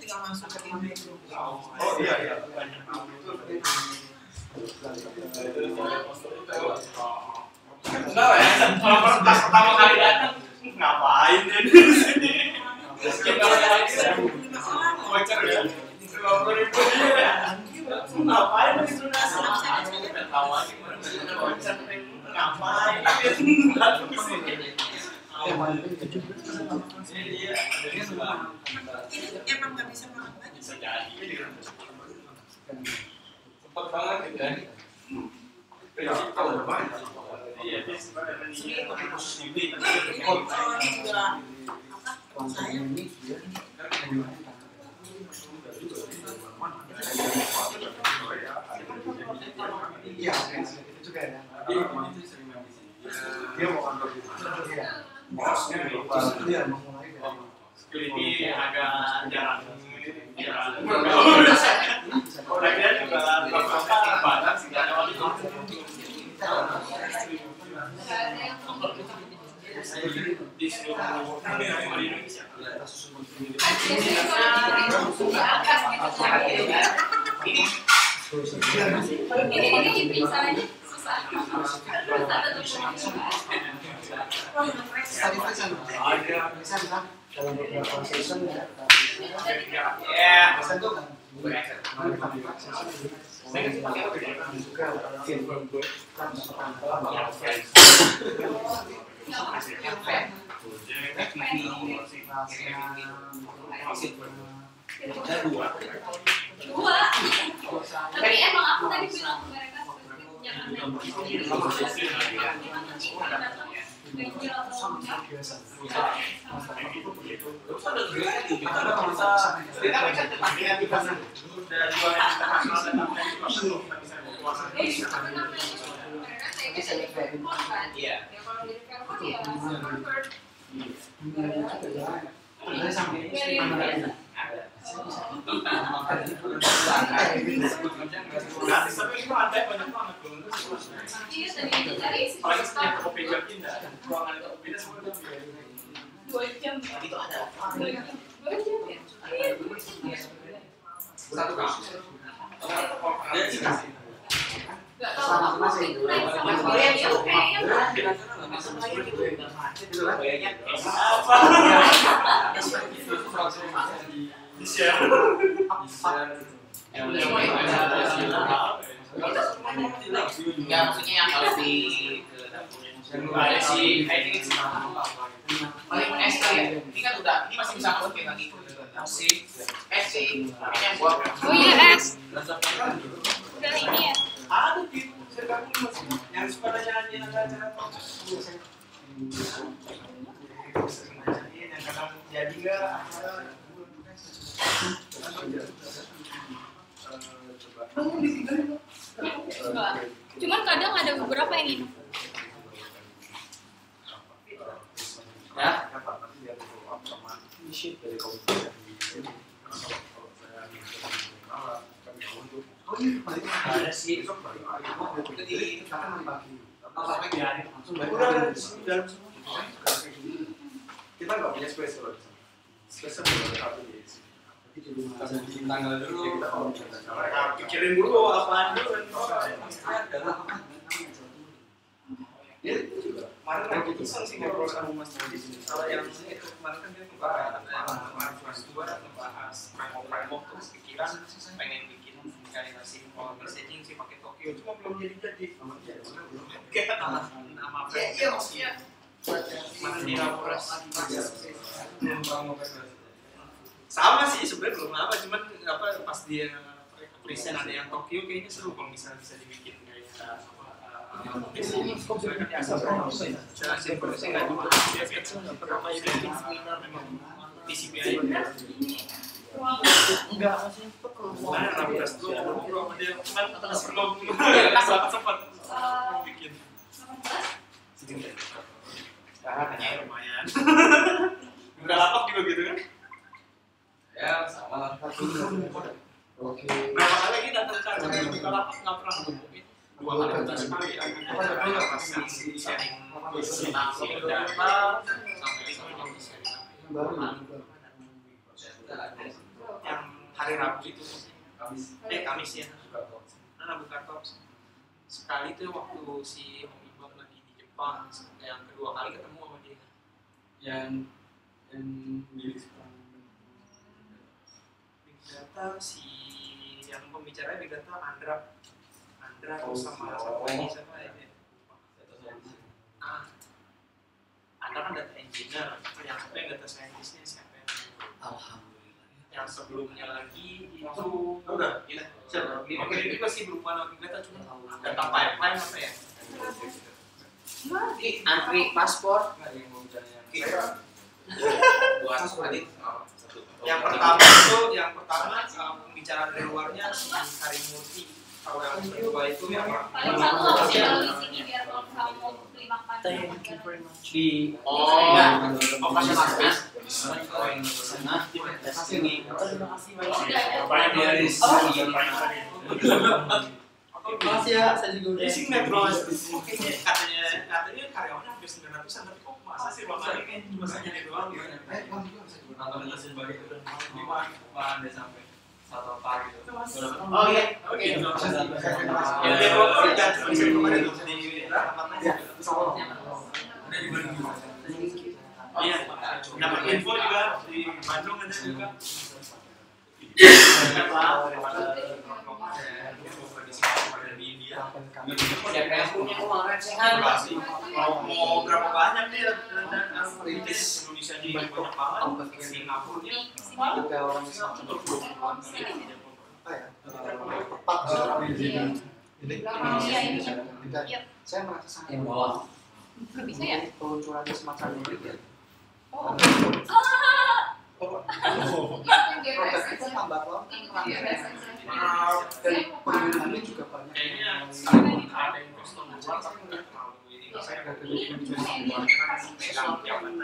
Tinggal masuk ke ini. Oh iya. Enggak ya, kalau pas pertama kali datang ngapain dia di sini? Kita voucher ya, 50.000 ya. Ngapain di donasi? Tahu voucher ngapain? Datang ke sini. Ini emang nggak bisa makan lagi. Bisa jadi. Cepat banget gitu kan? Iya, kalau banyak. Iya, ini khusus ini. Iya, itu juga ya. Dia mau kantor di mana? Iya, mau mulai dari security agak jarang. Orangnya juga terbatas, nggak ada waktu. Di seluruh Indonesia. Ini periksanya susah. Bisa dalam beberapa session ya. Ya, Satu kan. Dua. Tapi emang aku tadi bilang ke mereka jangan Enggak, maksudnya yang harus di ada sih, ini paling S ya. Ini kan udah, ini masih bisa pakai lagi. Si S sih, ini yang buat. Oh iya S. udah ini ya. Ada di yang suka nanya-nanya acara yang kadang jadi nggak? Cuman kadang ada beberapa yang ini. Ya. Ada sih. Kita nggak punya space loh. Space satu di tanggal dulu. Pikirin dulu apaan dulu Ya itu juga. Kemarin kan kita sih ngobrol sama Mas di sini. Kalau yang itu kemarin kan dia ngebahas framework terus pikiran pengen bikin kayak simple messaging sih pakai Tokyo cuma belum jadi. Kayak nama Iya maksudnya. mana di laporas sama sih sebenarnya belum apa cuman apa pas dia present ada yang Tokyo kayaknya seru kalau misalnya bisa dibikin kayak cara simpel sih nggak cuma dia pertama itu seminar memang TCPI Enggak, maksudnya itu kelompok. nah rapidas tuh ngobrol sama dia cuman belum sempat bikin sekarang hanya lumayan nggak lapak juga gitu kan ya sama lah Oke. berapa kali kita datang ke acara yang buka lapak nggak pernah 2 kali penting sekali sharing tentang data sampai yang hari Rabu itu Kamis ya buka Tops sekali itu waktu si Om Iqbal lagi di Jepang yang kedua kali ketemu sama dia yang milik Big Data si yang pembicaranya Big Data Andra terus sama satu lagi siapa ya Anda kan data engineer yang satu yang data scientistnya siapa ya? Alhamdulillah yang sebelumnya lagi itu udah ya oke ini pasti berhubungan dengan data cuma data pipeline apa ya antri paspor buat tadi yang pertama pembicaraan dari luarnya si Harimurti kalau yang kedua itu yang paling satu harus di sini biar kalau kamu mau beli makan di Makasih ya, saya juga udah. Katanya karyawannya hampir 900-an, tapi kok masa sih Bapak ini cuma segini doang gitu. Nonton itu sebagai gimana deh sampai satu pagi gitu. Oh iya, oke. Ya, iya, dapat info juga di Bandung ada juga. Mau berapa banyak nih rintis Indonesia di banyak banget Singapura nya orang jadi saya merasa sangat bisa ya peluncuran semacam ini ya. Prosesnya tambah lama dan penggunaannya juga banyak. Ada yang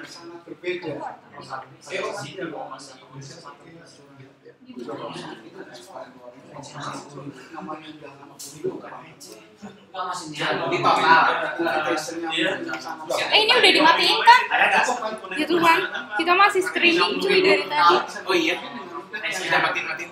sangat berbeda. Ini udah dimatiin kan? Ya Tuhan, kita masih streaming cuy dari tadi. Oh iya, sudah matiin